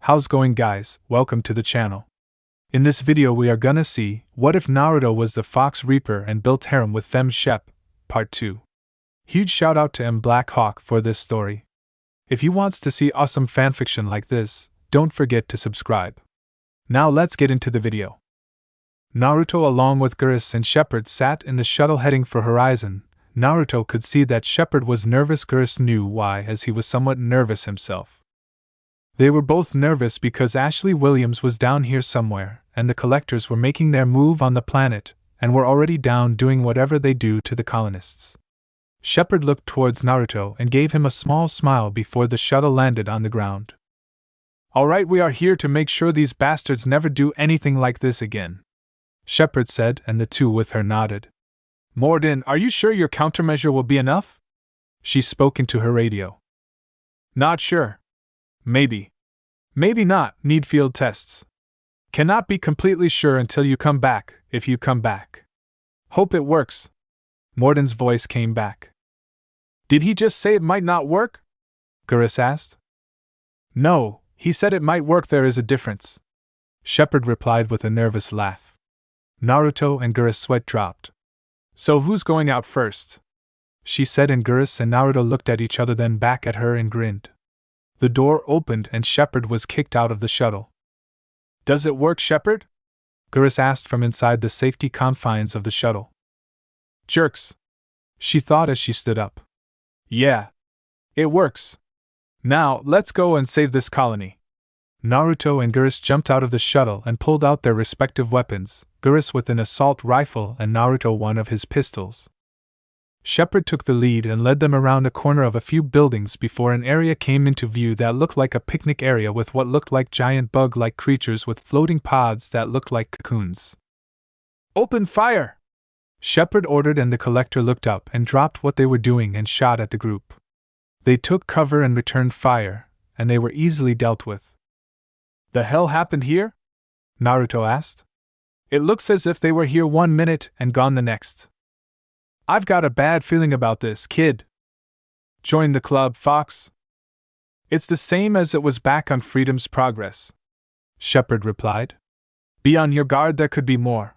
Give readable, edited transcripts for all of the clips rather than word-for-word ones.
How's going, guys? Welcome to the channel. In this video we are gonna see, what if Naruto was the Fox Reaper and built Harem with Fem Shep, Part 2. Huge shout out to mblackhawk for this story. If you wants to see awesome fanfiction like this, don't forget to subscribe. Now let's get into the video. Naruto along with Geras and Shepard sat in the shuttle heading for Horizon. Naruto could see that Shepard was nervous. Geras knew why, as he was somewhat nervous himself. They were both nervous because Ashley Williams was down here somewhere, and the collectors were making their move on the planet, and were already down doing whatever they do to the colonists. Shepard looked towards Naruto and gave him a small smile before the shuttle landed on the ground. "Alright, we are here to make sure these bastards never do anything like this again," Shepard said, and the two with her nodded. "Morden, are you sure your countermeasure will be enough?" She spoke into her radio. "Not sure. Maybe. Maybe not, need field tests. Cannot be completely sure until you come back, if you come back. Hope it works." Morden's voice came back. "Did he just say it might not work?" Geras asked. "No, he said it might work. There is a difference," Shepard replied with a nervous laugh. Naruto and Geras' sweat dropped. "So who's going out first?" she said, and Geras and Naruto looked at each other, then back at her and grinned. The door opened and Shepard was kicked out of the shuttle. "Does it work, Shepard?" Geras asked from inside the safety confines of the shuttle. "Jerks," she thought as she stood up. "Yeah. It works. Now, let's go and save this colony." Naruto and Geras jumped out of the shuttle and pulled out their respective weapons, Geras with an assault rifle and Naruto one of his pistols. Shepard took the lead and led them around a corner of a few buildings before an area came into view that looked like a picnic area with what looked like giant bug-like creatures with floating pods that looked like cocoons. "Open fire!" Shepard ordered, and the collector looked up and dropped what they were doing and shot at the group. They took cover and returned fire, and they were easily dealt with. "The hell happened here?" Naruto asked. "It looks as if they were here 1 minute and gone the next. I've got a bad feeling about this, kid. Join the club, Fox. It's the same as it was back on Freedom's Progress," Shepard replied. "Be on your guard, there could be more."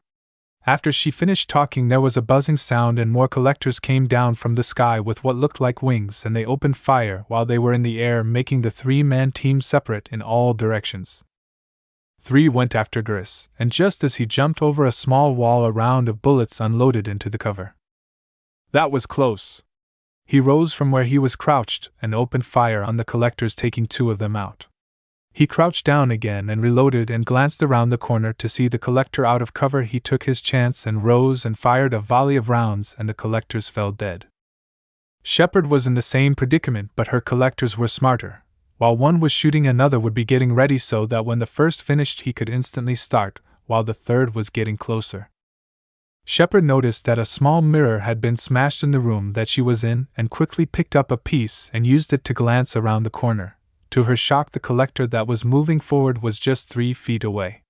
After she finished talking, there was a buzzing sound and more collectors came down from the sky with what looked like wings, and they opened fire while they were in the air, making the three-man team separate in all directions. 3 went after Geras, and just as he jumped over a small wall, a round of bullets unloaded into the cover. That was close. He rose from where he was crouched and opened fire on the collectors, taking 2 of them out. He crouched down again and reloaded and glanced around the corner to see the collector out of cover. He took his chance and rose and fired a volley of rounds, and the collectors fell dead. Shepard was in the same predicament, but her collectors were smarter. While one was shooting, another would be getting ready so that when the first finished he could instantly start, while the third was getting closer. Shepard noticed that a small mirror had been smashed in the room that she was in and quickly picked up a piece and used it to glance around the corner. To her shock, the collector that was moving forward was just 3 feet away.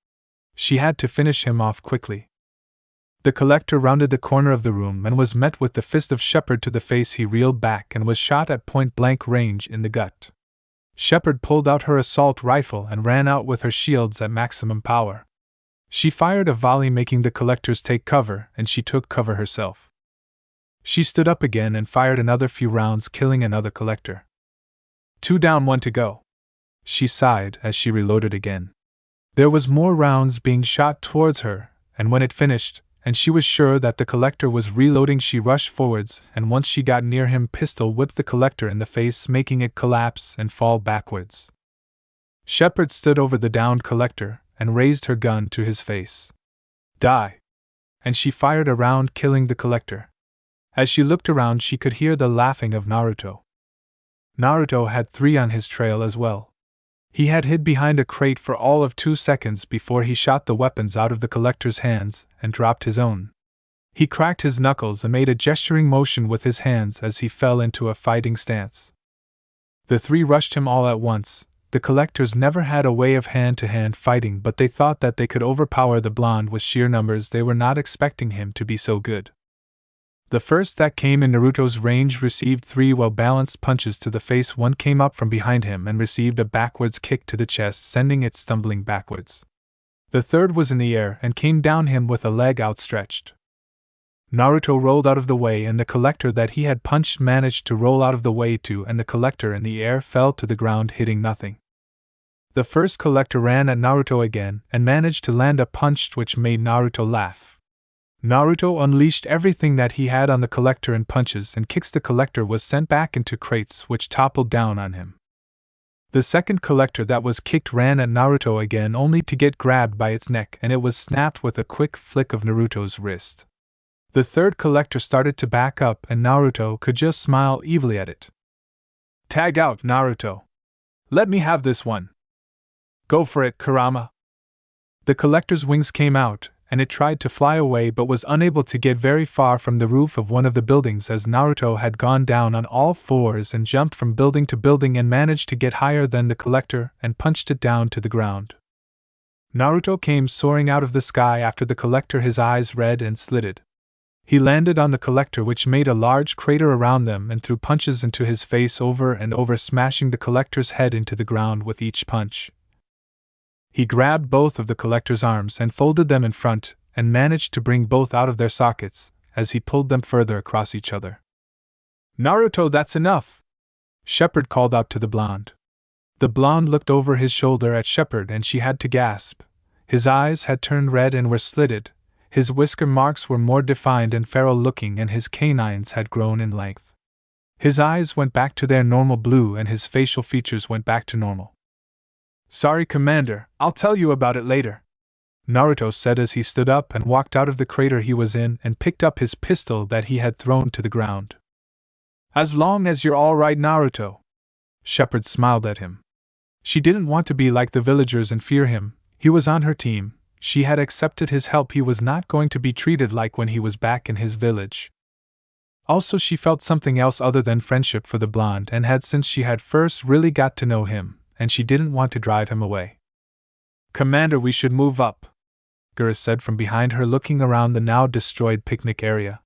She had to finish him off quickly. The collector rounded the corner of the room and was met with the fist of Shepard to the face. He reeled back and was shot at point-blank range in the gut. Shepard pulled out her assault rifle and ran out with her shields at maximum power. She fired a volley, making the collectors take cover, and she took cover herself. She stood up again and fired another few rounds, killing another collector. 2 down, 1 to go. She sighed as she reloaded again. There was more rounds being shot towards her, and when it finished, and she was sure that the collector was reloading, she rushed forwards, and once she got near him, pistol whipped the collector in the face, making it collapse and fall backwards. Shepard stood over the downed collector and raised her gun to his face. "Die!" And she fired a round, killing the collector. As she looked around, she could hear the laughing of Naruto. Naruto had 3 on his trail as well. He had hid behind a crate for all of 2 seconds before he shot the weapons out of the collector's hands and dropped his own. He cracked his knuckles and made a gesturing motion with his hands as he fell into a fighting stance. The 3 rushed him all at once. The collectors never had a way of hand-to-hand fighting, but they thought that they could overpower the blonde with sheer numbers. They were not expecting him to be so good. The first that came in Naruto's range received 3 well-balanced punches to the face. One came up from behind him and received a backwards kick to the chest, sending it stumbling backwards. The third was in the air and came down him with a leg outstretched. Naruto rolled out of the way, and the collector that he had punched managed to roll out of the way too, and the collector in the air fell to the ground, hitting nothing. The first collector ran at Naruto again and managed to land a punch which made Naruto laugh. Naruto unleashed everything that he had on the collector in punches and kicks. The collector was sent back into crates which toppled down on him. The second collector that was kicked ran at Naruto again, only to get grabbed by its neck, and it was snapped with a quick flick of Naruto's wrist. The third collector started to back up, and Naruto could just smile evilly at it. "Tag out, Naruto. Let me have this one." "Go for it, Kurama." The collector's wings came out, and it tried to fly away but was unable to get very far from the roof of one of the buildings, as Naruto had gone down on all fours and jumped from building to building and managed to get higher than the collector and punched it down to the ground. Naruto came soaring out of the sky after the collector, his eyes red and slitted. He landed on the collector, which made a large crater around them, and threw punches into his face over and over, smashing the collector's head into the ground with each punch. He grabbed both of the collector's arms and folded them in front, and managed to bring both out of their sockets, as he pulled them further across each other. "Naruto, that's enough!" Shepard called out to the blonde. The blonde looked over his shoulder at Shepard, and she had to gasp. His eyes had turned red and were slitted, his whisker marks were more defined and feral-looking, and his canines had grown in length. His eyes went back to their normal blue, and his facial features went back to normal. "Sorry, Commander, I'll tell you about it later," Naruto said as he stood up and walked out of the crater he was in and picked up his pistol that he had thrown to the ground. "As long as you're all right, Naruto." Shepard smiled at him. She didn't want to be like the villagers and fear him. He was on her team. She had accepted his help. He was not going to be treated like when he was back in his village. Also, she felt something else other than friendship for the blonde, and had since she had first really got to know him, and she didn't want to drive him away. "Commander, we should move up," Geras said from behind her, looking around the now destroyed picnic area.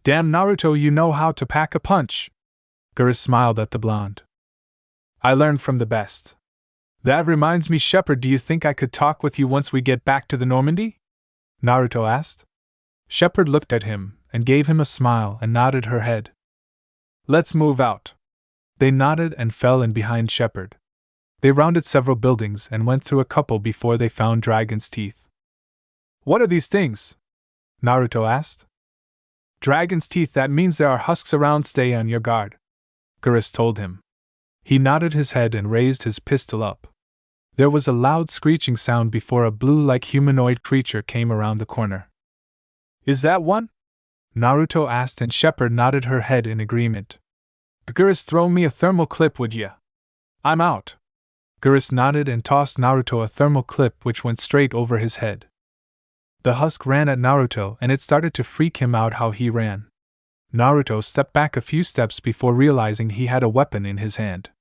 "Damn, Naruto, you know how to pack a punch." Geras smiled at the blonde. "I learned from the best. That reminds me, Shepard, do you think I could talk with you once we get back to the Normandy?" Naruto asked. Shepard looked at him and gave him a smile and nodded her head. "Let's move out." They nodded and fell in behind Shepard. They rounded several buildings and went through a couple before they found Dragon's Teeth. "What are these things?" Naruto asked. "Dragon's Teeth, that means there are husks around, stay on your guard," Geras told him. He nodded his head and raised his pistol up. There was a loud screeching sound before a blue-like humanoid creature came around the corner. "Is that one?" Naruto asked, and Shepard nodded her head in agreement. "Geras, throw me a thermal clip, would ya? I'm out." Geras nodded and tossed Naruto a thermal clip which went straight over his head. The husk ran at Naruto, and it started to freak him out how he ran. Naruto stepped back a few steps before realizing he had a weapon in his hand.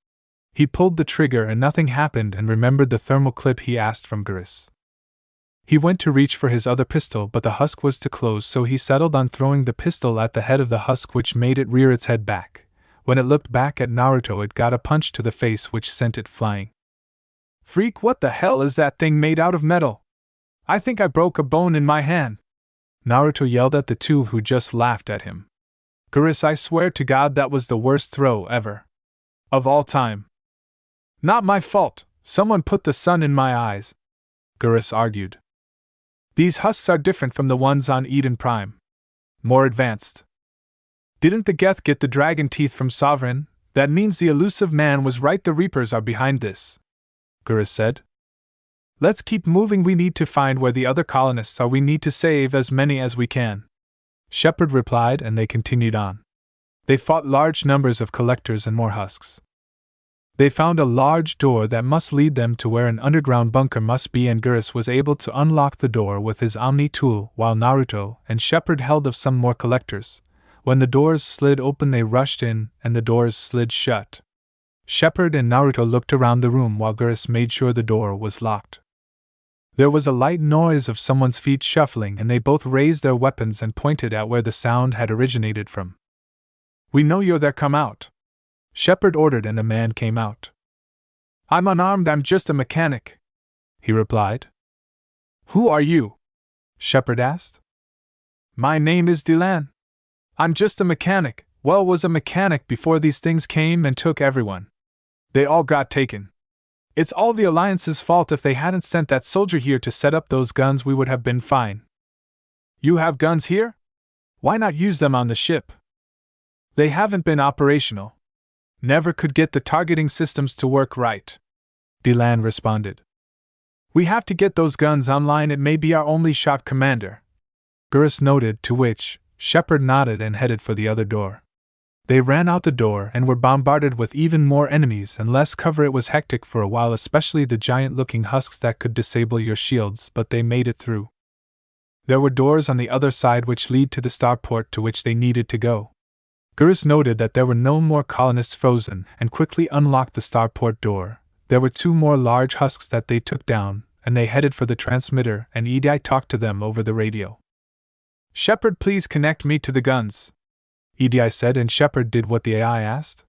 He pulled the trigger and nothing happened, and remembered the thermal clip he asked from Geras. He went to reach for his other pistol, but the husk was too close, so he settled on throwing the pistol at the head of the husk, which made it rear its head back. When it looked back at Naruto, it got a punch to the face which sent it flying. "Freak, what the hell is that thing made out of metal? I think I broke a bone in my hand," Naruto yelled at the two who just laughed at him. "Geras, I swear to God that was the worst throw ever. Of all time." "Not my fault, someone put the sun in my eyes," Geras argued. "These husks are different from the ones on Eden Prime. More advanced. Didn't the Geth get the dragon teeth from Sovereign? That means the elusive man was right, the Reapers are behind this," Geras said. "Let's keep moving, we need to find where the other colonists are, we need to save as many as we can," Shepard replied, and they continued on. They fought large numbers of collectors and more husks. They found a large door that must lead them to where an underground bunker must be, and Geras was able to unlock the door with his Omni tool, while Naruto and Shepard held of some more collectors. When the doors slid open, they rushed in, and the doors slid shut. Shepard and Naruto looked around the room while Geras made sure the door was locked. There was a light noise of someone's feet shuffling, and they both raised their weapons and pointed at where the sound had originated from. "We know you're there, come out," Shepard ordered, and a man came out. "I'm unarmed, I'm just a mechanic," he replied. "Who are you?" Shepard asked. "My name is Dylan. I'm just a mechanic, well, was a mechanic before these things came and took everyone. They all got taken. It's all the Alliance's fault. If they hadn't sent that soldier here to set up those guns, we would have been fine." "You have guns here? Why not use them on the ship?" "They haven't been operational. Never could get the targeting systems to work right," Dylan responded. "We have to get those guns online, it may be our only shot, Commander," Gurus noted, to which Shepard nodded and headed for the other door. They ran out the door and were bombarded with even more enemies and less cover. It was hectic for a while, especially the giant-looking husks that could disable your shields, but they made it through. There were doors on the other side which lead to the starport to which they needed to go. Gurus noted that there were no more colonists frozen and quickly unlocked the starport door. There were 2 more large husks that they took down, and they headed for the transmitter, and Itachi talked to them over the radio. "Shepard, please connect me to the guns," Itachi said, and Shepard did what the AI asked.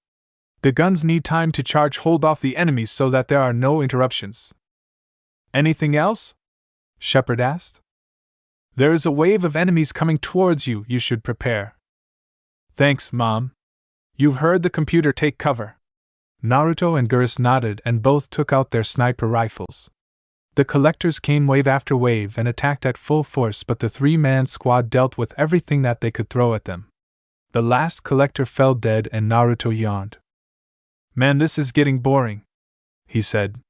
"The guns need time to charge, hold off the enemies so that there are no interruptions." "Anything else?" Shepard asked. "There is a wave of enemies coming towards you, you should prepare." "Thanks, Mom. You heard the computer, take cover." Naruto and Gurus nodded and both took out their sniper rifles. The collectors came wave after wave and attacked at full force, but the 3-man squad dealt with everything that they could throw at them. The last collector fell dead and Naruto yawned. "Man, this is getting boring," he said.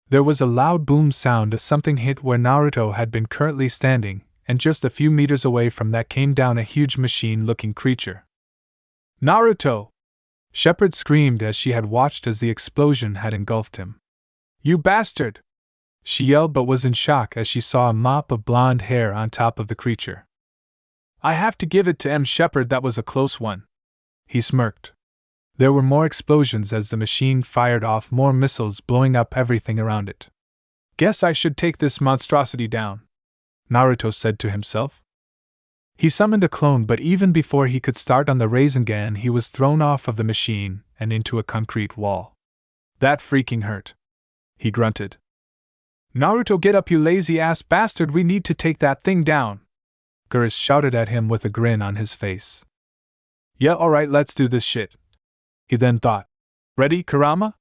There was a loud boom sound as something hit where Naruto had been currently standing, and just a few meters away from that came down a huge machine-looking creature. "Naruto!" Shepard screamed as she had watched as the explosion had engulfed him. "You bastard!" she yelled, but was in shock as she saw a mop of blonde hair on top of the creature. "I have to give it to Shepard, that was a close one," he smirked. There were more explosions as the machine fired off more missiles, blowing up everything around it. "Guess I should take this monstrosity down," Naruto said to himself. He summoned a clone, but even before he could start on the Rasengan, he was thrown off of the machine and into a concrete wall. "That freaking hurt," he grunted. "Naruto, get up, you lazy-ass bastard, we need to take that thing down," Gurus shouted at him with a grin on his face. "Yeah, alright, let's do this shit," he then thought. "Ready, Kurama?"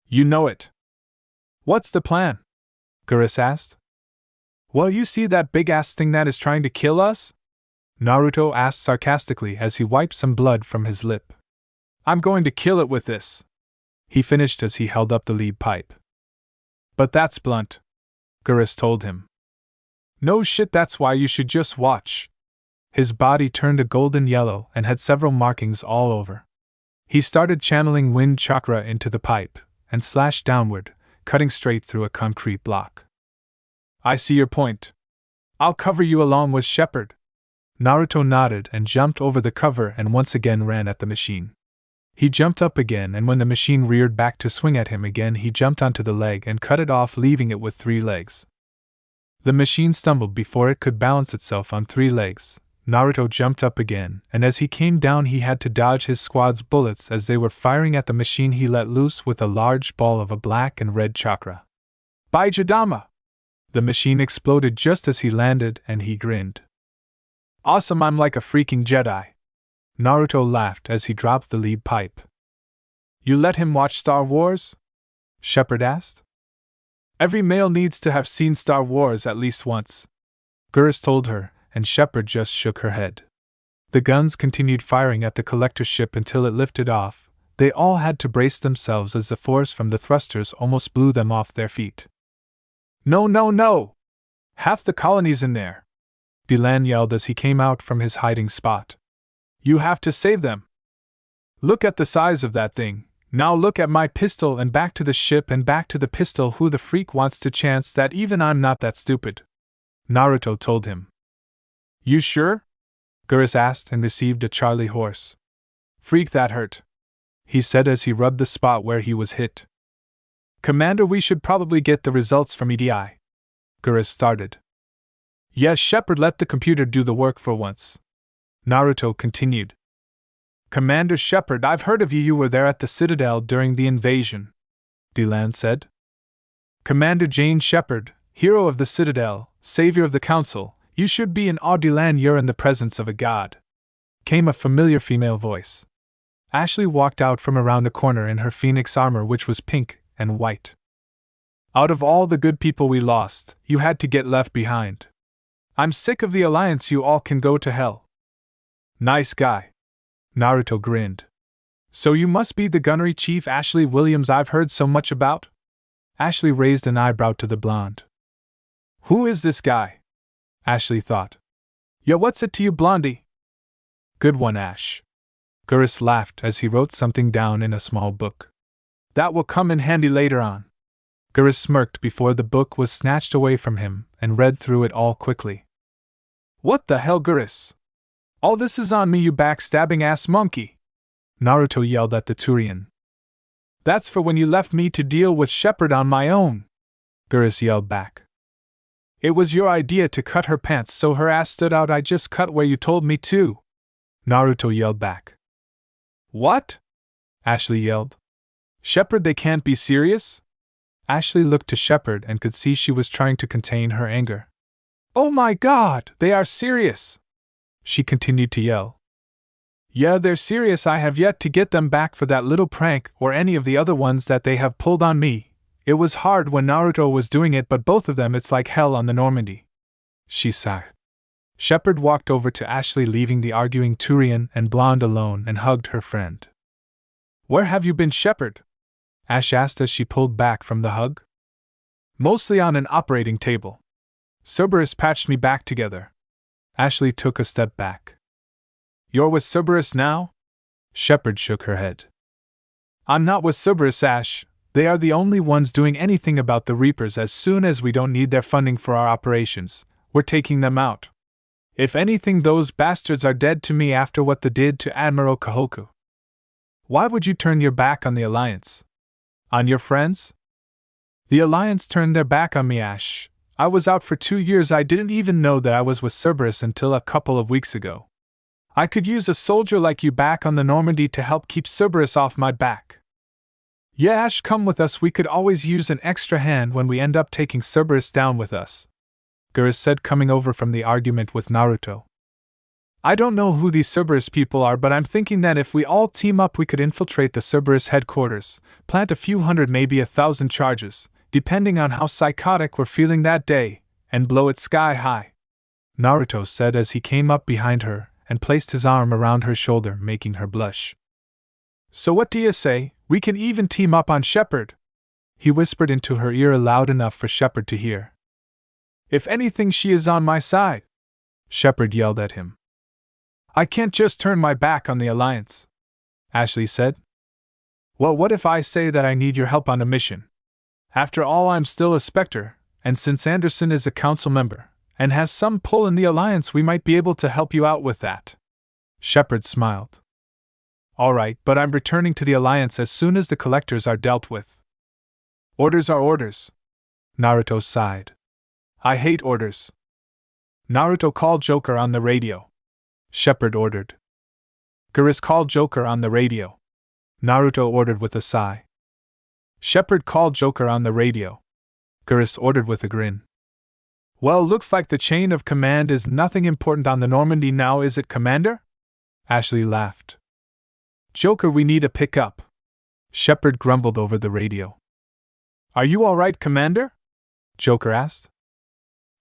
"You know it." "What's the plan?" Gurus asked. "Well, you see that big-ass thing that is trying to kill us?" Naruto asked sarcastically as he wiped some blood from his lip. "I'm going to kill it with this," he finished as he held up the lead pipe. "But that's blunt," Gurus told him. "No shit, that's why you should just watch." His body turned a golden yellow and had several markings all over. He started channeling wind chakra into the pipe and slashed downward, cutting straight through a concrete block. "I see your point. I'll cover you along with Shepard." Naruto nodded and jumped over the cover and once again ran at the machine. He jumped up again, and when the machine reared back to swing at him again, he jumped onto the leg and cut it off, leaving it with 3 legs. The machine stumbled before it could balance itself on 3 legs. Naruto jumped up again, and as he came down he had to dodge his squad's bullets as they were firing at the machine. He let loose with a large ball of a black and red chakra. "By Jadama!" The machine exploded just as he landed, and he grinned. "Awesome, I'm like a freaking Jedi." Naruto laughed as he dropped the lead pipe. "You let him watch Star Wars?" Shepard asked. "Every male needs to have seen Star Wars at least once," Gurus told her, and Shepard just shook her head. The guns continued firing at the collector ship until it lifted off. They all had to brace themselves as the force from the thrusters almost blew them off their feet. "No, no, no! Half the colony's in there!" Dylan yelled as he came out from his hiding spot. "You have to save them! Look at the size of that thing! Now look at my pistol, and back to the ship and back to the pistol. Who the freak wants to chance that? Even I'm not that stupid," Naruto told him. "You sure?" Gurus asked and received a Charlie horse. "Freak, that hurt," he said as he rubbed the spot where he was hit. "Commander, we should probably get the results from EDI," Geras started. Yes, Shepard, let the computer do the work for once. Naruto continued. Commander Shepard, I've heard of you. You were there at the Citadel during the invasion, Deland said. Commander Jane Shepard, hero of the Citadel, savior of the Council, you should be in awe. Deland, you're in the presence of a god, came a familiar female voice. Ashley walked out from around a corner in her phoenix armor, which was pink and white. Out of all the good people we lost, you had to get left behind. I'm sick of the alliance. You all can go to hell. Nice guy. Naruto grinned. So you must be the gunnery chief Ashley Williams I've heard so much about? Ashley raised an eyebrow to the blonde. Who is this guy? Ashley thought. Yeah, what's it to you, blondie? Good one, Ash. Geras laughed as he wrote something down in a small book. That will come in handy later on. Geras smirked before the book was snatched away from him and read through it all quickly. What the hell, Geras? All this is on me, you backstabbing ass monkey! Naruto yelled at the Turian. That's for when you left me to deal with Shepard on my own, Geras yelled back. It was your idea to cut her pants so her ass stood out. I just cut where you told me to, Naruto yelled back. What? Ashley yelled. Shepard, they can't be serious? Ashley looked to Shepard and could see she was trying to contain her anger. Oh my god, they are serious! She continued to yell. Yeah, they're serious. I have yet to get them back for that little prank or any of the other ones that they have pulled on me. It was hard when Naruto was doing it, but both of them, it's like hell on the Normandy. She sighed. Shepard walked over to Ashley, leaving the arguing Turian and blonde alone, and hugged her friend. Where have you been, Shepard? Ash asked as she pulled back from the hug. Mostly on an operating table. Cerberus patched me back together. Ashley took a step back. You're with Cerberus now? Shepard shook her head. I'm not with Cerberus, Ash. They are the only ones doing anything about the Reapers. As soon as we don't need their funding for our operations, we're taking them out. If anything, those bastards are dead to me after what they did to Admiral Kahoku. Why would you turn your back on the Alliance? On your friends? The Alliance turned their back on me, Ash. I was out for 2 years. I didn't even know that I was with Cerberus until a couple of weeks ago. I could use a soldier like you back on the Normandy to help keep Cerberus off my back. Yeah, Ash, come with us. We could always use an extra hand when we end up taking Cerberus down with us, Geras said, coming over from the argument with Naruto. I don't know who these Cerberus people are, but I'm thinking that if we all team up we could infiltrate the Cerberus headquarters, plant a few hundred, maybe 1,000 charges, depending on how psychotic we're feeling that day, and blow it sky high, Naruto said as he came up behind her and placed his arm around her shoulder, making her blush. So what do you say? We can even team up on Shepard, he whispered into her ear loud enough for Shepard to hear. If anything, she is on my side, Shepard yelled at him. I can't just turn my back on the Alliance, Ashley said. Well, what if I say that I need your help on a mission? After all, I'm still a Spectre, and since Anderson is a council member and has some pull in the Alliance, we might be able to help you out with that. Shepard smiled. All right, but I'm returning to the Alliance as soon as the collectors are dealt with. Orders are orders, Naruto sighed. I hate orders. Naruto, called Joker on the radio, Shepard ordered. Geras, called Joker on the radio, Naruto ordered with a sigh. Shepard, called Joker on the radio, Geras ordered with a grin. Well, looks like the chain of command is nothing important on the Normandy now, is it, Commander? Ashley laughed. Joker, we need a pickup, Shepard grumbled over the radio. Are you all right, Commander? Joker asked.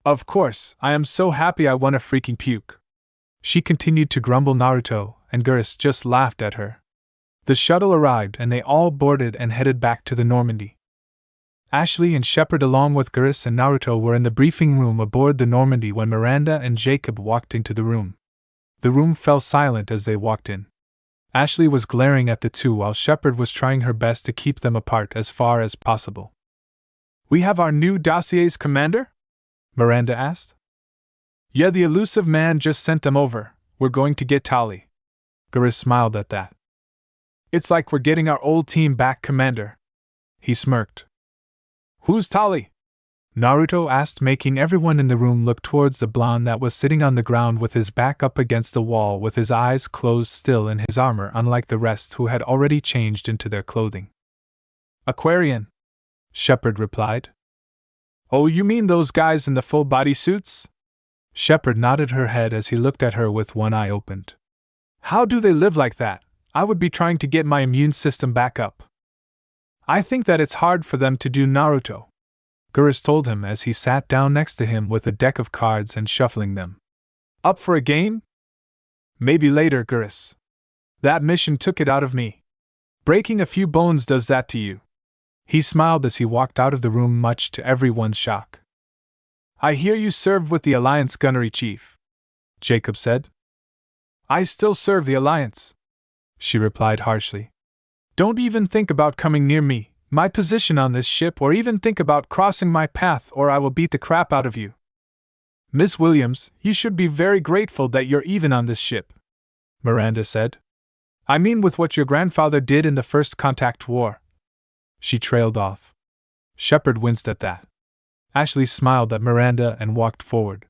Of course, I am so happy I want to freaking puke. She continued to grumble. Naruto and Geras just laughed at her. The shuttle arrived and they all boarded and headed back to the Normandy. Ashley and Shepard along with Geras and Naruto were in the briefing room aboard the Normandy when Miranda and Jacob walked into the room. The room fell silent as they walked in. Ashley was glaring at the two while Shepard was trying her best to keep them apart as far as possible. We have our new dossiers, Commander? Miranda asked. Yeah, the elusive man just sent them over. We're going to get Tali. Geras smiled at that. It's like we're getting our old team back, Commander. He smirked. Who's Tali? Naruto asked, making everyone in the room look towards the blonde that was sitting on the ground with his back up against the wall with his eyes closed, still in his armor unlike the rest who had already changed into their clothing. Aquarian, Shepard replied. Oh, you mean those guys in the full body suits? Shepard nodded her head as he looked at her with one eye opened. How do they live like that? I would be trying to get my immune system back up. I think that it's hard for them to do, Naruto, Geras told him as he sat down next to him with a deck of cards and shuffling them. Up for a game? Maybe later, Geras. That mission took it out of me. Breaking a few bones does that to you. He smiled as he walked out of the room, much to everyone's shock. I hear you served with the Alliance Gunnery Chief, Jacob said. I still serve the Alliance, she replied harshly. Don't even think about coming near me, my position on this ship, or even think about crossing my path, or I will beat the crap out of you. Miss Williams, you should be very grateful that you're even on this ship, Miranda said. I mean, with what your grandfather did in the First Contact War. She trailed off. Shepard winced at that. Ashley smiled at Miranda and walked forward.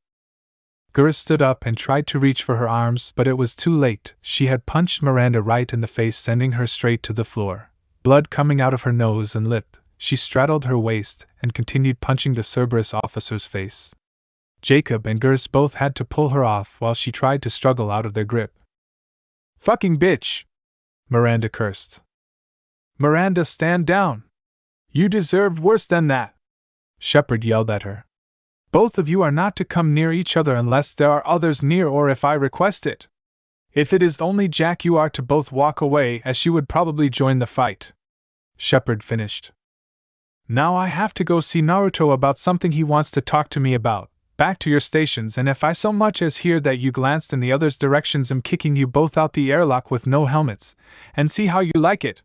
Geras stood up and tried to reach for her arms, but it was too late. She had punched Miranda right in the face, sending her straight to the floor. Blood coming out of her nose and lip, she straddled her waist and continued punching the Cerberus officer's face. Jacob and Geras both had to pull her off while she tried to struggle out of their grip. Fucking bitch! Miranda cursed. Miranda, stand down! You deserved worse than that! Shepard yelled at her. Both of you are not to come near each other unless there are others near or if I request it. If it is only Jack, you are to both walk away, as she would probably join the fight. Shepard finished. Now I have to go see Naruto about something he wants to talk to me about. Back to your stations, and if I so much as hear that you glanced in the other's directions, I'm kicking you both out the airlock with no helmets, and see how you like it.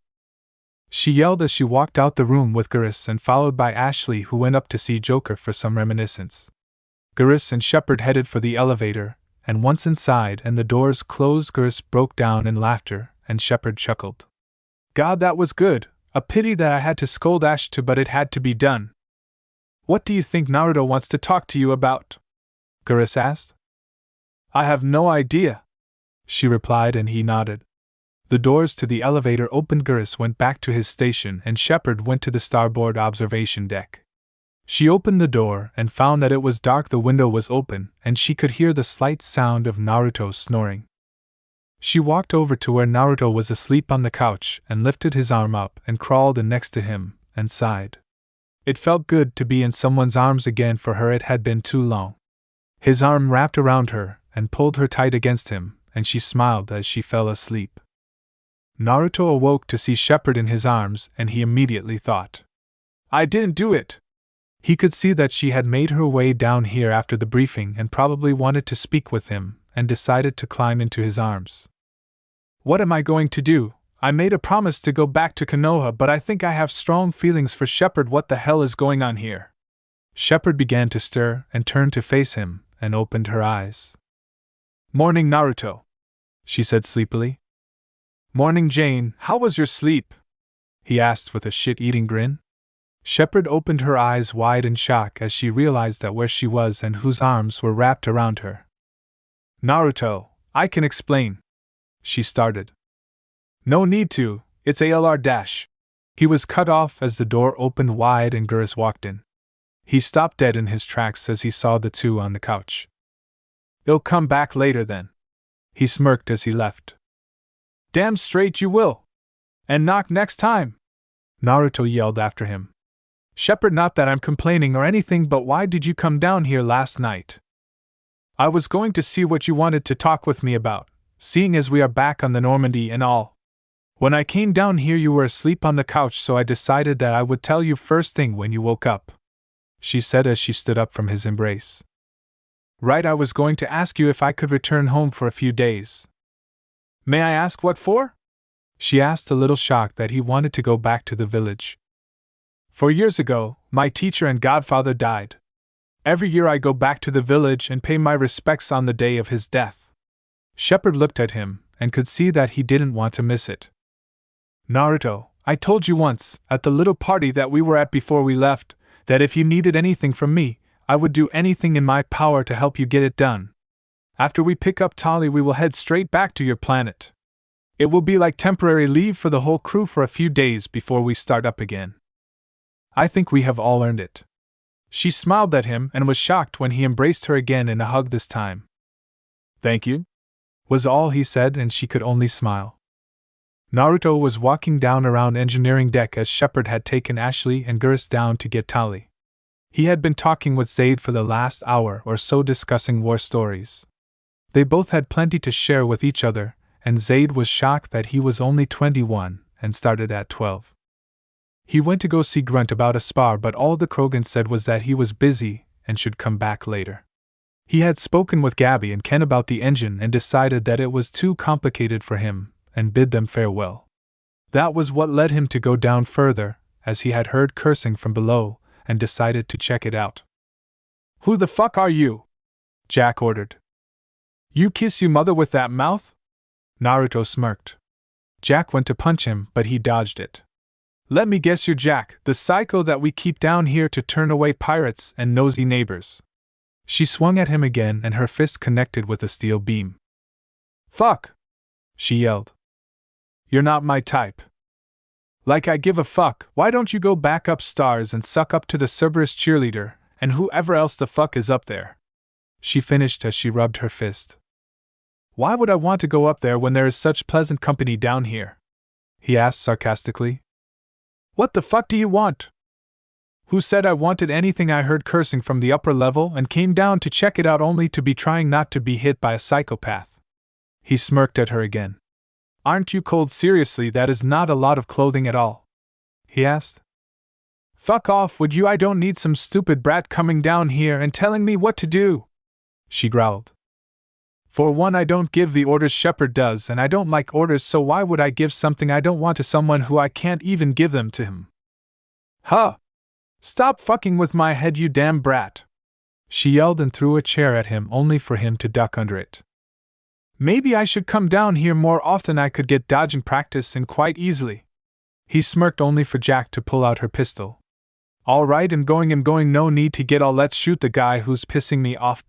She yelled as she walked out the room with Geras and followed by Ashley, who went up to see Joker for some reminiscence. Geras and Shepard headed for the elevator, and once inside and the doors closed, Geras broke down in laughter, and Shepard chuckled. God, that was good. A pity that I had to scold Ash too, but it had to be done. What do you think Naruto wants to talk to you about? Geras asked. I have no idea, she replied, and he nodded. The doors to the elevator opened. Geras went back to his station and Shepard went to the starboard observation deck. She opened the door and found that it was dark. The window was open and she could hear the slight sound of Naruto snoring. She walked over to where Naruto was asleep on the couch and lifted his arm up and crawled in next to him and sighed. It felt good to be in someone's arms again. For her it had been too long. His arm wrapped around her and pulled her tight against him, and she smiled as she fell asleep. Naruto awoke to see Shepard in his arms, and he immediately thought, I didn't do it. He could see that she had made her way down here after the briefing and probably wanted to speak with him, and decided to climb into his arms. What am I going to do? I made a promise to go back to Konoha, but I think I have strong feelings for Shepard. What the hell is going on here? Shepard began to stir and turned to face him and opened her eyes. Morning, Naruto, she said sleepily. Morning, Jane. How was your sleep? He asked with a shit-eating grin. Shepard opened her eyes wide in shock as she realized that where she was and whose arms were wrapped around her. Naruto, I can explain. She started. No need to, it's ALR-. He was cut off as the door opened wide and Geras walked in. He stopped dead in his tracks as he saw the two on the couch. You'll come back later then. He smirked as he left. Damn straight you will. And knock next time. Naruto yelled after him. Shepard, not that I'm complaining or anything, but why did you come down here last night? I was going to see what you wanted to talk with me about, seeing as we are back on the Normandy and all. When I came down here you were asleep on the couch, so I decided that I would tell you first thing when you woke up, she said as she stood up from his embrace. Right, I was going to ask you if I could return home for a few days. May I ask what for? She asked, a little shocked that he wanted to go back to the village. 4 years ago, my teacher and godfather died. Every year I go back to the village and pay my respects on the day of his death. Shepard looked at him and could see that he didn't want to miss it. Naruto, I told you once, at the little party that we were at before we left, that if you needed anything from me, I would do anything in my power to help you get it done. After we pick up Tali, we will head straight back to your planet. It will be like temporary leave for the whole crew for a few days before we start up again. I think we have all earned it. She smiled at him and was shocked when he embraced her again in a hug this time. Thank you, was all he said, and she could only smile. Naruto was walking down around engineering deck as Shepard had taken Ashley and Geras down to get Tali. He had been talking with Zaid for the last hour or so discussing war stories. They both had plenty to share with each other, and Zaid was shocked that he was only 21 and started at 12. He went to go see Grunt about a spar, but all the Krogan said was that he was busy and should come back later. He had spoken with Gabby and Ken about the engine and decided that it was too complicated for him, and bid them farewell. That was what led him to go down further, as he had heard cursing from below, and decided to check it out. Who the fuck are you? Jack ordered. You kiss your mother with that mouth? Naruto smirked. Jack went to punch him, but he dodged it. Let me guess, you're Jack, the psycho that we keep down here to turn away pirates and nosy neighbors. She swung at him again and her fist connected with a steel beam. Fuck! She yelled. You're not my type. Like I give a fuck, why don't you go back up stars and suck up to the Cerberus cheerleader, and whoever else the fuck is up there? She finished as she rubbed her fist. Why would I want to go up there when there is such pleasant company down here? He asked sarcastically. What the fuck do you want? Who said I wanted anything? I heard cursing from the upper level and came down to check it out, only to be trying not to be hit by a psychopath. He smirked at her again. Aren't you cold? Seriously, that is not a lot of clothing at all. He asked. Fuck off, would you? I don't need some stupid brat coming down here and telling me what to do. She growled. For one, I don't give the orders, Shepard does, and I don't like orders, so why would I give something I don't want to someone who I can't even give them to him? Huh! Stop fucking with my head, you damn brat! She yelled and threw a chair at him, only for him to duck under it. Maybe I should come down here more often. I could get dodging practice and quite easily. He smirked, only for Jack to pull out her pistol. All right, I'm going, no need to get all, let's shoot the guy who's pissing me off.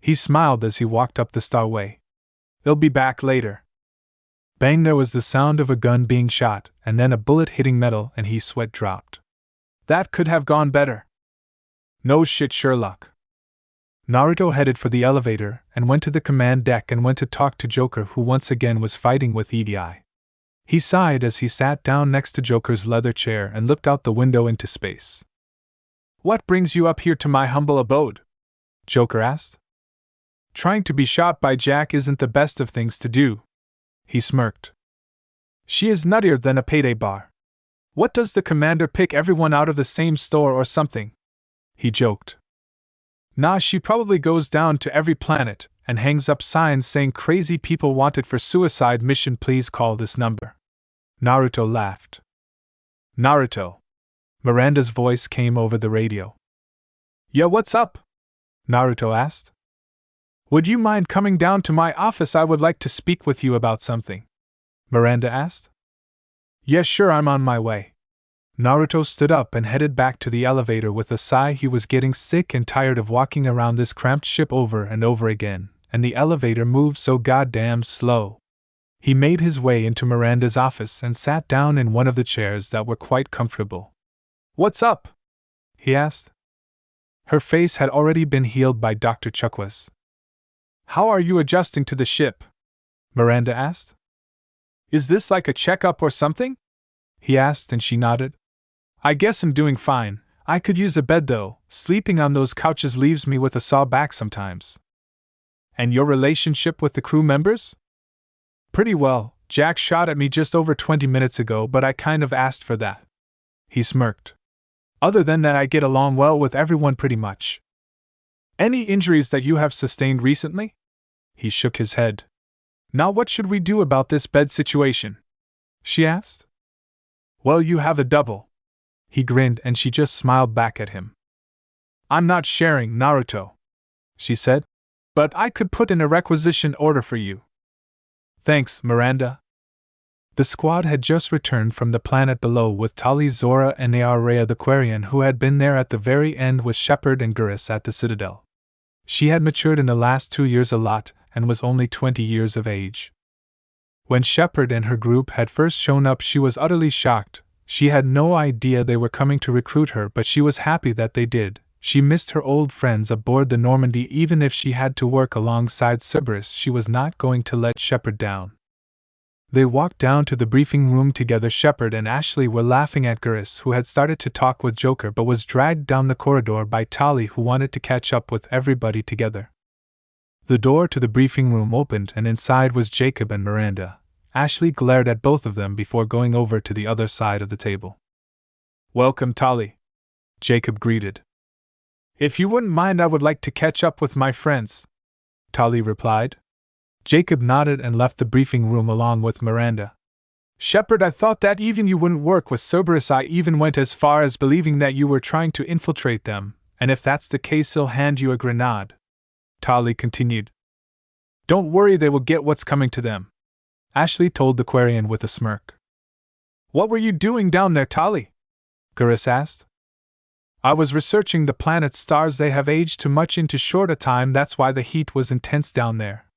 He smiled as he walked up the starway. They'll be back later. Bang, there was the sound of a gun being shot, and then a bullet hitting metal, and his sweat dropped. That could have gone better. No shit, Sherlock. Naruto headed for the elevator and went to the command deck and went to talk to Joker, who once again was fighting with EDI. He sighed as he sat down next to Joker's leather chair and looked out the window into space. What brings you up here to my humble abode? Joker asked. Trying to be shot by Jack isn't the best of things to do. He smirked. She is nuttier than a payday bar. What does the commander pick everyone out of the same store or something? He joked. Nah, she probably goes down to every planet and hangs up signs saying crazy people wanted for suicide mission, please call this number. Naruto laughed. Naruto. Miranda's voice came over the radio. Yeah, what's up? Naruto asked. Would you mind coming down to my office? I would like to speak with you about something. Miranda asked. Yes, sure, I'm on my way. Naruto stood up and headed back to the elevator with a sigh. He was getting sick and tired of walking around this cramped ship over and over again, and the elevator moved so goddamn slow. He made his way into Miranda's office and sat down in one of the chairs that were quite comfortable. What's up? He asked. Her face had already been healed by Dr. Chukwas. How are you adjusting to the ship? Miranda asked. Is this like a checkup or something? He asked, and she nodded. I guess I'm doing fine. I could use a bed though. Sleeping on those couches leaves me with a sore back sometimes. And your relationship with the crew members? Pretty well. Jack shot at me just over 20 minutes ago, but I kind of asked for that. He smirked. Other than that, I get along well with everyone pretty much. Any injuries that you have sustained recently? He shook his head. Now what should we do about this bed situation? She asked. Well, you have a double. He grinned and she just smiled back at him. I'm not sharing, Naruto, she said, but I could put in a requisition order for you. Thanks, Miranda. The squad had just returned from the planet below with Tali, Zora, and Naarea the Quarian, who had been there at the very end with Shepard and Gurus at the Citadel. She had matured in the last 2 years a lot, and was only 20 years of age. When Shepard and her group had first shown up, she was utterly shocked. She had no idea they were coming to recruit her, but she was happy that they did. She missed her old friends aboard the Normandy. Even if she had to work alongside Cerberus, she was not going to let Shepard down. They walked down to the briefing room together. Shepard and Ashley were laughing at Gurus, who had started to talk with Joker but was dragged down the corridor by Tali, who wanted to catch up with everybody together. The door to the briefing room opened, and inside was Jacob and Miranda. Ashley glared at both of them before going over to the other side of the table. "Welcome, Tali," Jacob greeted. "If you wouldn't mind, I would like to catch up with my friends," Tali replied. Jacob nodded and left the briefing room along with Miranda. "Shepard, I thought that even you wouldn't work with Cerberus. I even went as far as believing that you were trying to infiltrate them, and if that's the case, he'll hand you a grenade," Tali continued. "Don't worry, they will get what's coming to them," Ashley told the Quarian with a smirk. "What were you doing down there, Tali?" Gurus asked. "I was researching the planet's stars. They have aged too much in too short a time. That's why the heat was intense down there.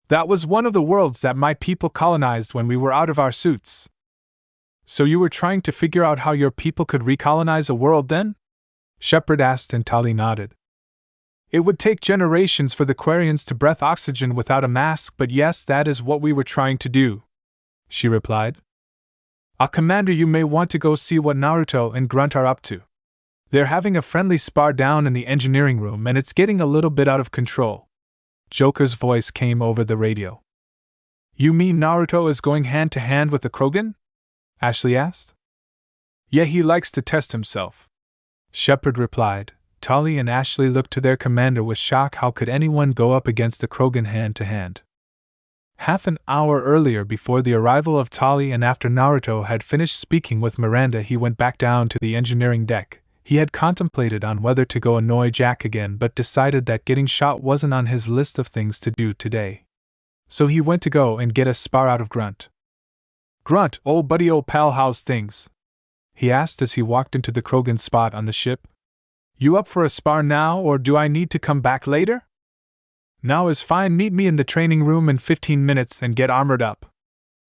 That was one of the worlds that my people colonized when we were out of our suits." "So you were trying to figure out how your people could recolonize a world then?" Shepard asked, and Tali nodded. "It would take generations for the Quarians to breathe oxygen without a mask, but yes, that is what we were trying to do," she replied. Commander, you may want to go see what Naruto and Grunt are up to. They're having a friendly spar down in the engineering room, and it's getting a little bit out of control." Joker's voice came over the radio. "You mean Naruto is going hand to hand with the Krogan?" Ashley asked. "Yeah, he likes to test himself," Shepard replied. Tali and Ashley looked to their commander with shock. How could anyone go up against the Krogan hand to hand? Half an hour earlier, before the arrival of Tali and after Naruto had finished speaking with Miranda, he went back down to the engineering deck. He had contemplated on whether to go annoy Jack again, but decided that getting shot wasn't on his list of things to do today. So he went to go and get a spar out of Grunt. "Grunt, old buddy, old pal, how's things?" he asked as he walked into the Krogan spot on the ship. "You up for a spar now, or do I need to come back later?" "Now is fine. Meet me in the training room in 15 minutes and get armored up."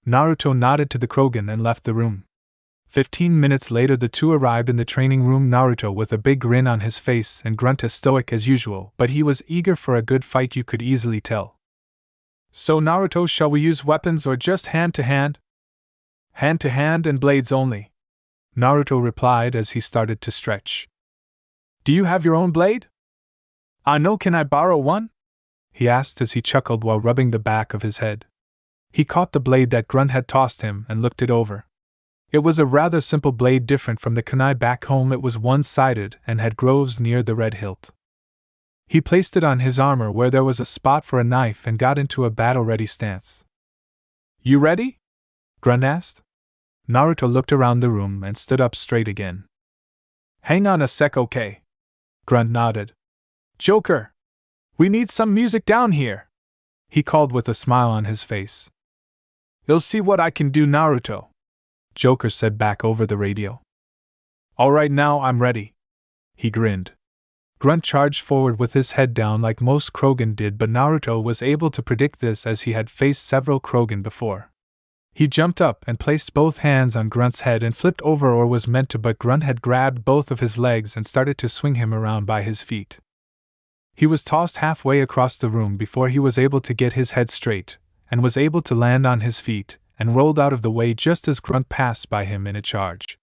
Naruto nodded to the Krogan and left the room. 15 minutes later, the two arrived in the training room, Naruto with a big grin on his face and Grunt as stoic as usual, but he was eager for a good fight, you could easily tell. "So Naruto, shall we use weapons or just hand to hand?" "Hand to hand and blades only," Naruto replied as he started to stretch. "Do you have your own blade?" "No, can I borrow one?" he asked as he chuckled while rubbing the back of his head. He caught the blade that Grunt had tossed him and looked it over. It was a rather simple blade, different from the kunai back home. It was one-sided and had grooves near the red hilt. He placed it on his armor where there was a spot for a knife and got into a battle-ready stance. "You ready?" Grunt asked. Naruto looked around the room and stood up straight again. "Hang on a sec, okay?" Grunt nodded. "Joker! We need some music down here," he called with a smile on his face. "You'll see what I can do, Naruto," Joker said back over the radio. "All right, now I'm ready," he grinned. Grunt charged forward with his head down like most Krogan did, but Naruto was able to predict this as he had faced several Krogan before. He jumped up and placed both hands on Grunt's head and flipped over, or was meant to, but Grunt had grabbed both of his legs and started to swing him around by his feet. He was tossed halfway across the room before he was able to get his head straight, and was able to land on his feet, and rolled out of the way just as Grunt passed by him in a charge.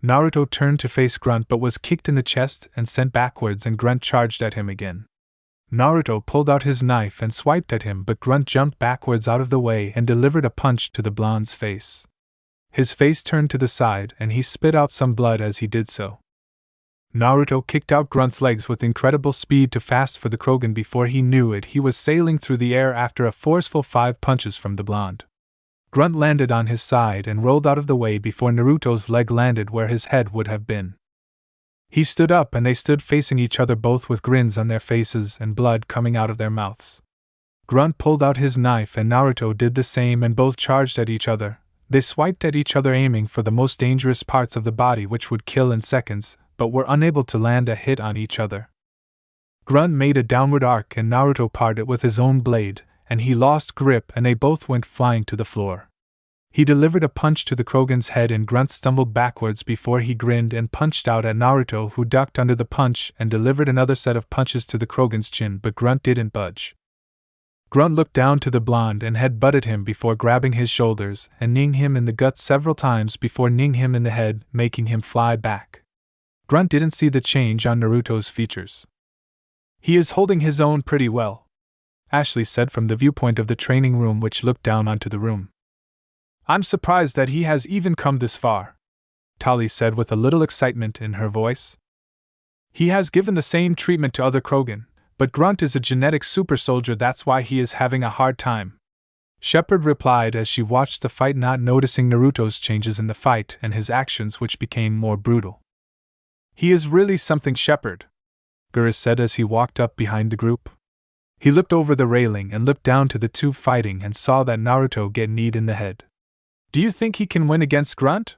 Naruto turned to face Grunt but was kicked in the chest and sent backwards, and Grunt charged at him again. Naruto pulled out his knife and swiped at him, but Grunt jumped backwards out of the way and delivered a punch to the blonde's face. His face turned to the side and he spit out some blood as he did so. Naruto kicked out Grunt's legs with incredible speed too fast for the Krogan. Before he knew it, he was sailing through the air after a forceful 5 punches from the blonde. Grunt landed on his side and rolled out of the way before Naruto's leg landed where his head would have been. He stood up and they stood facing each other, both with grins on their faces and blood coming out of their mouths. Grunt pulled out his knife and Naruto did the same, and both charged at each other. They swiped at each other, aiming for the most dangerous parts of the body, which would kill in seconds, but were unable to land a hit on each other. Grunt made a downward arc and Naruto parted with his own blade, and he lost grip and they both went flying to the floor. He delivered a punch to the Krogan's head and Grunt stumbled backwards before he grinned and punched out at Naruto, who ducked under the punch and delivered another set of punches to the Krogan's chin, but Grunt didn't budge. Grunt looked down to the blonde and head-butted him before grabbing his shoulders and kneeing him in the gut several times before kneeing him in the head, making him fly back. Grunt didn't see the change on Naruto's features. "He is holding his own pretty well," Ashley said from the viewpoint of the training room, which looked down onto the room. "I'm surprised that he has even come this far," Tali said with a little excitement in her voice. "He has given the same treatment to other Krogan, but Grunt is a genetic super soldier, that's why he is having a hard time," Shepard replied as she watched the fight, not noticing Naruto's changes in the fight and his actions, which became more brutal. "He is really something, Shepard," Geras said as he walked up behind the group. He looked over the railing and looked down to the two fighting and saw that Naruto get kneed in the head. "Do you think he can win against Grunt?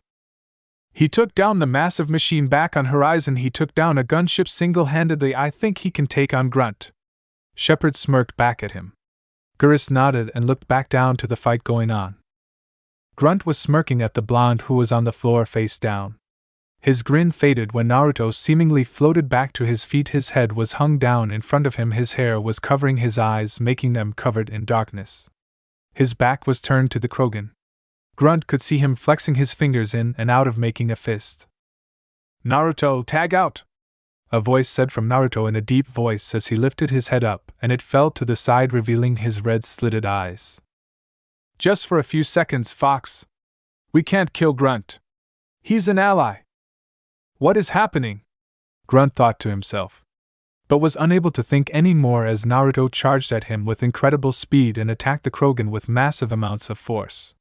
He took down the massive machine back on Horizon. He took down a gunship single-handedly. I think he can take on Grunt." Shepard smirked back at him. Geras nodded and looked back down to the fight going on. Grunt was smirking at the blonde who was on the floor face down. His grin faded when Naruto seemingly floated back to his feet. His head was hung down in front of him. His hair was covering his eyes, making them covered in darkness. His back was turned to the Krogan. Grunt could see him flexing his fingers in and out of, making a fist. "Naruto, tag out!" a voice said from Naruto in a deep voice as he lifted his head up, and it fell to the side, revealing his red slitted eyes. "Just for a few seconds, Fox. We can't kill Grunt. He's an ally." "What is happening?" Grunt thought to himself, but was unable to think any more as Naruto charged at him with incredible speed and attacked the Krogan with massive amounts of force.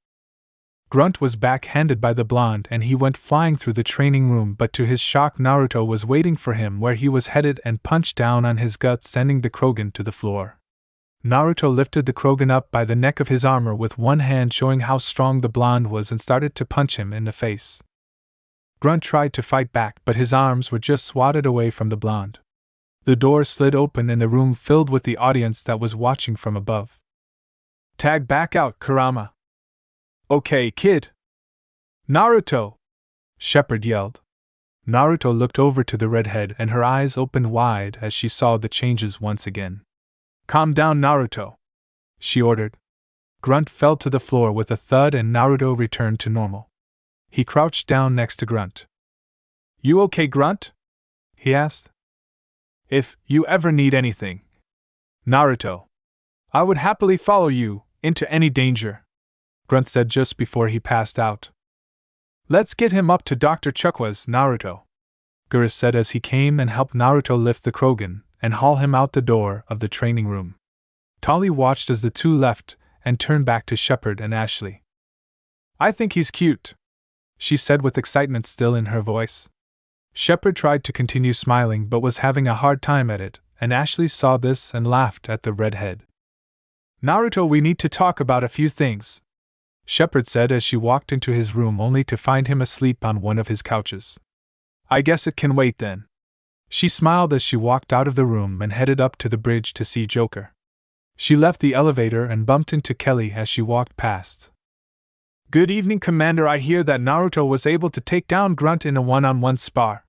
Grunt was backhanded by the blonde and he went flying through the training room, but to his shock Naruto was waiting for him where he was headed and punched down on his gut, sending the Krogan to the floor. Naruto lifted the Krogan up by the neck of his armor with one hand, showing how strong the blonde was, and started to punch him in the face. Grunt tried to fight back, but his arms were just swatted away from the blonde. The door slid open and the room filled with the audience that was watching from above. "Tag back out, Kurama." "Okay, kid." "Naruto!" Shepard yelled. Naruto looked over to the redhead and her eyes opened wide as she saw the changes once again. "Calm down, Naruto," she ordered. Grunt fell to the floor with a thud and Naruto returned to normal. He crouched down next to Grunt. "You okay, Grunt?" he asked. "If you ever need anything, Naruto, I would happily follow you into any danger," Grunt said just before he passed out. "Let's get him up to Dr. Chukwa's, Naruto," Geras said as he came and helped Naruto lift the Krogan and haul him out the door of the training room. Tali watched as the two left and turned back to Shepard and Ashley. "I think he's cute," she said with excitement still in her voice. Shepard tried to continue smiling but was having a hard time at it, and Ashley saw this and laughed at the redhead. "Naruto, we need to talk about a few things," Shepard said as she walked into his room only to find him asleep on one of his couches. "I guess it can wait then." She smiled as she walked out of the room and headed up to the bridge to see Joker. She left the elevator and bumped into Kelly as she walked past. "Good evening, Commander. I hear that Naruto was able to take down Grunt in a one-on-one spar."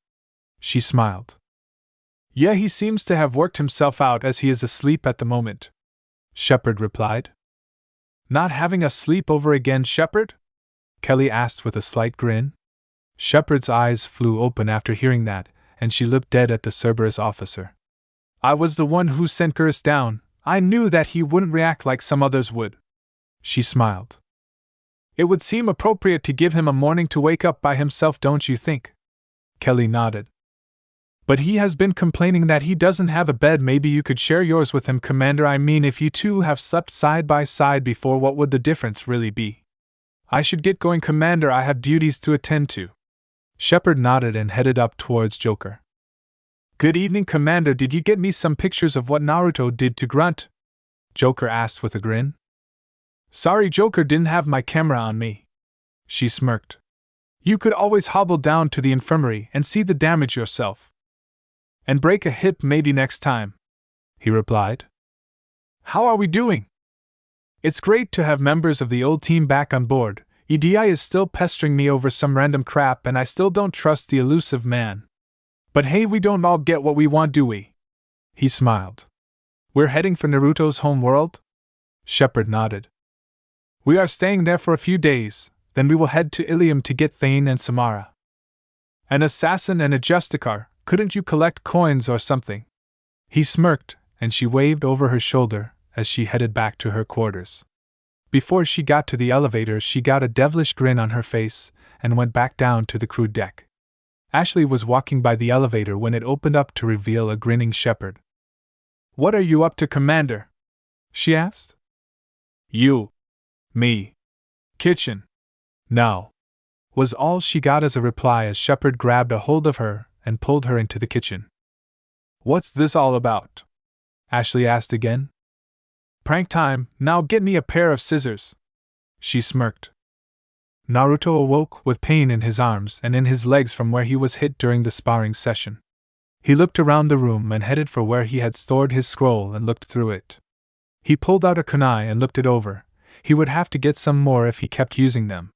She smiled. "Yeah, he seems to have worked himself out as he is asleep at the moment," Shepard replied. "Not having a sleepover again, Shepard?" Kelly asked with a slight grin. Shepard's eyes flew open after hearing that, and she looked dead at the Cerberus officer. "I was the one who sent Geras down. I knew that he wouldn't react like some others would." She smiled. "It would seem appropriate to give him a morning to wake up by himself, don't you think?" Kelly nodded. "But he has been complaining that he doesn't have a bed. Maybe you could share yours with him, Commander. I mean, if you two have slept side by side before, what would the difference really be?" "I should get going, Commander. I have duties to attend to." Shepard nodded and headed up towards Joker. "Good evening, Commander. Did you get me some pictures of what Naruto did to Grunt?" Joker asked with a grin. "Sorry, Joker, didn't have my camera on me." She smirked. You could always hobble down to the infirmary and see the damage yourself. And break a hip maybe next time, he replied. How are we doing? It's great to have members of the old team back on board. Edi is still pestering me over some random crap and I still don't trust the elusive man. But hey, we don't all get what we want, do we? He smiled. We're heading for Naruto's home world? Shepard nodded. We are staying there for a few days, then we will head to Ilium to get Thane and Samara. An assassin and a Justicar, couldn't you collect coins or something? He smirked, and she waved over her shoulder as she headed back to her quarters. Before she got to the elevator, she got a devilish grin on her face and went back down to the crew deck. Ashley was walking by the elevator when it opened up to reveal a grinning Shepard. What are you up to, Commander? She asked. You. Me. Kitchen. No. Was all she got as a reply as Shepard grabbed a hold of her and pulled her into the kitchen. What's this all about? Ashley asked again. Prank time, now get me a pair of scissors. She smirked. Naruto awoke with pain in his arms and in his legs from where he was hit during the sparring session. He looked around the room and headed for where he had stored his scroll and looked through it. He pulled out a kunai and looked it over. He would have to get some more if he kept using them.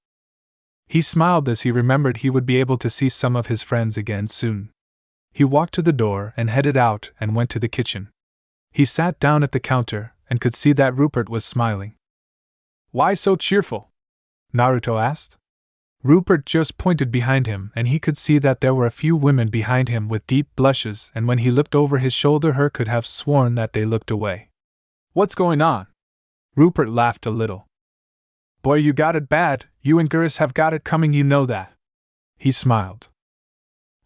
He smiled as he remembered he would be able to see some of his friends again soon. He walked to the door and headed out and went to the kitchen. He sat down at the counter and could see that Rupert was smiling. Why so cheerful? Naruto asked. Rupert just pointed behind him and he could see that there were a few women behind him with deep blushes, and when he looked over his shoulder he could have sworn that they looked away. What's going on? Rupert laughed a little. Boy, you got it bad, you and Gurus have got it coming, you know that. He smiled.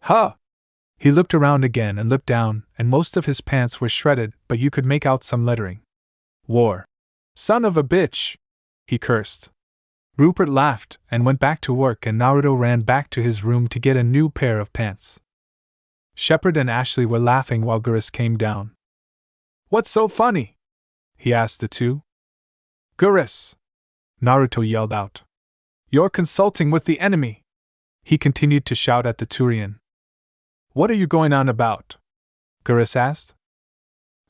Huh! He looked around again and looked down, and most of his pants were shredded, but you could make out some lettering. War. Son of a bitch! He cursed. Rupert laughed and went back to work, and Naruto ran back to his room to get a new pair of pants. Shepard and Ashley were laughing while Gurus came down. What's so funny? He asked the two. Gurus! Naruto yelled out. You're consulting with the enemy! He continued to shout at the Turian. What are you going on about? Gurus asked.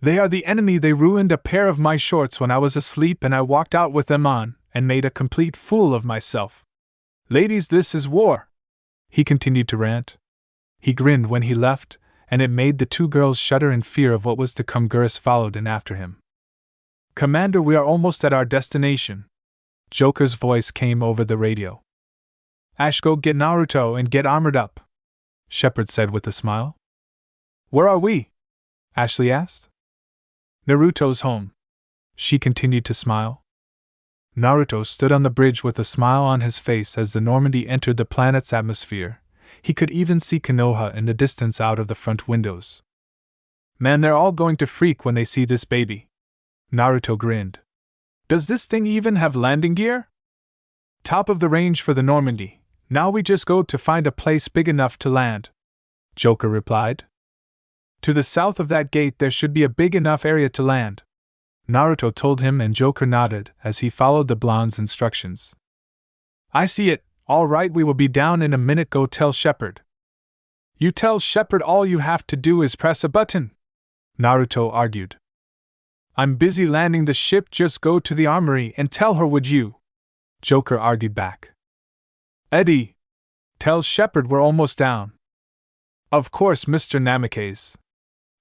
They are the enemy. They ruined a pair of my shorts when I was asleep and I walked out with them on and made a complete fool of myself. Ladies, this is war! He continued to rant. He grinned when he left, and it made the two girls shudder in fear of what was to come. Gurus followed in after him. Commander, we are almost at our destination. Joker's voice came over the radio. Ash, go get Naruto and get armored up, Shepard said with a smile. Where are we? Ashley asked. Naruto's home. She continued to smile. Naruto stood on the bridge with a smile on his face as the Normandy entered the planet's atmosphere. He could even see Konoha in the distance out of the front windows. Man, they're all going to freak when they see this baby. Naruto grinned. Does this thing even have landing gear? Top of the range for the Normandy. Now we just go to find a place big enough to land, Joker replied. To the south of that gate there should be a big enough area to land, Naruto told him, and Joker nodded as he followed the blonde's instructions. I see it. All right, we will be down in a minute. Go tell Shepard. You tell Shepard all you have to do is press a button, Naruto argued. I'm busy landing the ship, just go to the armory and tell her, would you? Joker argued back. Eddie, tell Shepard we're almost down. Of course, Mr. Namikaze,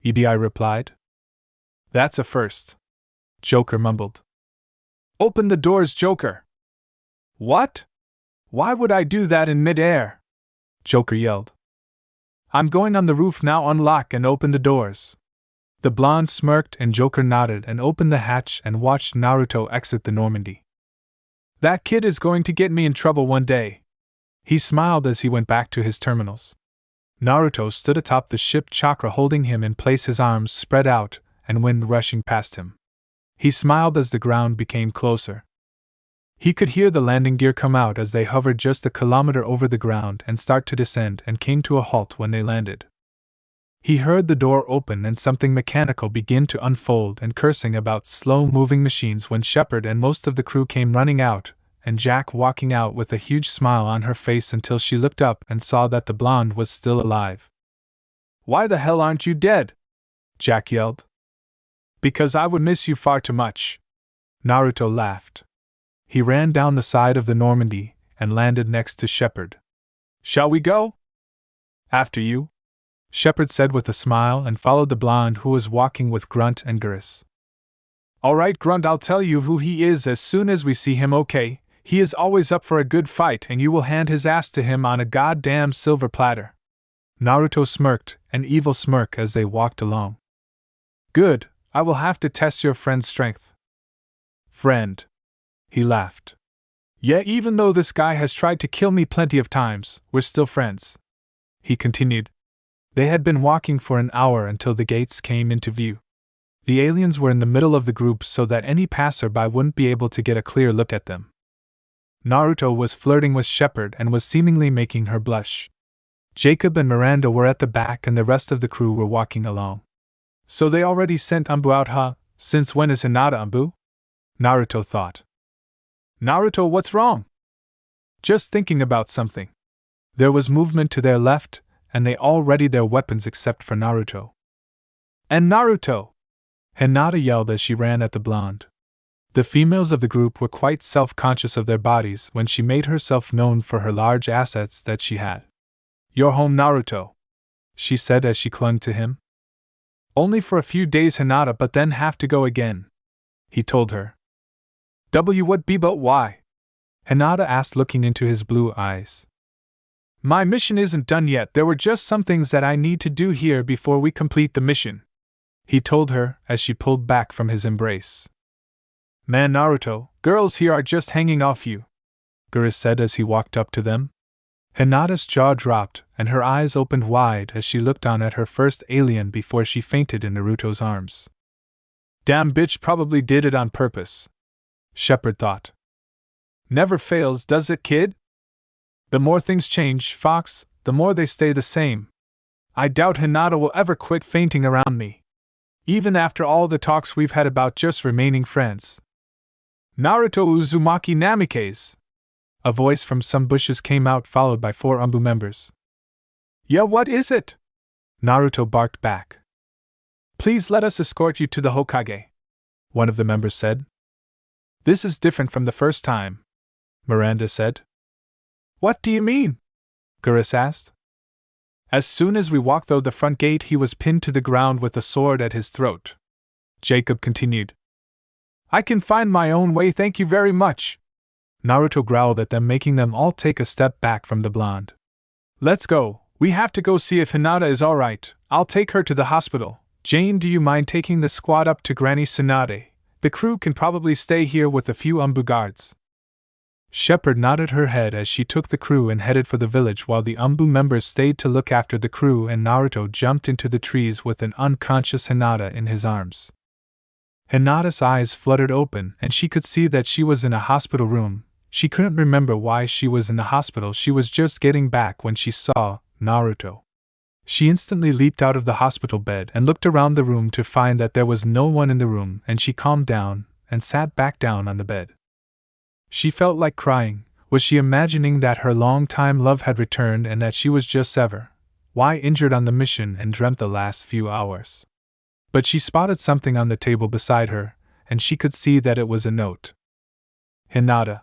Edi replied. That's a first, Joker mumbled. Open the doors, Joker. What? Why would I do that in mid-air? Joker yelled. I'm going on the roof now. Unlock and open the doors. The blonde smirked and Joker nodded and opened the hatch and watched Naruto exit the Normandy. That kid is going to get me in trouble one day. He smiled as he went back to his terminals. Naruto stood atop the ship, chakra holding him in place, his arms spread out, and wind rushing past him. He smiled as the ground became closer. He could hear the landing gear come out as they hovered just a kilometer over the ground and start to descend, and came to a halt when they landed. He heard the door open and something mechanical begin to unfold, and cursing about slow-moving machines when Shepard and most of the crew came running out, and Jack walking out with a huge smile on her face until she looked up and saw that the blonde was still alive. "Why the hell aren't you dead?" Jack yelled. "Because I would miss you far too much." Naruto laughed. He ran down the side of the Normandy and landed next to Shepard. "Shall we go?" "After you," Shepard said with a smile and followed the blonde who was walking with Grunt and Gurus. "All right, Grunt, I'll tell you who he is as soon as we see him, okay? He is always up for a good fight and you will hand his ass to him on a goddamn silver platter." Naruto smirked, an evil smirk as they walked along. "Good, I will have to test your friend's strength." "Friend?" He laughed. "Yeah, even though this guy has tried to kill me plenty of times, we're still friends," he continued. They had been walking for an hour until the gates came into view. The aliens were in the middle of the group so that any passerby wouldn't be able to get a clear look at them. Naruto was flirting with Shepard and was seemingly making her blush. Jacob and Miranda were at the back and the rest of the crew were walking along. "So they already sent Umbu out, huh? Since when is Hinata Umbu?" Naruto thought. "Naruto, what's wrong?" "Just thinking about something." There was movement to their left, and they all readied their weapons except for Naruto. "And Naruto!" Hinata yelled as she ran at the blonde. The females of the group were quite self-conscious of their bodies when she made herself known for her large assets that she had. "You're home, Naruto," she said as she clung to him. "Only for a few days, Hinata, but then have to go again," he told her. What be but why?" Hinata asked, looking into his blue eyes. "My mission isn't done yet, there were just some things that I need to do here before we complete the mission," he told her as she pulled back from his embrace. "Man, Naruto, girls here are just hanging off you," Gurus said as he walked up to them. Hinata's jaw dropped and her eyes opened wide as she looked on at her first alien before she fainted in Naruto's arms. "Damn bitch probably did it on purpose," Shepard thought. "Never fails, does it, kid? The more things change, Fox, the more they stay the same. I doubt Hinata will ever quit fainting around me. Even after all the talks we've had about just remaining friends." "Naruto Uzumaki Namikaze!" A voice from some bushes came out, followed by 4 Umbu members. "Yeah, what is it?" Naruto barked back. "Please let us escort you to the Hokage," one of the members said. "This is different from the first time," Miranda said. "What do you mean?" Gurus asked. "As soon as we walked through the front gate, he was pinned to the ground with a sword at his throat," Jacob continued. "I can find my own way, thank you very much," Naruto growled at them, making them all take a step back from the blonde. "Let's go, we have to go see if Hinata is alright. I'll take her to the hospital. Jane, do you mind taking the squad up to Granny Tsunade? The crew can probably stay here with a few Umbu guards." Shepard nodded her head as she took the crew and headed for the village, while the Umbu members stayed to look after the crew and Naruto jumped into the trees with an unconscious Hinata in his arms. Hinata's eyes fluttered open and she could see that she was in a hospital room. She couldn't remember why she was in the hospital, she was just getting back when she saw Naruto. She instantly leaped out of the hospital bed and looked around the room to find that there was no one in the room, and she calmed down and sat back down on the bed. She felt like crying. Was she imagining that her long-time love had returned and that she was just ever injured on the mission and dreamt the last few hours? But she spotted something on the table beside her, and she could see that it was a note. "Hinata.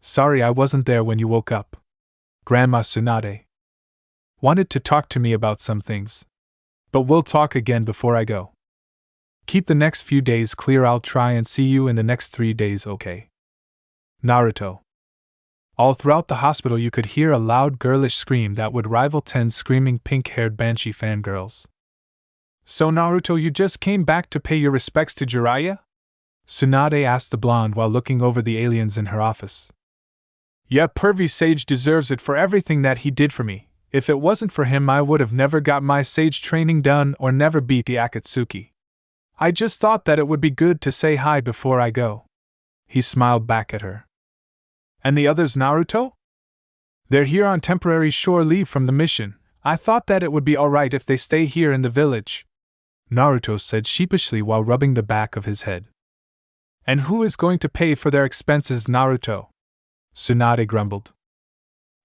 Sorry I wasn't there when you woke up. Grandma Tsunade wanted to talk to me about some things. But we'll talk again before I go. Keep the next few days clear, I'll try and see you in the next 3 days, okay? Naruto." All throughout the hospital you could hear a loud girlish scream that would rival 10 screaming pink-haired Banshee fangirls. "So Naruto, you just came back to pay your respects to Jiraiya?" Tsunade asked the blonde while looking over the aliens in her office. "Yeah, pervy sage deserves it for everything that he did for me. If it wasn't for him I would have never got my sage training done or never beat the Akatsuki. I just thought that it would be good to say hi before I go." He smiled back at her. "And the others, Naruto?" "They're here on temporary shore leave from the mission. I thought that it would be alright if they stay here in the village," Naruto said sheepishly while rubbing the back of his head. "And who is going to pay for their expenses, Naruto?" Tsunade grumbled.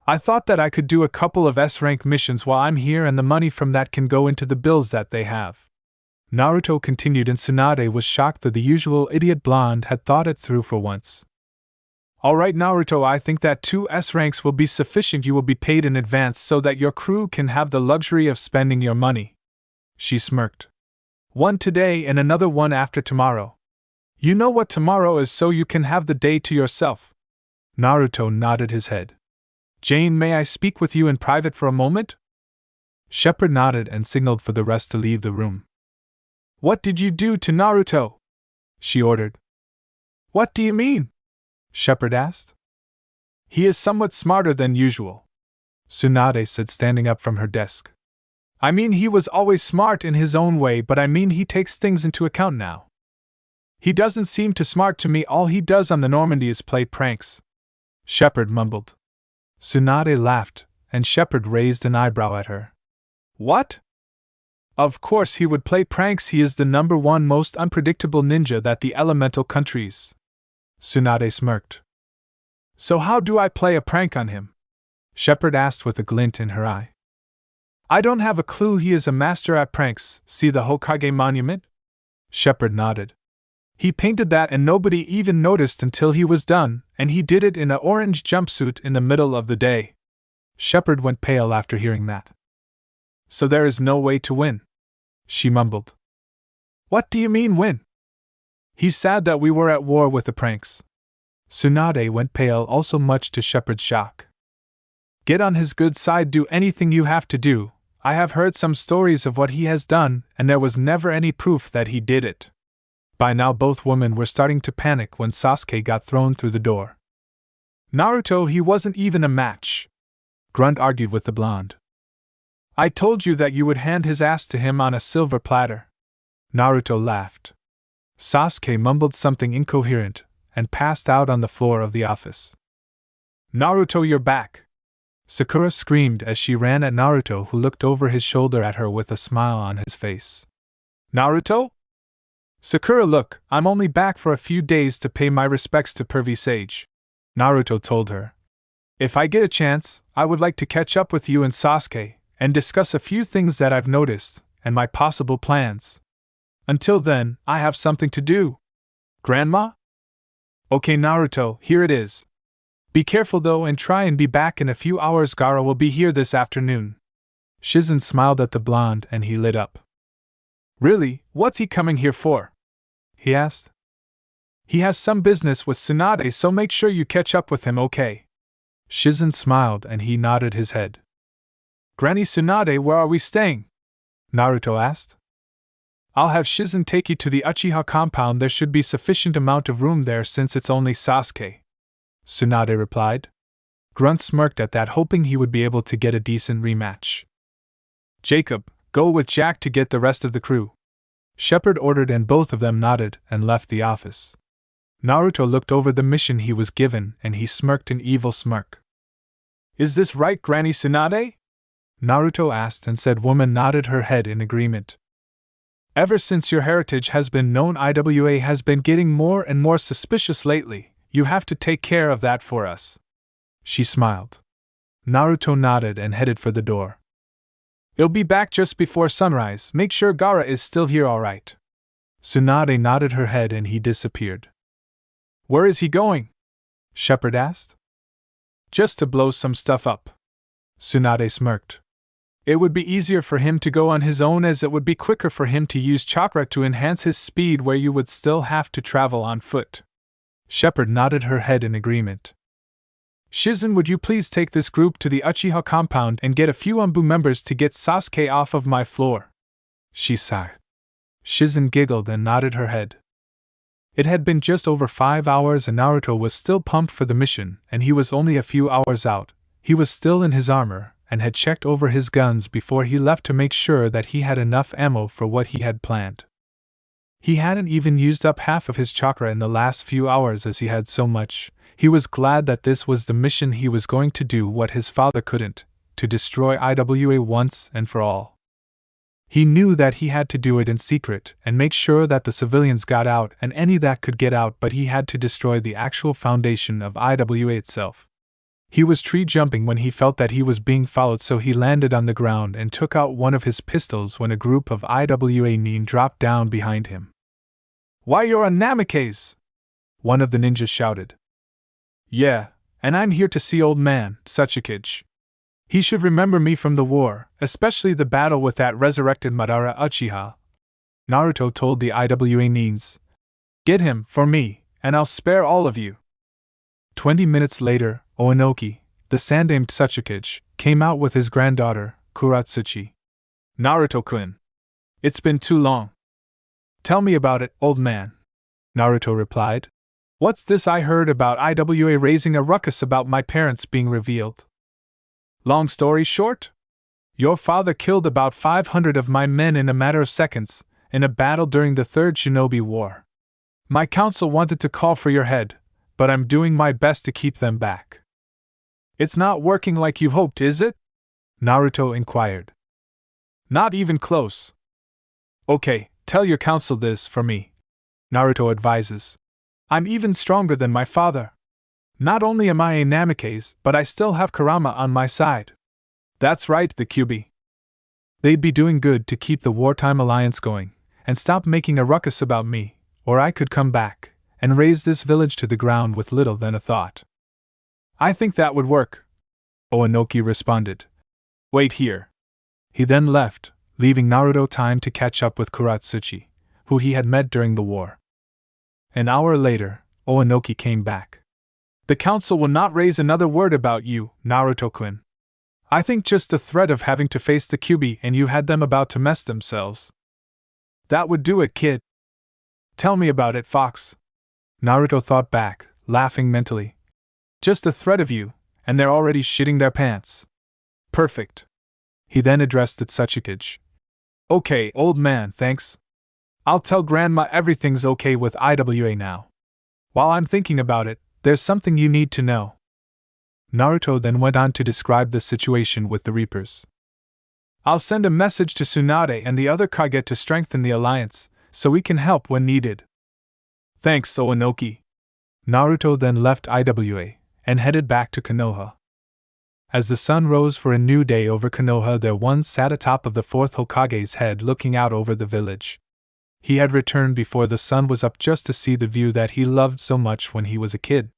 I thought that I could do a couple of S-rank missions while I'm here and the money from that can go into the bills that they have. Naruto continued, and Tsunade was shocked that the usual idiot blonde had thought it through for once. Alright Naruto, I think that 2 S-ranks will be sufficient. You will be paid in advance so that your crew can have the luxury of spending your money. She smirked. 1 today and another 1 after tomorrow. You know what tomorrow is, so you can have the day to yourself. Naruto nodded his head. Jane, may I speak with you in private for a moment? Shepard nodded and signaled for the rest to leave the room. What did you do to Naruto? She ordered. What do you mean? Shepard asked. He is somewhat smarter than usual, Tsunade said, standing up from her desk. I mean, he was always smart in his own way, but I mean he takes things into account now. He doesn't seem too smart to me. All he does on the Normandy is play pranks, Shepard mumbled. Tsunade laughed, and Shepard raised an eyebrow at her. What? Of course he would play pranks. He is the #1 most unpredictable ninja that the elemental countries. Tsunade smirked. So how do I play a prank on him? Shepard asked with a glint in her eye. I don't have a clue. He is a master at pranks. See the Hokage monument? Shepard nodded. He painted that and nobody even noticed until he was done, and he did it in an orange jumpsuit in the middle of the day. Shepard went pale after hearing that. So there is no way to win, she mumbled. What do you mean win? He's sad that we were at war with the pranks. Tsunade went pale, also much to Shepard's shock. Get on his good side, do anything you have to do. I have heard some stories of what he has done, and there was never any proof that he did it. By now both women were starting to panic when Sasuke got thrown through the door. Naruto, he wasn't even a match, Grunt argued with the blonde. I told you that you would hand his ass to him on a silver platter. Naruto laughed. Sasuke mumbled something incoherent and passed out on the floor of the office. Naruto, you're back! Sakura screamed as she ran at Naruto, who looked over his shoulder at her with a smile on his face. Naruto? Sakura, look, I'm only back for a few days to pay my respects to Pervy Sage, Naruto told her. If I get a chance, I would like to catch up with you and Sasuke, and discuss a few things that I've noticed, and my possible plans. Until then, I have something to do. Grandma? Okay Naruto, here it is. Be careful though and try and be back in a few hours. Gaara will be here this afternoon. Shizen smiled at the blonde and he lit up. Really, what's he coming here for? He asked. He has some business with Tsunade, so make sure you catch up with him, okay? Shizen smiled and he nodded his head. Granny Tsunade, where are we staying? Naruto asked. I'll have Shizen take you to the Uchiha compound. There should be sufficient amount of room there since it's only Sasuke, Tsunade replied. Grunt smirked at that, hoping he would be able to get a decent rematch. Jacob, go with Jack to get the rest of the crew, Shepard ordered, and both of them nodded and left the office. Naruto looked over the mission he was given and he smirked an evil smirk. Is this right, Granny Tsunade? Naruto asked, and said woman nodded her head in agreement. Ever since your heritage has been known, IWA has been getting more and more suspicious lately. You have to take care of that for us. She smiled. Naruto nodded and headed for the door. He'll be back just before sunrise. Make sure Gaara is still here, alright. Tsunade nodded her head and he disappeared. Where is he going? Shepard asked. Just to blow some stuff up. Tsunade smirked. It would be easier for him to go on his own, as it would be quicker for him to use chakra to enhance his speed where you would still have to travel on foot. Shepard nodded her head in agreement. Shizen, would you please take this group to the Uchiha compound and get a few Umbu members to get Sasuke off of my floor? She sighed. Shizen giggled and nodded her head. It had been just over 5 hours and Naruto was still pumped for the mission, and he was only a few hours out. He was still in his armor, and had checked over his guns before he left to make sure that he had enough ammo for what he had planned. He hadn't even used up half of his chakra in the last few hours, as he had so much. He was glad that this was the mission. He was going to do what his father couldn't, to destroy IWA once and for all. He knew that he had to do it in secret and make sure that the civilians got out and any that could get out, but he had to destroy the actual foundation of IWA itself. He was tree jumping when he felt that he was being followed, so he landed on the ground and took out one of his pistols when a group of IWA nin dropped down behind him. "Why, you're a Namikaze!" one of the ninjas shouted. "Yeah, and I'm here to see old man, Sasuke. He should remember me from the war, especially the battle with that resurrected Madara Uchiha," Naruto told the IWA nins. "Get him, for me, and I'll spare all of you." 20 minutes later, Oinoki, the sandamed Sasuke, came out with his granddaughter, Kuratsuchi. "Naruto-kun. It's been too long." "Tell me about it, old man," Naruto replied. "What's this I heard about IWA raising a ruckus about my parents being revealed?" "Long story short? Your father killed about 500 of my men in a matter of seconds, in a battle during the Third Shinobi War. My council wanted to call for your head, but I'm doing my best to keep them back." "It's not working like you hoped, is it?" Naruto inquired. "Not even close." "Okay, tell your council this for me," Naruto advises. "I'm even stronger than my father. Not only am I a Namikaze, but I still have Kurama on my side." "That's right, the QB. They'd be doing good to keep the wartime alliance going, and stop making a ruckus about me, or I could come back and raze this village to the ground with little than a thought." "I think that would work," Oinoki responded. "Wait here." He then left, leaving Naruto time to catch up with Kuratsuchi, who he had met during the war. An hour later, Oinoki came back. "The council will not raise another word about you, Naruto-kun. I think just the threat of having to face the QB and you had them about to mess themselves. That would do it, kid." "Tell me about it, Fox." Naruto thought back, laughing mentally. "Just the threat of you, and they're already shitting their pants. Perfect." He then addressed the Sasuke. "Okay, old man, thanks. I'll tell Grandma everything's okay with IWA now. While I'm thinking about it, there's something you need to know." Naruto then went on to describe the situation with the Reapers. "I'll send a message to Tsunade and the other Kage to strengthen the alliance, so we can help when needed." "Thanks, Oinoki." Naruto then left IWA and headed back to Konoha. As the sun rose for a new day over Konoha, there one sat atop of the fourth Hokage's head looking out over the village. He had returned before the sun was up just to see the view that he loved so much when he was a kid.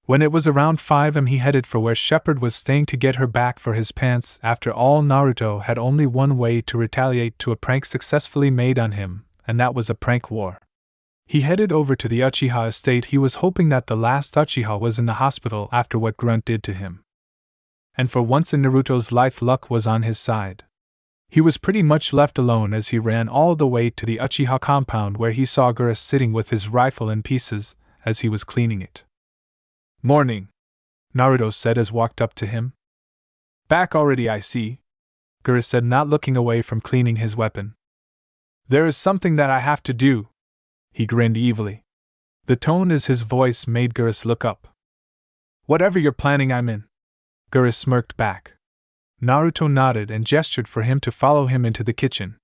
When it was around 5 am, he headed for where Shepard was staying to get her back for his pants. After all, Naruto had only one way to retaliate to a prank successfully made on him, and that was a prank war. He headed over to the Uchiha estate. He was hoping that the last Uchiha was in the hospital after what Grunt did to him. And for once in Naruto's life, luck was on his side. He was pretty much left alone as he ran all the way to the Uchiha compound, where he saw Geras sitting with his rifle in pieces as he was cleaning it. "Morning," Naruto said as walked up to him. "Back already, I see," Geras said, not looking away from cleaning his weapon. "There is something that I have to do." He grinned evilly. The tone as his voice made Geras look up. "Whatever you're planning, I'm in," Geras smirked back. Naruto nodded and gestured for him to follow him into the kitchen.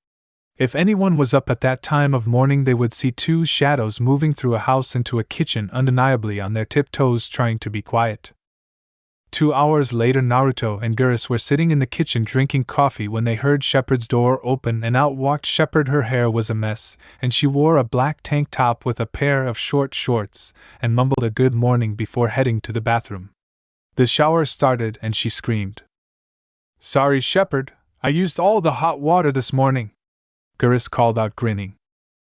If anyone was up at that time of morning, they would see two shadows moving through a house into a kitchen, undeniably on their tiptoes, trying to be quiet. 2 hours later, Naruto and Geras were sitting in the kitchen drinking coffee when they heard Shepard's door open, and out walked Shepard. Her hair was a mess, and she wore a black tank top with a pair of short shorts, and mumbled a good morning before heading to the bathroom. The shower started and she screamed. "Sorry, Shepard, I used all the hot water this morning," Geras called out, grinning.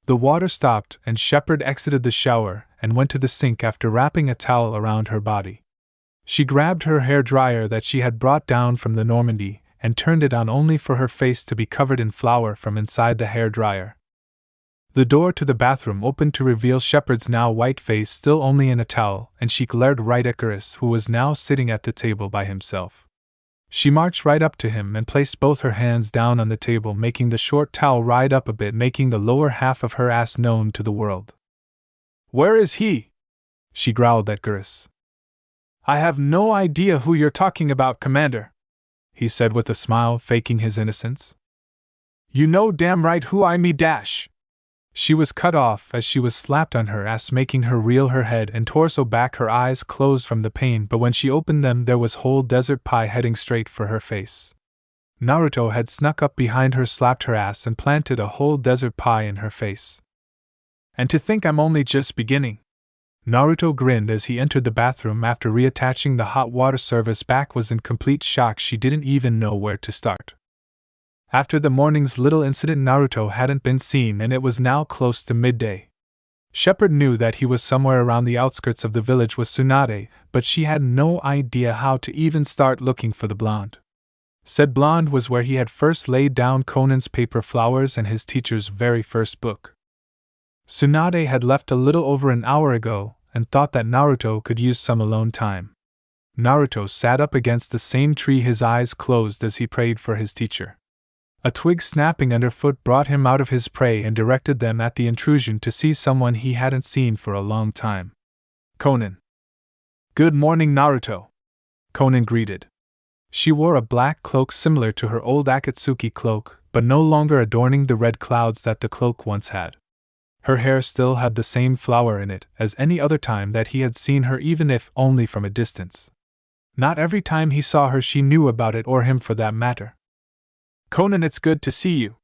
The water stopped and Shepard exited the shower and went to the sink after wrapping a towel around her body. She grabbed her hair dryer that she had brought down from the Normandy and turned it on, only for her face to be covered in flour from inside the hair dryer. The door to the bathroom opened to reveal Shepard's now white face, still only in a towel, and she glared right at Geras, who was now sitting at the table by himself. She marched right up to him and placed both her hands down on the table, making the short towel ride up a bit, making the lower half of her ass known to the world. "Where is he?" she growled at Geras. "I have no idea who you're talking about, Commander," he said with a smile, faking his innocence. You know damn right who I me dash. She was cut off as she was slapped on her ass, making her reel her head and torso back. Her eyes closed from the pain, but when she opened them there was whole desert pie heading straight for her face. Naruto had snuck up behind her, slapped her ass, and planted a whole desert pie in her face. And to think I'm only just beginning. Naruto grinned as he entered the bathroom after reattaching the hot water service back. Was in complete shock. She didn't even know where to start. After the morning's little incident, Naruto hadn't been seen, and it was now close to midday. Shepard knew that he was somewhere around the outskirts of the village with Tsunade, but she had no idea how to even start looking for the blonde. Said blonde was where he had first laid down Conan's paper flowers and his teacher's very first book. Tsunade had left a little over an hour ago, and thought that Naruto could use some alone time. Naruto sat up against the same tree, his eyes closed as he prayed for his teacher. A twig snapping underfoot brought him out of his prey and directed them at the intrusion to see someone he hadn't seen for a long time. Conan. Good morning, Naruto. Conan greeted. She wore a black cloak similar to her old Akatsuki cloak, but no longer adorning the red clouds that the cloak once had. Her hair still had the same flower in it as any other time that he had seen her, even if only from a distance. Not every time he saw her she knew about it, or him for that matter. Conan, it's good to see you.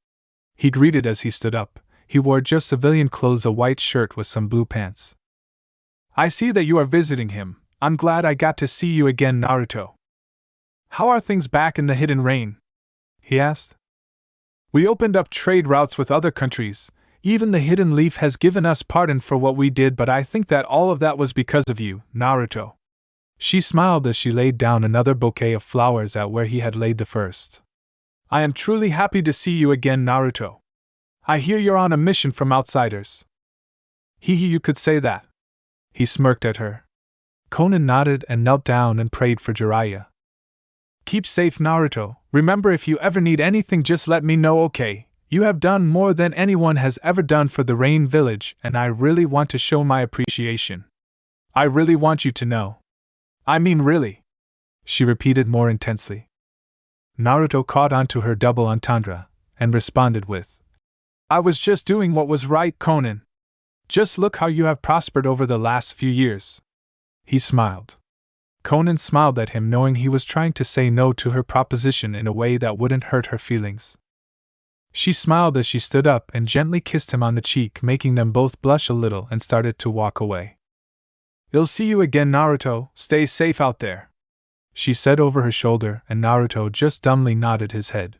He greeted as he stood up. He wore just civilian clothes, a white shirt with some blue pants. I see that you are visiting him. I'm glad I got to see you again, Naruto. How are things back in the Hidden Rain? He asked. We opened up trade routes with other countries. Even the Hidden Leaf has given us pardon for what we did, but I think that all of that was because of you, Naruto. She smiled as she laid down another bouquet of flowers at where he had laid the first. I am truly happy to see you again, Naruto. I hear you're on a mission from outsiders. Hee, you could say that. He smirked at her. Conan nodded and knelt down and prayed for Jiraiya. Keep safe, Naruto. Remember, if you ever need anything, just let me know, okay? You have done more than anyone has ever done for the Rain Village, and I really want to show my appreciation. I really want you to know. I mean, really. She repeated more intensely. Naruto caught on to her double entendre, and responded with, I was just doing what was right, Conan. Just look how you have prospered over the last few years. He smiled. Conan smiled at him, knowing he was trying to say no to her proposition in a way that wouldn't hurt her feelings. She smiled as she stood up and gently kissed him on the cheek, making them both blush a little, and started to walk away. I'll see you again, Naruto. Stay safe out there, she said over her shoulder, and Naruto just dumbly nodded his head.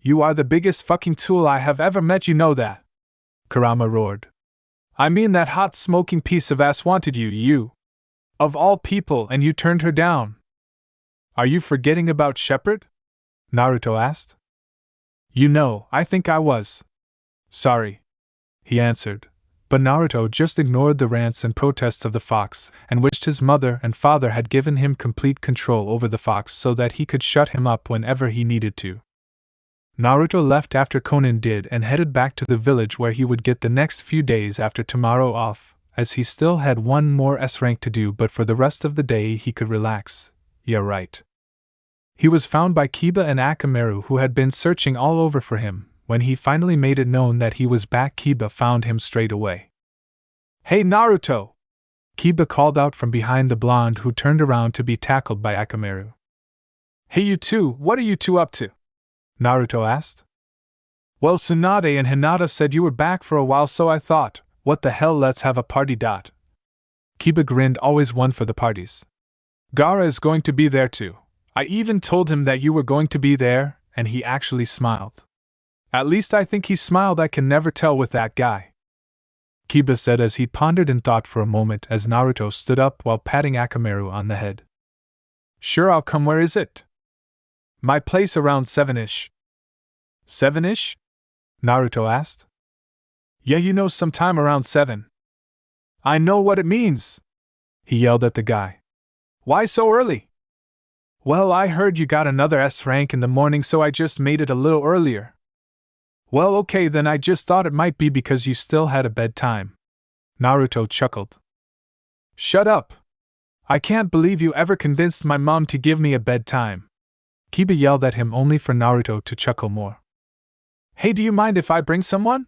You are the biggest fucking tool I have ever met, you know that? Kurama roared. I mean, that hot smoking piece of ass wanted you. Of all people, and you turned her down. Are you forgetting about Shepard? Naruto asked. You know, I think I was. Sorry, he answered. But Naruto just ignored the rants and protests of the fox, and wished his mother and father had given him complete control over the fox so that he could shut him up whenever he needed to. Naruto left after Conan did and headed back to the village, where he would get the next few days after tomorrow off, as he still had one more S-rank to do, but for the rest of the day he could relax. Yeah, right. He was found by Kiba and Akamaru, who had been searching all over for him. When he finally made it known that he was back, Kiba found him straight away. Hey, Naruto! Kiba called out from behind the blonde, who turned around to be tackled by Akamaru. Hey, you two, what are you two up to? Naruto asked. Well, Tsunade and Hinata said you were back for a while, so I thought, what the hell, let's have a party. Kiba grinned, always one for the parties. Gaara is going to be there too. I even told him that you were going to be there, and he actually smiled. At least I think he smiled. I can never tell with that guy, Kiba said as he pondered in thought for a moment as Naruto stood up while patting Akamaru on the head. Sure, I'll come. Where is it? My place around 7-ish. 7-ish? Naruto asked. Yeah, you know, sometime around 7. I know what it means, he yelled at the guy. Why so early? Well, I heard you got another S rank in the morning, so I just made it a little earlier. Well, okay, then I just thought it might be because you still had a bedtime. Naruto chuckled. Shut up! I can't believe you ever convinced my mom to give me a bedtime. Kiba yelled at him, only for Naruto to chuckle more. Hey, do you mind if I bring someone?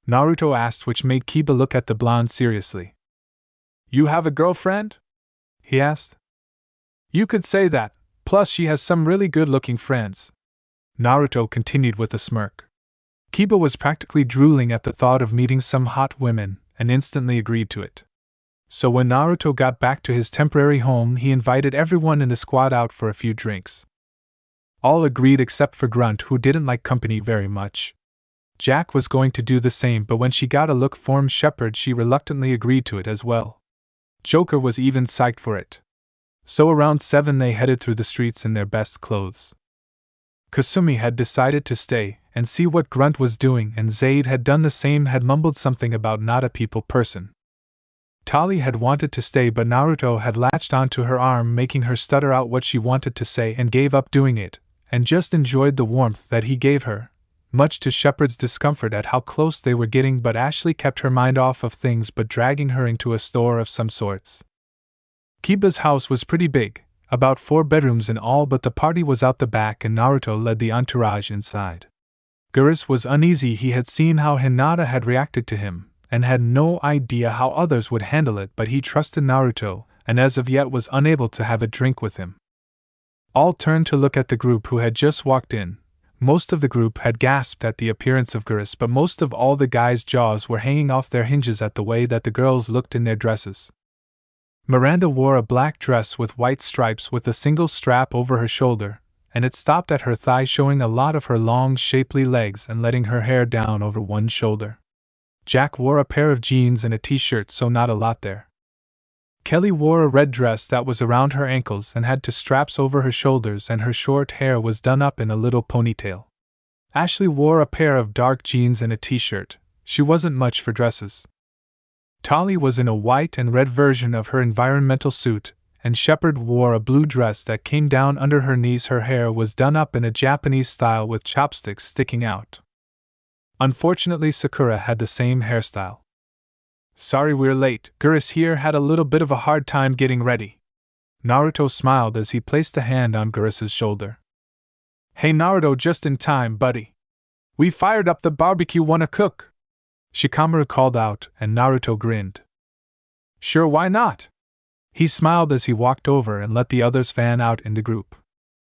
Naruto asked, which made Kiba look at the blonde seriously. You have a girlfriend? He asked. You could say that, plus she has some really good-looking friends. Naruto continued with a smirk. Kiba was practically drooling at the thought of meeting some hot women, and instantly agreed to it. So when Naruto got back to his temporary home, he invited everyone in the squad out for a few drinks. All agreed except for Grunt, who didn't like company very much. Jack was going to do the same, but when she got a look from Shepherd, she reluctantly agreed to it as well. Joker was even psyched for it. So around 7 they headed through the streets in their best clothes. Kasumi had decided to stay and see what Grunt was doing, and Zaid had done the same, had mumbled something about not a people person. Tali had wanted to stay, but Naruto had latched onto her arm, making her stutter out what she wanted to say, and gave up doing it, and just enjoyed the warmth that he gave her, much to Shepard's discomfort at how close they were getting. But Ashley kept her mind off of things but dragging her into a store of some sorts. Kiba's house was pretty big, about 4 bedrooms in all, but the party was out the back and Naruto led the entourage inside. Geras was uneasy. He had seen how Hinata had reacted to him, and had no idea how others would handle it, but he trusted Naruto, and as of yet was unable to have a drink with him. All turned to look at the group who had just walked in. Most of the group had gasped at the appearance of Geras, but most of all the guys' jaws were hanging off their hinges at the way that the girls looked in their dresses. Miranda wore a black dress with white stripes with a single strap over her shoulder, and it stopped at her thigh, showing a lot of her long, shapely legs and letting her hair down over one shoulder. Jack wore a pair of jeans and a t-shirt, so not a lot there. Kelly wore a red dress that was around her ankles and had 2 straps over her shoulders, and her short hair was done up in a little ponytail. Ashley wore a pair of dark jeans and a t-shirt. She wasn't much for dresses. Tali was in a white and red version of her environmental suit, and Shepherd wore a blue dress that came down under her knees. Her hair was done up in a Japanese style with chopsticks sticking out. Unfortunately, Sakura had the same hairstyle. Sorry we're late. Geras here had a little bit of a hard time getting ready. Naruto smiled as he placed a hand on Geras's shoulder. Hey Naruto, just in time, buddy. We fired up the barbecue, wanna cook? Shikamaru called out, and Naruto grinned. Sure, why not? He smiled as he walked over and let the others fan out in the group.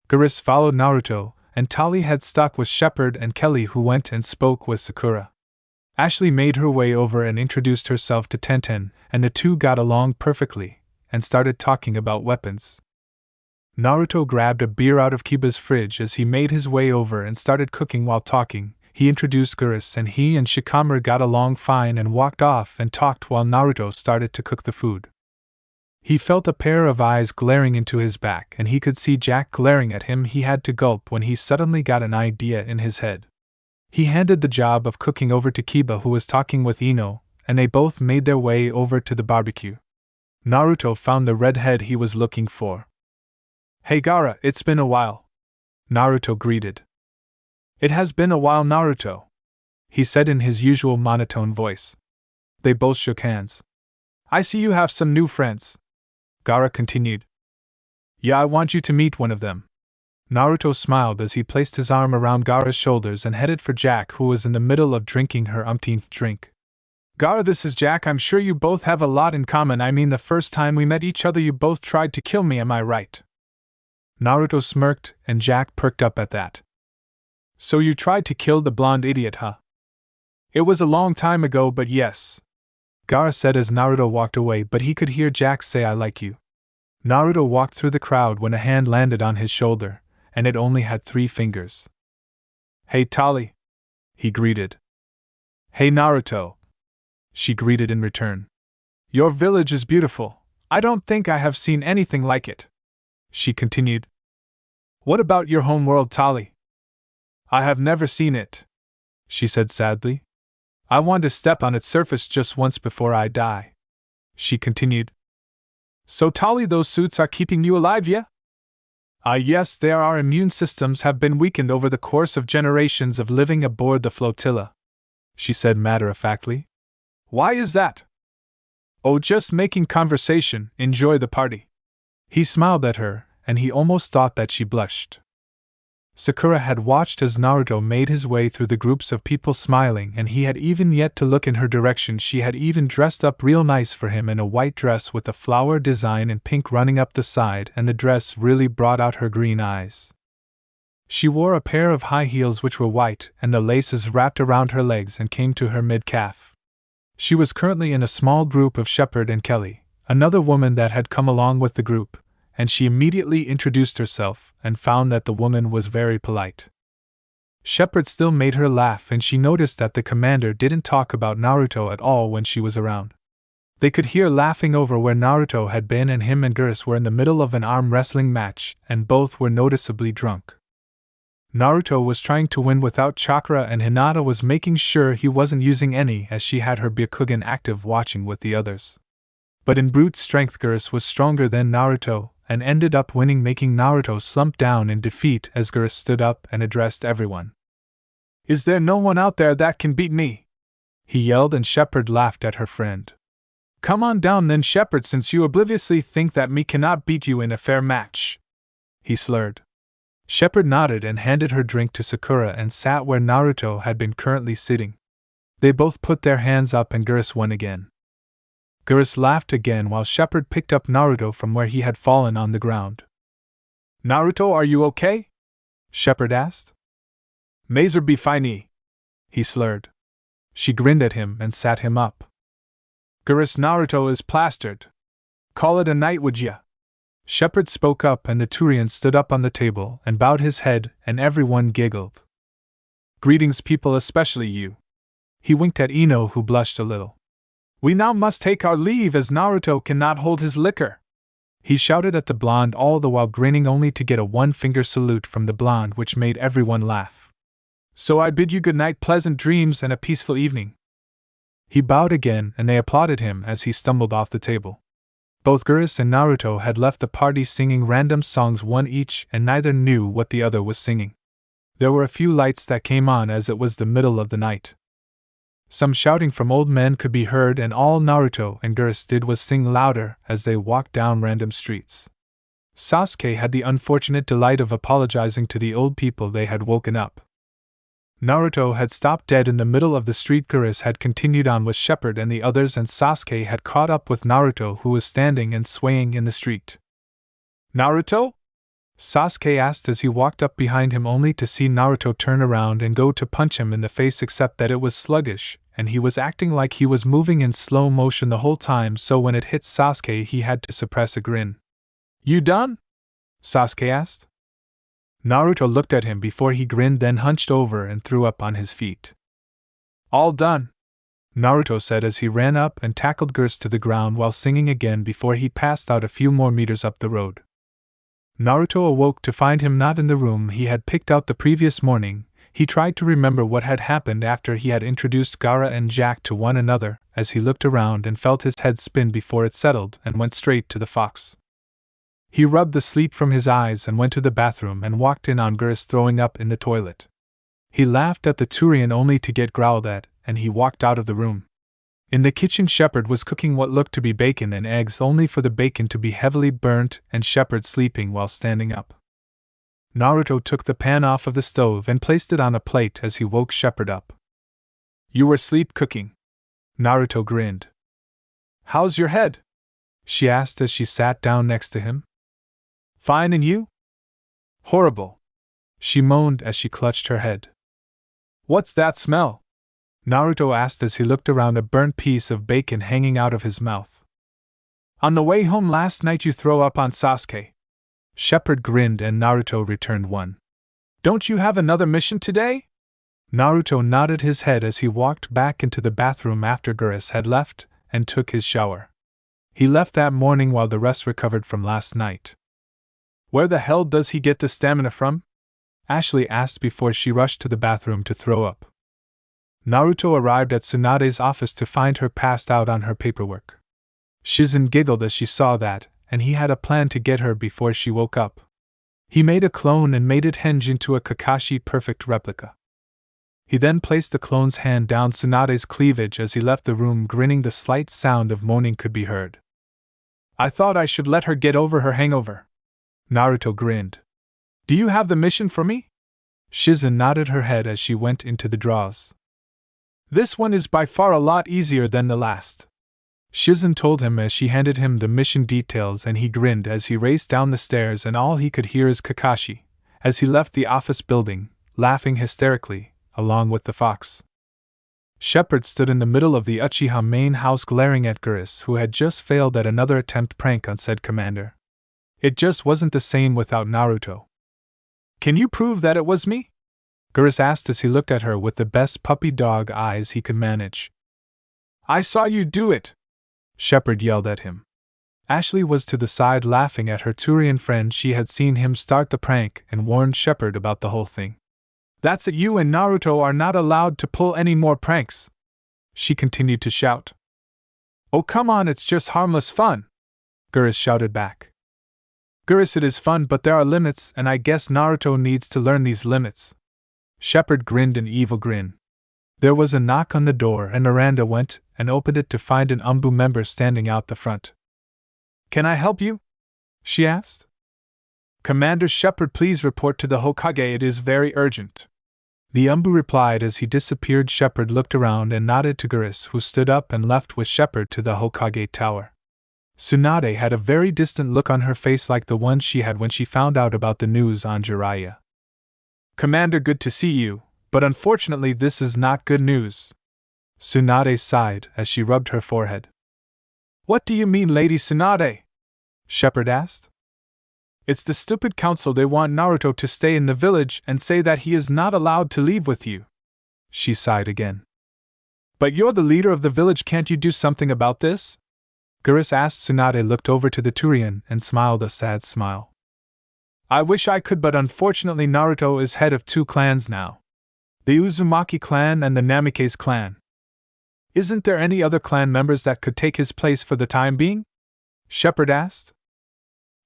Geras followed Naruto, and Tali had stuck with Shepherd and Kelly, who went and spoke with Sakura. Ashley made her way over and introduced herself to Tenten, and the two got along perfectly, and started talking about weapons. Naruto grabbed a beer out of Kiba's fridge as he made his way over and started cooking. While talking, he introduced Geras, and he and Shikamaru got along fine and walked off and talked while Naruto started to cook the food. He felt a pair of eyes glaring into his back, and he could see Jack glaring at him. He had to gulp when he suddenly got an idea in his head. He handed the job of cooking over to Kiba, who was talking with Ino, and they both made their way over to the barbecue. Naruto found the redhead he was looking for. Hey Gaara, it's been a while. Naruto greeted. It has been a while, Naruto, he said in his usual monotone voice. They both shook hands. I see you have some new friends. Gaara continued. Yeah, I want you to meet one of them. Naruto smiled as he placed his arm around Gaara's shoulders and headed for Jack, who was in the middle of drinking her umpteenth drink. Gaara, this is Jack. I'm sure you both have a lot in common. I mean, the first time we met each other you both tried to kill me, am I right? Naruto smirked, and Jack perked up at that. So you tried to kill the blonde idiot, huh? It was a long time ago, but yes. Gaara said as Naruto walked away, but he could hear Jack say, I like you. Naruto walked through the crowd when a hand landed on his shoulder, and it only had 3 fingers. Hey Tali, he greeted. Hey Naruto, she greeted in return. Your village is beautiful. I don't think I have seen anything like it, she continued. What about your home world, Tali? I have never seen it, she said sadly. I want to step on its surface just once before I die, she continued. So Tali, those suits are keeping you alive, yeah? Yes, our immune systems have been weakened over the course of generations of living aboard the flotilla, she said matter-of-factly. Why is that? Oh, just making conversation, enjoy the party. He smiled at her, and he almost thought that she blushed. Sakura had watched as Naruto made his way through the groups of people smiling, and he had even yet to look in her direction. She had even dressed up real nice for him in a white dress with a flower design in pink running up the side, and the dress really brought out her green eyes. She wore a pair of high heels which were white, and the laces wrapped around her legs and came to her mid-calf. She was currently in a small group of Shepard and Kelly, another woman that had come along with the group, and she immediately introduced herself and found that the woman was very polite. Shepard still made her laugh, and she noticed that the commander didn't talk about Naruto at all when she was around. They could hear laughing over where Naruto had been, and him and Geras were in the middle of an arm wrestling match, and both were noticeably drunk. Naruto was trying to win without chakra, and Hinata was making sure he wasn't using any, as she had her Byakugan active watching with the others. But in brute strength, Geras was stronger than Naruto, and ended up winning, making Naruto slump down in defeat as Geras stood up and addressed everyone. "Is there no one out there that can beat me?" he yelled, and Shepard laughed at her friend. "Come on down then, Shepard, since you obliviously think that me cannot beat you in a fair match," he slurred. Shepard nodded and handed her drink to Sakura and sat where Naruto had been currently sitting. They both put their hands up and Geras won again. Geras laughed again while Shepard picked up Naruto from where he had fallen on the ground. "Naruto, are you okay?" Shepard asked. "Mazer be fine," he slurred. She grinned at him and sat him up. "Geras, Naruto is plastered. Call it a night, would ya?" Shepard spoke up, and the Turian stood up on the table and bowed his head, and everyone giggled. "Greetings, people, especially you." He winked at Ino, who blushed a little. "We now must take our leave, as Naruto cannot hold his liquor," he shouted at the blonde, all the while grinning, only to get a one-finger salute from the blonde, which made everyone laugh. "So I bid you good night, pleasant dreams, and a peaceful evening." He bowed again, and they applauded him as he stumbled off the table. Both Geras and Naruto had left the party singing random songs, one each, and neither knew what the other was singing. There were a few lights that came on as it was the middle of the night. Some shouting from old men could be heard, and all Naruto and Geras did was sing louder as they walked down random streets. Sasuke had the unfortunate delight of apologizing to the old people they had woken up. Naruto had stopped dead in the middle of the street. Geras had continued on with Shepard and the others, and Sasuke had caught up with Naruto, who was standing and swaying in the street. "Naruto?" Sasuke asked as he walked up behind him, only to see Naruto turn around and go to punch him in the face, except that it was sluggish, and he was acting like he was moving in slow motion the whole time, so when it hit Sasuke he had to suppress a grin. "You done?" Sasuke asked. Naruto looked at him before he grinned, then hunched over and threw up on his feet. "All done," Naruto said as he ran up and tackled Geras to the ground while singing again before he passed out a few more meters up the road. Naruto awoke to find him not in the room he had picked out the previous morning. He tried to remember what had happened after he had introduced Gaara and Jack to one another, as he looked around and felt his head spin before it settled, and went straight to the fox. He rubbed the sleep from his eyes and went to the bathroom and walked in on Geras throwing up in the toilet. He laughed at the Turian only to get growled at, and he walked out of the room. In the kitchen, Shepard was cooking what looked to be bacon and eggs, only for the bacon to be heavily burnt and Shepard sleeping while standing up. Naruto took the pan off of the stove and placed it on a plate as he woke Shepard up. "You were sleep cooking?" Naruto grinned. "How's your head?" she asked as she sat down next to him. "Fine, and you?" "Horrible," she moaned as she clutched her head. "What's that smell?" Naruto asked as he looked around, a burnt piece of bacon hanging out of his mouth. "On the way home last night you throw up on Sasuke." Shepard grinned and Naruto returned one. "Don't you have another mission today?" Naruto nodded his head as he walked back into the bathroom after Geras had left and took his shower. He left that morning while the rest recovered from last night. "Where the hell does he get the stamina from?" Ashley asked before she rushed to the bathroom to throw up. Naruto arrived at Tsunade's office to find her passed out on her paperwork. Shizen giggled as she saw that, and he had a plan to get her before she woke up. He made a clone and made it henge into a Kakashi perfect replica. He then placed the clone's hand down Tsunade's cleavage as he left the room, grinning. The slight sound of moaning could be heard. "I thought I should let her get over her hangover." Naruto grinned. "Do you have the mission for me?" Shizen nodded her head as she went into the draws. This one is by far a lot easier than the last, Shizen told him as she handed him the mission details, and he grinned as he raced down the stairs, and all he could hear is Kakashi, as he left the office building, laughing hysterically, along with the fox. Shepard stood in the middle of the Uchiha main house glaring at Geras, who had just failed at another attempt prank on said commander. It just wasn't the same without Naruto. Can you prove that it was me? Geras asked as he looked at her with the best puppy dog eyes he could manage. I saw you do it! Shepard yelled at him. Ashley was to the side laughing at her Turian friend. She had seen him start the prank and warned Shepard about the whole thing. That's it, you and Naruto are not allowed to pull any more pranks, she continued to shout. Oh come on, it's just harmless fun, Geras shouted back. Geras, it is fun, but there are limits, and I guess Naruto needs to learn these limits. Shepard grinned an evil grin. There was a knock on the door, and Miranda went and opened it to find an Umbu member standing out the front. Can I help you? She asked. Commander Shepard, please report to the Hokage, it is very urgent. The Umbu replied as he disappeared. Shepard looked around and nodded to Geras, who stood up and left with Shepard to the Hokage tower. Tsunade had a very distant look on her face, like the one she had when she found out about the news on Jiraiya. Commander, good to see you, but unfortunately this is not good news. Tsunade sighed as she rubbed her forehead. What do you mean, Lady Tsunade? Shepard asked. It's the stupid council. They want Naruto to stay in the village and say that he is not allowed to leave with you. She sighed again. But you're the leader of the village, can't you do something about this? Geras asked. Tsunade looked over to the Turian and smiled a sad smile. I wish I could, but unfortunately Naruto is head of two clans now. The Uzumaki clan and the Namikaze clan. Isn't there any other clan members that could take his place for the time being? Shepard asked.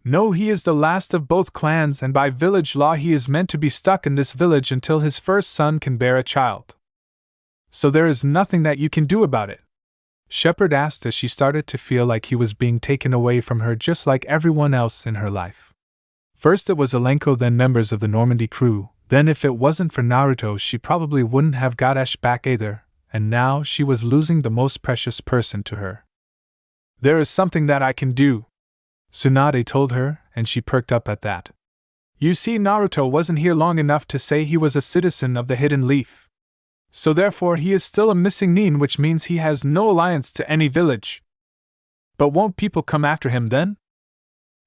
No, he is the last of both clans, and by village law he is meant to be stuck in this village until his first son can bear a child. So there is nothing that you can do about it? Shepard asked as she started to feel like he was being taken away from her, just like everyone else in her life. First it was Alenko, then members of the Normandy crew, then if it wasn't for Naruto she probably wouldn't have got Ash back either, and now she was losing the most precious person to her. There is something that I can do, Tsunade told her, and she perked up at that. You see, Naruto wasn't here long enough to say he was a citizen of the Hidden Leaf. So therefore he is still a missing nin, which means he has no alliance to any village. But won't people come after him then?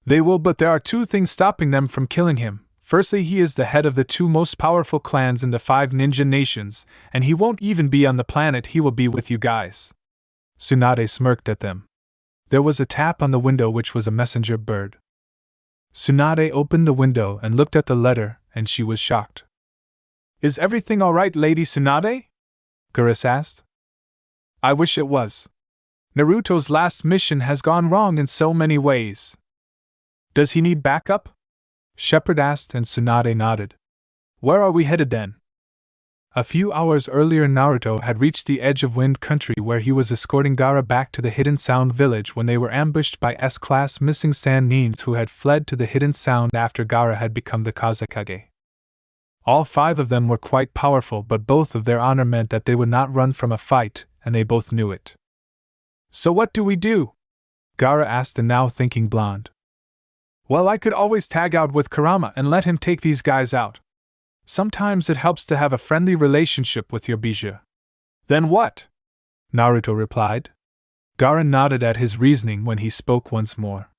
They will, but there are two things stopping them from killing him. Firstly, he is the head of the two most powerful clans in the 5 ninja nations, and he won't even be on the planet, he will be with you guys. Tsunade smirked at them. There was a tap on the window, which was a messenger bird. Tsunade opened the window and looked at the letter, and she was shocked. Is everything all right, Lady Tsunade? Geras asked. I wish it was. Naruto's last mission has gone wrong in so many ways. Does he need backup? Shepard asked, and Tsunade nodded. Where are we headed then? A few hours earlier Naruto had reached the edge of Wind Country, where he was escorting Gaara back to the Hidden Sound village when they were ambushed by S-class missing sand nins who had fled to the Hidden Sound after Gaara had become the Kazekage. All 5 of them were quite powerful, but both of their honor meant that they would not run from a fight, and they both knew it. So what do we do? Gaara asked the now thinking blonde. Well, I could always tag out with Kurama and let him take these guys out. Sometimes it helps to have a friendly relationship with your Bija. Then what? Naruto replied. Gaara nodded at his reasoning when he spoke once more.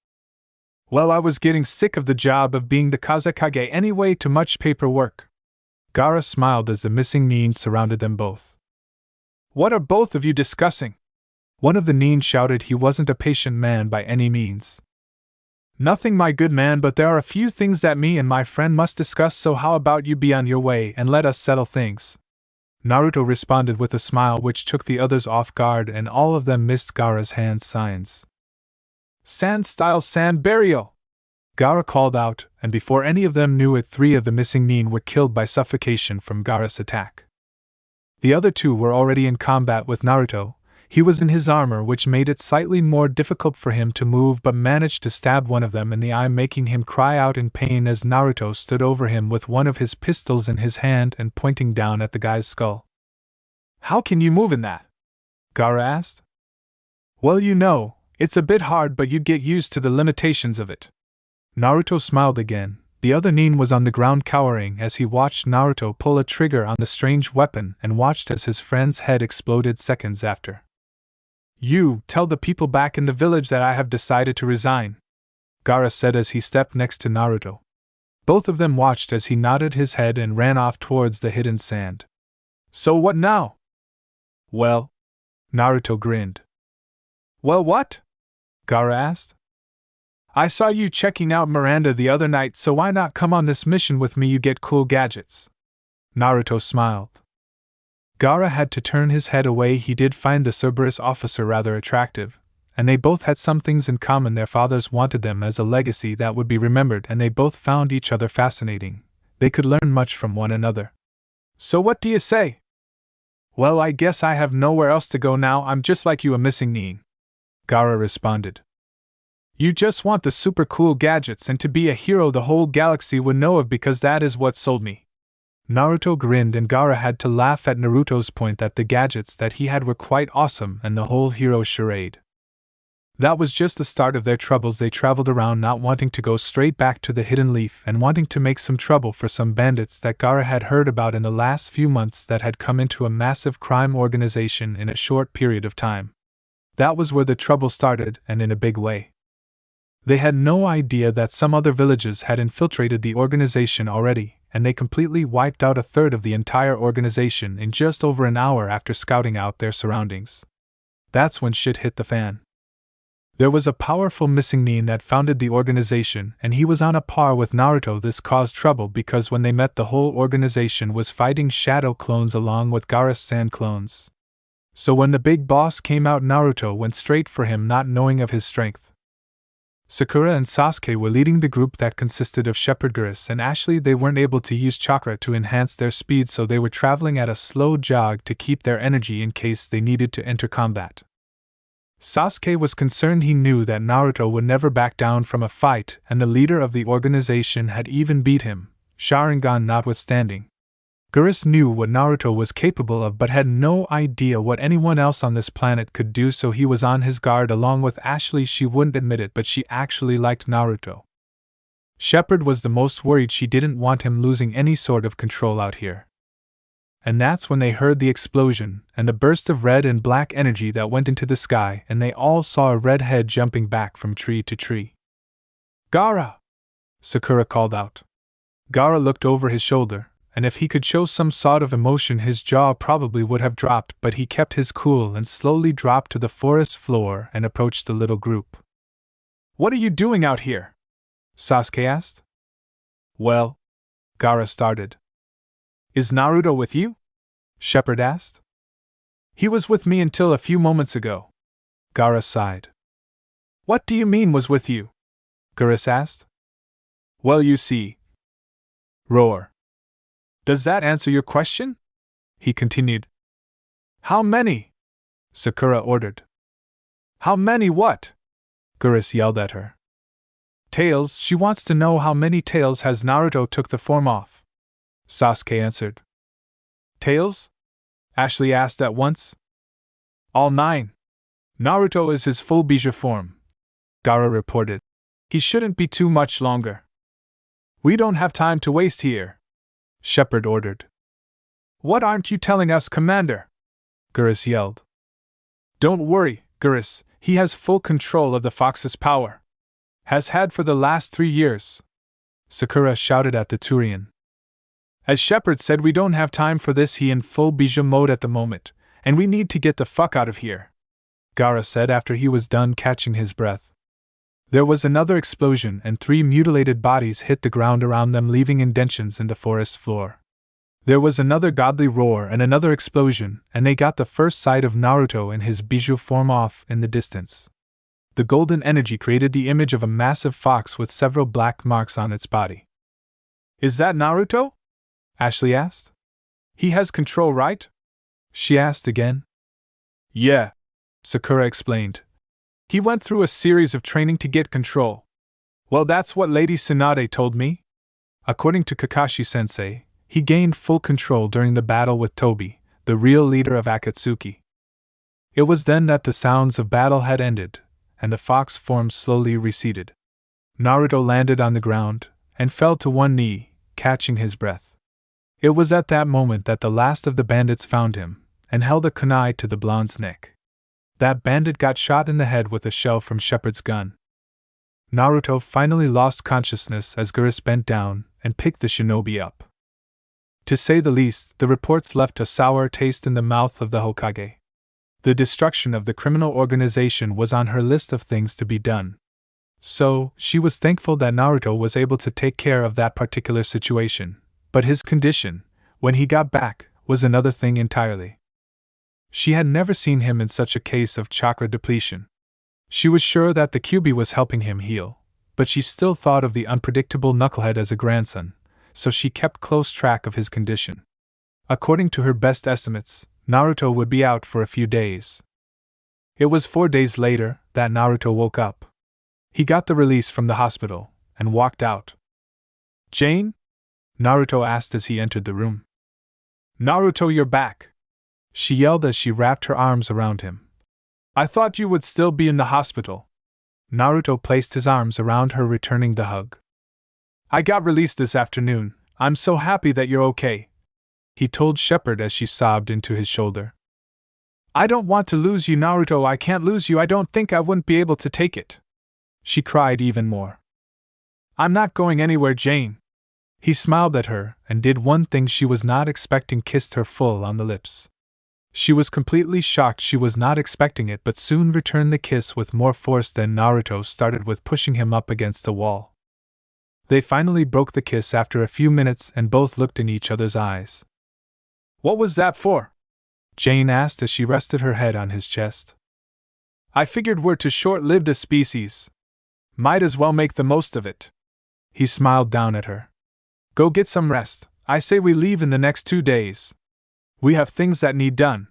Well, I was getting sick of the job of being the Kazekage anyway, too much paperwork. Gaara smiled as the missing nin surrounded them both. What are both of you discussing? One of the nin shouted. He wasn't a patient man by any means. Nothing, my good man, but there are a few things that me and my friend must discuss, so how about you be on your way and let us settle things? Naruto responded with a smile which took the others off guard, and all of them missed Gaara's hand signs. Sand-style sand burial! Gaara called out, and before any of them knew it, 3 of the missing nin were killed by suffocation from Gaara's attack. The other 2 were already in combat with Naruto. He was in his armor, which made it slightly more difficult for him to move, but managed to stab one of them in the eye, making him cry out in pain as Naruto stood over him with one of his pistols in his hand and pointing down at the guy's skull. "How can you move in that?" Gaara asked. "Well, it's a bit hard, but you'd get used to the limitations of it." Naruto smiled again. The other Nin was on the ground cowering as he watched Naruto pull a trigger on the strange weapon and watched as his friend's head exploded seconds after. "You tell the people back in the village that I have decided to resign," Gaara said as he stepped next to Naruto. Both of them watched as he nodded his head and ran off towards the hidden sand. "So what now?" "Well," Naruto grinned. "Well, what?" Gaara asked. "I saw you checking out Miranda the other night, so why not come on this mission with me? You get cool gadgets." Naruto smiled. Gaara had to turn his head away. He did find the Cerberus officer rather attractive, and they both had some things in common. Their fathers wanted them as a legacy that would be remembered, and they both found each other fascinating. They could learn much from one another. "So what do you say?" "Well, I guess I have nowhere else to go now. I'm just like you, a missing Nin," Gaara responded. "You just want the super cool gadgets and to be a hero the whole galaxy would know of, because that is what sold me." Naruto grinned, and Gaara had to laugh at Naruto's point that the gadgets that he had were quite awesome and the whole hero charade. That was just the start of their troubles. They traveled around, not wanting to go straight back to the Hidden Leaf and wanting to make some trouble for some bandits that Gaara had heard about in the last few months that had come into a massive crime organization in a short period of time. That was where the trouble started, and in a big way. They had no idea that some other villages had infiltrated the organization already, and they completely wiped out a third of the entire organization in just over an hour after scouting out their surroundings. That's when shit hit the fan. There was a powerful missing Nin that founded the organization, and he was on a par with Naruto. This caused trouble because when they met, the whole organization was fighting shadow clones along with Gaara's sand clones. So when the big boss came out, Naruto went straight for him, not knowing of his strength. Sakura and Sasuke were leading the group that consisted of Shepherd, Geras, and Ashley. They weren't able to use chakra to enhance their speed, so they were traveling at a slow jog to keep their energy in case they needed to enter combat. Sasuke was concerned. He knew that Naruto would never back down from a fight, and the leader of the organization had even beat him, Sharingan notwithstanding. Geras knew what Naruto was capable of but had no idea what anyone else on this planet could do, so he was on his guard along with Ashley. She wouldn't admit it, but she actually liked Naruto. Shepherd was the most worried. She didn't want him losing any sort of control out here. And that's when they heard the explosion and the burst of red and black energy that went into the sky, and they all saw a red head jumping back from tree to tree. "Gaara!" Sakura called out. Gaara looked over his shoulder, and if he could show some sort of emotion his jaw probably would have dropped, but he kept his cool and slowly dropped to the forest floor and approached the little group. "What are you doing out here?" Sasuke asked. "Well," Gaara started. "Is Naruto with you?" Shepherd asked. "He was with me until a few moments ago." Gaara sighed. "What do you mean was with you?" Geras asked. "Well, you see." Roar. "Does that answer your question?" he continued. "How many?" Sakura ordered. "How many what?" Geras yelled at her. "Tails. She wants to know how many tails has Naruto took the form off," Sasuke answered. "Tails?" Ashley asked at once. "All 9. Naruto is his full Bija form," Gaara reported. "He shouldn't be too much longer." "We don't have time to waste here," Shepherd ordered. "What aren't you telling us, Commander?" Geras yelled. "Don't worry, Geras, he has full control of the Fox's power. Has had for the last 3 years," Sakura shouted at the Turian. "As Shepherd said, we don't have time for this. He in full Bija mode at the moment, and we need to get the fuck out of here," Gaara said after he was done catching his breath. There was another explosion and 3 mutilated bodies hit the ground around them, leaving indentions in the forest floor. There was another godly roar and another explosion, and they got the first sight of Naruto in his Biju form off in the distance. The golden energy created the image of a massive fox with several black marks on its body. "Is that Naruto?" Ashley asked. "He has control, right?" she asked again. "Yeah," Sakura explained. He went through a series of training to get control. Well, that's what Lady Tsunade told me. According to Kakashi-sensei, he gained full control during the battle with Tobi, the real leader of Akatsuki. It was then that the sounds of battle had ended, and the fox form slowly receded. Naruto landed on the ground, and fell to one knee, catching his breath. It was at that moment that the last of the bandits found him, and held a kunai to the blonde's neck. That bandit got shot in the head with a shell from Shepard's gun. Naruto finally lost consciousness as Geras bent down and picked the shinobi up. To say the least, the reports left a sour taste in the mouth of the Hokage. The destruction of the criminal organization was on her list of things to be done. So, she was thankful that Naruto was able to take care of that particular situation, but his condition, when he got back, was another thing entirely. She had never seen him in such a case of chakra depletion. She was sure that the Kyuubi was helping him heal, but she still thought of the unpredictable knucklehead as a grandson, so she kept close track of his condition. According to her best estimates, Naruto would be out for a few days. It was 4 days later that Naruto woke up. He got the release from the hospital and walked out. "Jane?" Naruto asked as he entered the room. "Naruto, you're back!" she yelled as she wrapped her arms around him. "I thought you would still be in the hospital." Naruto placed his arms around her, returning the hug. "I got released this afternoon. I'm so happy that you're okay," he told Shepard as she sobbed into his shoulder. "I don't want to lose you, Naruto. I can't lose you. I don't think I wouldn't be able to take it," she cried even more. "I'm not going anywhere, Jane." He smiled at her and did one thing she was not expecting, kissed her full on the lips. She was completely shocked. She was not expecting it, but soon returned the kiss with more force than Naruto started with, pushing him up against the wall. They finally broke the kiss after a few minutes and both looked in each other's eyes. "What was that for?" Jane asked as she rested her head on his chest. "I figured we're too short-lived a species. Might as well make the most of it." He smiled down at her. "Go get some rest. I say we leave in the next 2 days. We have things that need done."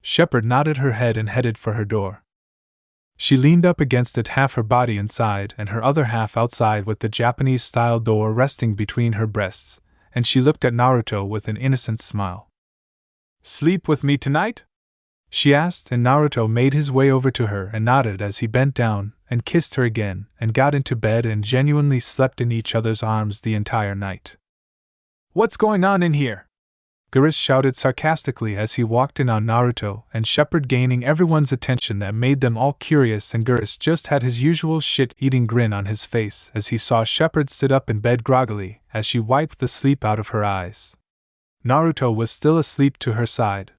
Shepard nodded her head and headed for her door. She leaned up against it, half her body inside and her other half outside, with the Japanese-style door resting between her breasts, and she looked at Naruto with an innocent smile. "Sleep with me tonight?" she asked, and Naruto made his way over to her and nodded as he bent down and kissed her again and got into bed and genuinely slept in each other's arms the entire night. "What's going on in here?" Geras shouted sarcastically as he walked in on Naruto and Shepard, gaining everyone's attention that made them all curious, and Geras just had his usual shit-eating grin on his face as he saw Shepard sit up in bed groggily as she wiped the sleep out of her eyes. Naruto was still asleep to her side.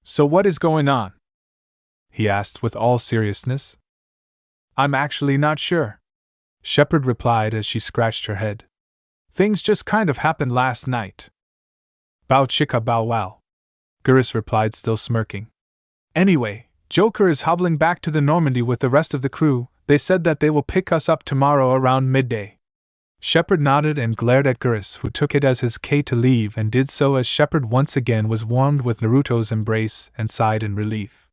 "So what is going on?" he asked with all seriousness. "I'm actually not sure," Shepard replied as she scratched her head. "Things just kind of happened last night." "Bow chicka bow wow," Geras replied, still smirking. "Anyway, Joker is hobbling back to the Normandy with the rest of the crew. They said that they will pick us up tomorrow around midday." Shepard nodded and glared at Geras, who took it as his K to leave and did so as Shepard once again was warmed with Naruto's embrace and sighed in relief.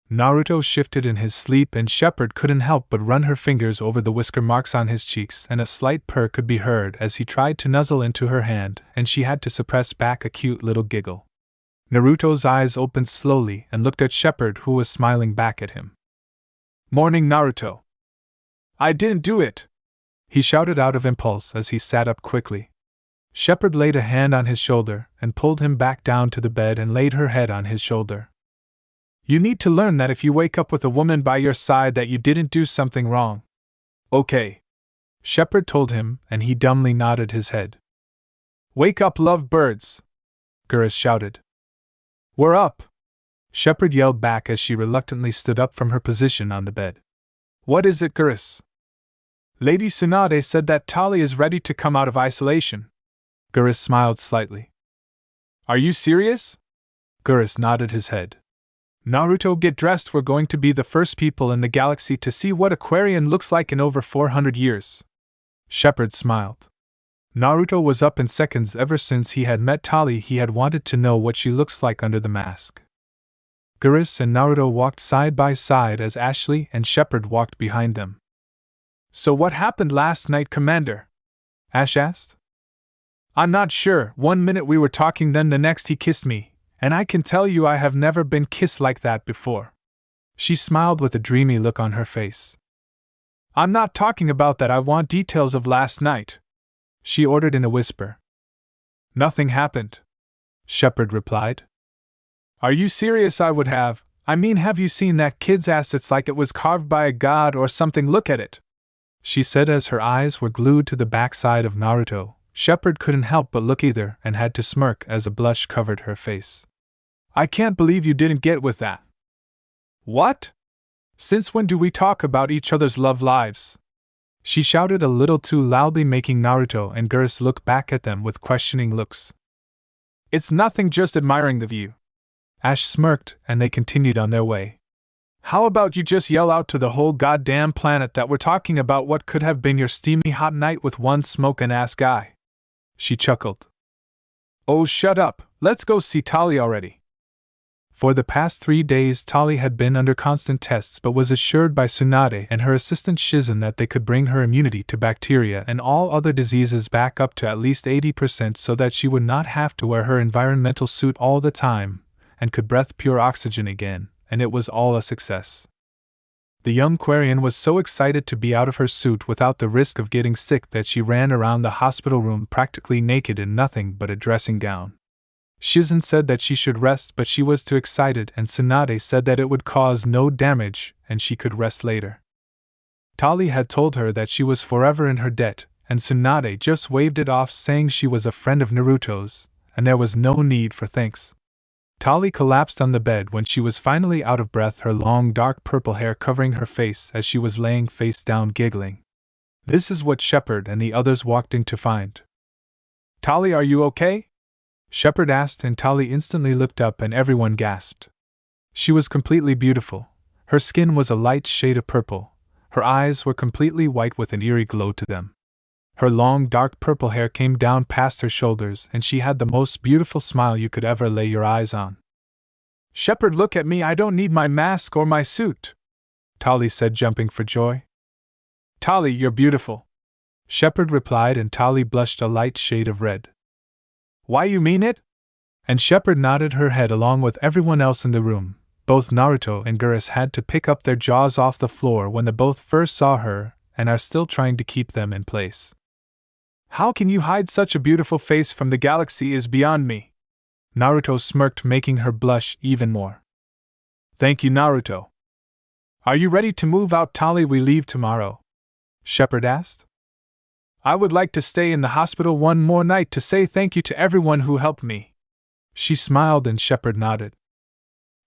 Naruto shifted in his sleep and Shepard couldn't help but run her fingers over the whisker marks on his cheeks, and a slight purr could be heard as he tried to nuzzle into her hand, and she had to suppress back a cute little giggle. Naruto's eyes opened slowly and looked at Shepard, who was smiling back at him. "Morning, Naruto." "I didn't do it!" he shouted out of impulse as he sat up quickly. Shepard laid a hand on his shoulder and pulled him back down to the bed and laid her head on his shoulder. "You need to learn that if you wake up with a woman by your side that you didn't do something wrong." "Okay," Shepard told him, and he dumbly nodded his head. "Wake up, love birds!" Geras shouted. "We're up!" Shepard yelled back as she reluctantly stood up from her position on the bed. "What is it, Geras?" "Lady Tsunade said that Tali is ready to come out of isolation." Geras smiled slightly. "Are you serious?" Geras nodded his head. "Naruto, get dressed. We're going to be the first people in the galaxy to see what Aquarian looks like in over 400 years. Shepard smiled. Naruto was up in seconds. Ever since he had met Tali, he had wanted to know what she looks like under the mask. Geras and Naruto walked side by side as Ashley and Shepard walked behind them. "So what happened last night, Commander?" Ash asked. "I'm not sure. One minute we were talking, then the next he kissed me, and I can tell you I have never been kissed like that before." She smiled with a dreamy look on her face. "I'm not talking about that, I want details of last night," she ordered in a whisper. "Nothing happened," Shepard replied. "Are you serious? I would have. I mean, have you seen that kid's ass? It's like it was carved by a god or something. Look at it," she said as her eyes were glued to the backside of Naruto. Shepard couldn't help but look either and had to smirk as a blush covered her face. "I can't believe you didn't get with that." "What? Since when do we talk about each other's love lives?" she shouted a little too loudly, making Naruto and Geras look back at them with questioning looks. "It's nothing, just admiring the view." Ash smirked, and they continued on their way. "How about you just yell out to the whole goddamn planet that we're talking about what could have been your steamy hot night with one smokin' ass guy?" she chuckled. "Oh, shut up, let's go see Tali already." For the past 3 days Tali had been under constant tests but was assured by Tsunade and her assistant Shizen that they could bring her immunity to bacteria and all other diseases back up to at least 80% so that she would not have to wear her environmental suit all the time, and could breathe pure oxygen again, and it was all a success. The young Quarian was so excited to be out of her suit without the risk of getting sick that she ran around the hospital room practically naked in nothing but a dressing gown. Shizen said that she should rest, but she was too excited, and Tsunade said that it would cause no damage and she could rest later. Tali had told her that she was forever in her debt, and Tsunade just waved it off, saying she was a friend of Naruto's, and there was no need for thanks. Tali collapsed on the bed when she was finally out of breath, her long dark purple hair covering her face as she was laying face down giggling. This is what Shepard and the others walked in to find. "Tali, are you okay?" Shepard asked, and Tali instantly looked up and everyone gasped. She was completely beautiful. Her skin was a light shade of purple. Her eyes were completely white with an eerie glow to them. Her long dark purple hair came down past her shoulders and she had the most beautiful smile you could ever lay your eyes on. "Shepard, look at me, I don't need my mask or my suit," Tali said, jumping for joy. "Tali, you're beautiful," Shepard replied, and Tali blushed a light shade of red. "Why, you mean it?" And Shepard nodded her head along with everyone else in the room. Both Naruto and Geras had to pick up their jaws off the floor when they both first saw her, and are still trying to keep them in place. "How can you hide such a beautiful face from the galaxy is beyond me." Naruto smirked, making her blush even more. "Thank you, Naruto." "Are you ready to move out, Tali? We leave tomorrow," Shepard asked. "I would like to stay in the hospital one more night to say thank you to everyone who helped me." She smiled and Shepard nodded.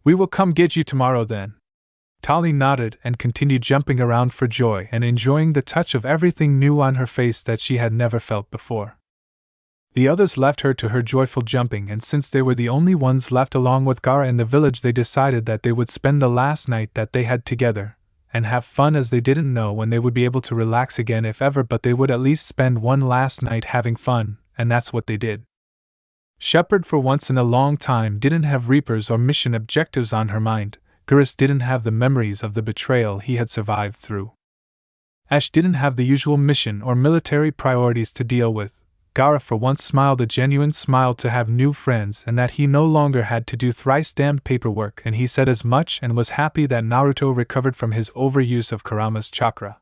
"We will come get you tomorrow then." Tali nodded and continued jumping around for joy and enjoying the touch of everything new on her face that she had never felt before. The others left her to her joyful jumping, and since they were the only ones left along with Gaara in the village, they decided that they would spend the last night that they had together and have fun, as they didn't know when they would be able to relax again, if ever, but they would at least spend one last night having fun, and that's what they did. Shepard, for once in a long time, didn't have Reapers or mission objectives on her mind. Geras didn't have the memories of the betrayal he had survived through. Ash didn't have the usual mission or military priorities to deal with. Gaara for once smiled a genuine smile to have new friends and that he no longer had to do thrice-damned paperwork, and he said as much and was happy that Naruto recovered from his overuse of Kurama's chakra.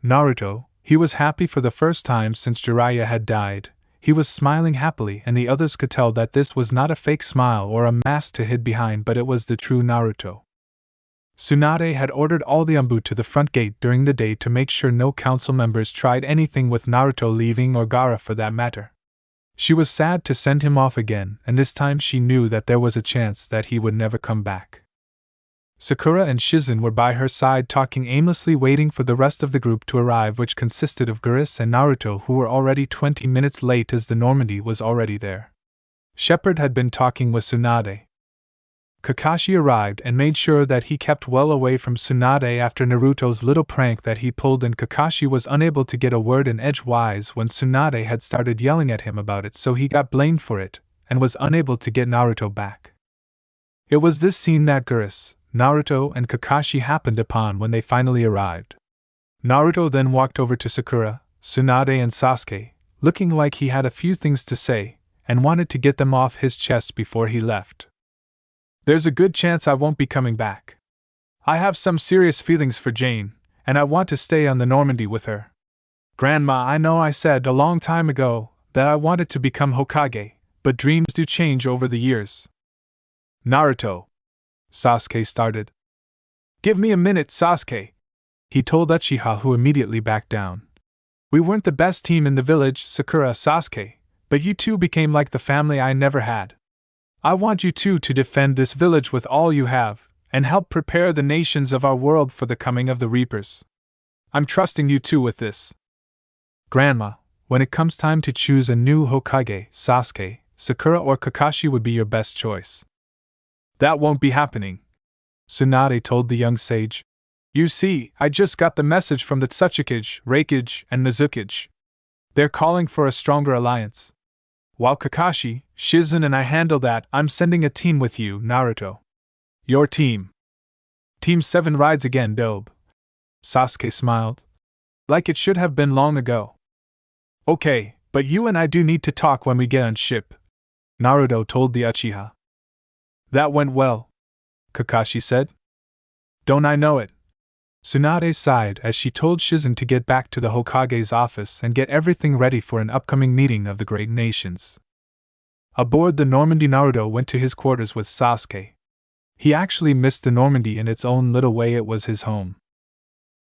Naruto, he was happy for the first time since Jiraiya had died. He was smiling happily, and the others could tell that this was not a fake smile or a mask to hide behind, but it was the true Naruto. Tsunade had ordered all the Anbu to the front gate during the day to make sure no council members tried anything with Naruto leaving, or Gaara for that matter. She was sad to send him off again, and this time she knew that there was a chance that he would never come back. Sakura and Shizen were by her side talking aimlessly, waiting for the rest of the group to arrive, which consisted of Geras and Naruto, who were already 20 minutes late as the Normandy was already there. Shepard had been talking with Tsunade. Kakashi arrived and made sure that he kept well away from Tsunade after Naruto's little prank that he pulled, and Kakashi was unable to get a word in edgewise when Tsunade had started yelling at him about it, so he got blamed for it, and was unable to get Naruto back. It was this scene that Naruto, and Kakashi happened upon when they finally arrived. Naruto then walked over to Sakura, Tsunade and Sasuke, looking like he had a few things to say, and wanted to get them off his chest before he left. There's a good chance I won't be coming back. I have some serious feelings for Jane, and I want to stay on the Normandy with her. Grandma, I know I said a long time ago that I wanted to become Hokage, but dreams do change over the years. Naruto, Sasuke started. Give me a minute, Sasuke, he told Uchiha, who immediately backed down. We weren't the best team in the village, Sakura, Sasuke, but you two became like the family I never had. I want you two to defend this village with all you have, and help prepare the nations of our world for the coming of the Reapers. I'm trusting you two with this. Grandma, when it comes time to choose a new Hokage, Sasuke, Sakura or Kakashi would be your best choice. That won't be happening, Tsunade told the young sage. You see, I just got the message from the Tsuchikage, Raikage, and Mizukage. They're calling for a stronger alliance. While Kakashi, Shizen and I handle that, I'm sending a team with you, Naruto. Your team. Team 7 rides again, Dobe. Sasuke smiled. Like it should have been long ago. Okay, but you and I do need to talk when we get on ship, Naruto told the Uchiha. That went well, Kakashi said. Don't I know it? Tsunade sighed as she told Shizen to get back to the Hokage's office and get everything ready for an upcoming meeting of the great nations. Aboard the Normandy, Naruto went to his quarters with Sasuke. He actually missed the Normandy in its own little way. It was his home.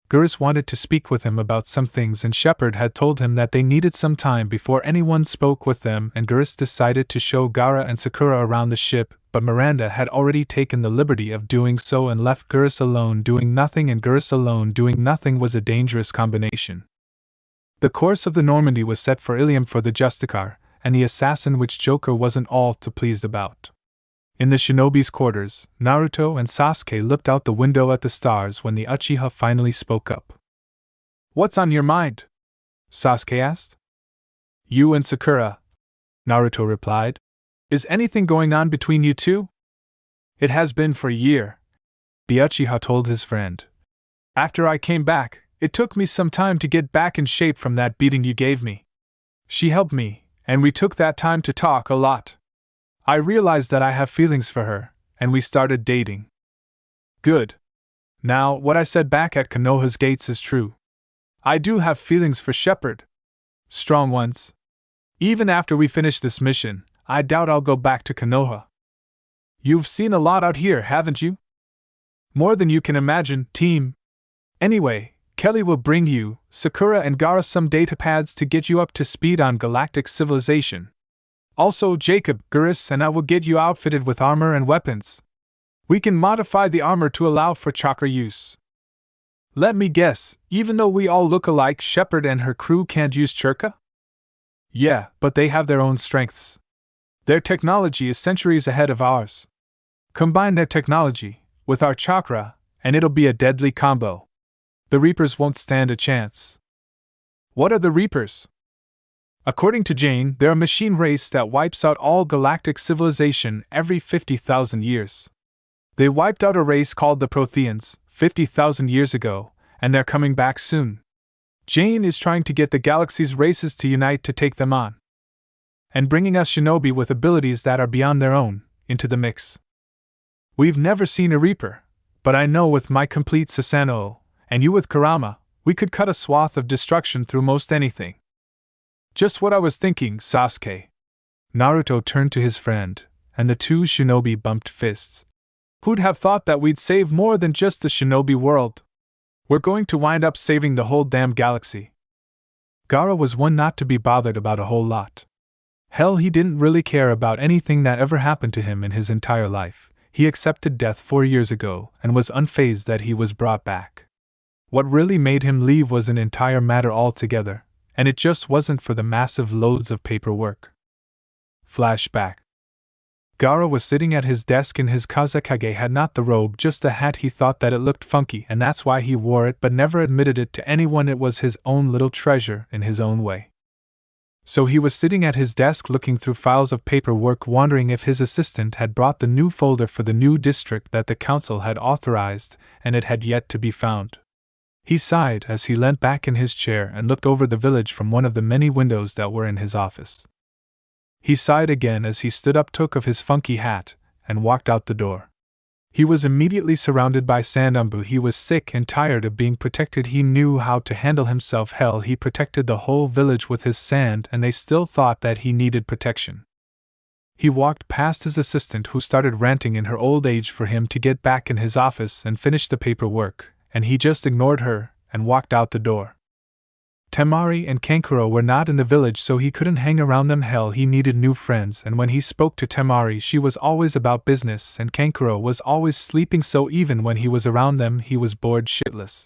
Geras wanted to speak with him about some things, and Shepard had told him that they needed some time before anyone spoke with them, and Geras decided to show Gaara and Sakura around the ship, but Miranda had already taken the liberty of doing so and left Geras alone doing nothing, and Geras alone doing nothing was a dangerous combination. The course of the Normandy was set for Ilium for the Justicar, and the assassin, which Joker wasn't all too pleased about. In the shinobi's quarters, Naruto and Sasuke looked out the window at the stars when the Uchiha finally spoke up. What's on your mind? Sasuke asked. You and Sakura, Naruto replied. Is anything going on between you two? It has been for a year, the Uchiha told his friend. After I came back, it took me some time to get back in shape from that beating you gave me. She helped me, and we took that time to talk a lot. I realized that I have feelings for her, and we started dating. Good. Now, what I said back at Konoha's gates is true. I do have feelings for Shepard. Strong ones. Even after we finish this mission, I doubt I'll go back to Konoha. You've seen a lot out here, haven't you? More than you can imagine, team. Anyway, Kelly will bring you, Sakura and Gaara, some data pads to get you up to speed on galactic civilization. Also, Jacob, Geras, and I will get you outfitted with armor and weapons. We can modify the armor to allow for chakra use. Let me guess, even though we all look alike, Shepard and her crew can't use chakra? Yeah, but they have their own strengths. Their technology is centuries ahead of ours. Combine their technology with our chakra, and it'll be a deadly combo. The Reapers won't stand a chance. What are the Reapers? According to Jane, they're a machine race that wipes out all galactic civilization every 50,000 years. They wiped out a race called the Protheans 50,000 years ago, and they're coming back soon. Jane is trying to get the galaxy's races to unite to take them on. And bringing us shinobi with abilities that are beyond their own into the mix. We've never seen a Reaper, but I know with my complete Susanoo, and you with Kurama, we could cut a swath of destruction through most anything. Just what I was thinking, Sasuke. Naruto turned to his friend, and the two shinobi bumped fists. Who'd have thought that we'd save more than just the shinobi world? We're going to wind up saving the whole damn galaxy. Gaara was one not to be bothered about a whole lot. Hell, he didn't really care about anything that ever happened to him in his entire life. He accepted death 4 years ago and was unfazed that he was brought back. What really made him leave was an entire matter altogether, and it just wasn't for the massive loads of paperwork. Flashback. Gaara was sitting at his desk and his Kazekage had not the robe, just the hat. He thought that it looked funky and that's why he wore it, but never admitted it to anyone. It was his own little treasure in his own way. So he was sitting at his desk looking through files of paperwork, wondering if his assistant had brought the new folder for the new district that the council had authorized, and it had yet to be found. He sighed as he leant back in his chair and looked over the village from one of the many windows that were in his office. He sighed again as he stood up, took off his funky hat, and walked out the door. He was immediately surrounded by sandumbu. He was sick and tired of being protected. He knew how to handle himself. Hell, he protected the whole village with his sand, and they still thought that he needed protection. He walked past his assistant, who started ranting in her old age for him to get back in his office and finish the paperwork, and he just ignored her and walked out the door. Temari and Kankuro were not in the village, so he couldn't hang around them. Hell, he needed new friends, and when he spoke to Temari, she was always about business, and Kankuro was always sleeping, so even when he was around them, he was bored shitless.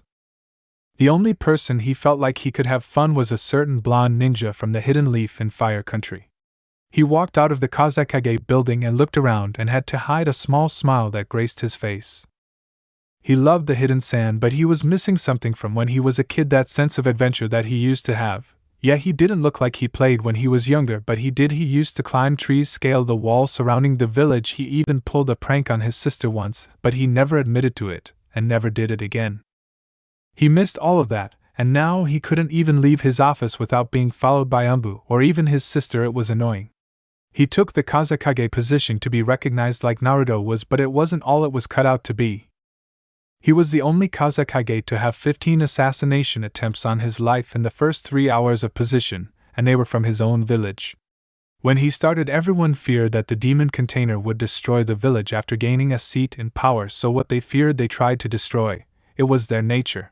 The only person he felt like he could have fun was a certain blonde ninja from the Hidden Leaf in Fire Country. He walked out of the Kazakage building and looked around and had to hide a small smile that graced his face. He loved the hidden sand, but he was missing something from when he was a kid, that sense of adventure that he used to have. Yeah, he didn't look like he played when he was younger, but he did. He used to climb trees, scale the wall surrounding the village. He even pulled a prank on his sister once, but he never admitted to it, and never did it again. He missed all of that, and now he couldn't even leave his office without being followed by Umbu, or even his sister. It was annoying. He took the Kazakage position to be recognized like Naruto was, but it wasn't all it was cut out to be. He was the only Kazakage to have 15 assassination attempts on his life in the first 3 hours of position, and they were from his own village. When he started, everyone feared that the demon container would destroy the village after gaining a seat in power, so what they feared they tried to destroy. It was their nature.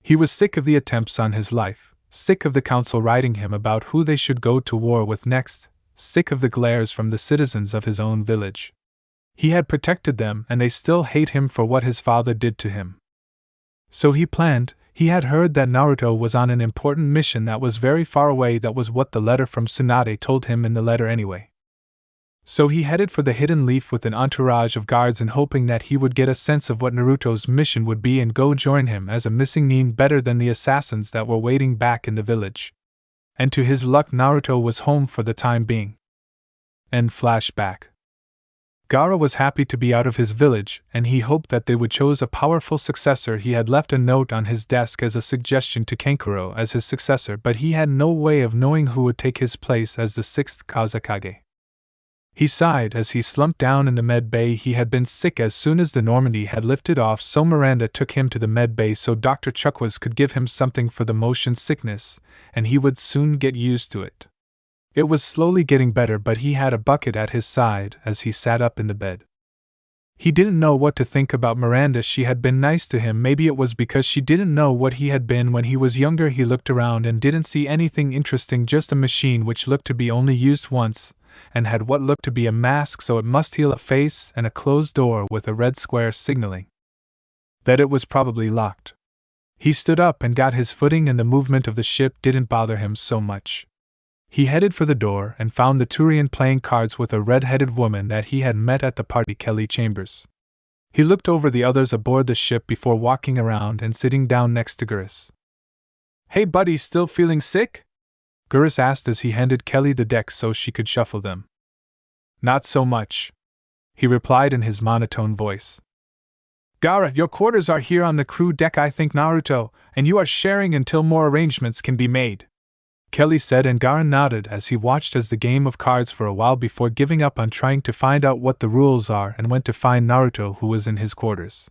He was sick of the attempts on his life, sick of the council writing him about who they should go to war with next, sick of the glares from the citizens of his own village. He had protected them, and they still hate him for what his father did to him. So he planned. He had heard that Naruto was on an important mission that was very far away. That was what the letter from Tsunade told him in the letter anyway. So he headed for the Hidden Leaf with an entourage of guards, and hoping that he would get a sense of what Naruto's mission would be and go join him as a missing nin, better than the assassins that were waiting back in the village. And to his luck, Naruto was home for the time being. End flashback. Gaara was happy to be out of his village, and he hoped that they would choose a powerful successor. He had left a note on his desk as a suggestion to Kankuro as his successor, but he had no way of knowing who would take his place as the 6th Kazakage. He sighed as he slumped down in the med bay. He had been sick as soon as the Normandy had lifted off, so Miranda took him to the med bay so Dr. Chukwas could give him something for the motion sickness, and he would soon get used to it. It was slowly getting better, but he had a bucket at his side as he sat up in the bed. He didn't know what to think about Miranda. She had been nice to him. Maybe it was because she didn't know what he had been when he was younger. He looked around and didn't see anything interesting, just a machine which looked to be only used once, and had what looked to be a mask, so it must heal a face, and a closed door with a red square signaling that it was probably locked. He stood up and got his footing, and the movement of the ship didn't bother him so much. He headed for the door and found the Turian playing cards with a red-headed woman that he had met at the party, Kelly Chambers. He looked over the others aboard the ship before walking around and sitting down next to Gurus. "Hey buddy, still feeling sick?" Gurus asked as he handed Kelly the decks so she could shuffle them. "Not so much," he replied in his monotone voice. "Gaara, your quarters are here on the crew deck, I think, Naruto, and you are sharing until more arrangements can be made," Kelly said, and Gaara nodded as he watched as the game of cards for a while before giving up on trying to find out what the rules are and went to find Naruto, who was in his quarters.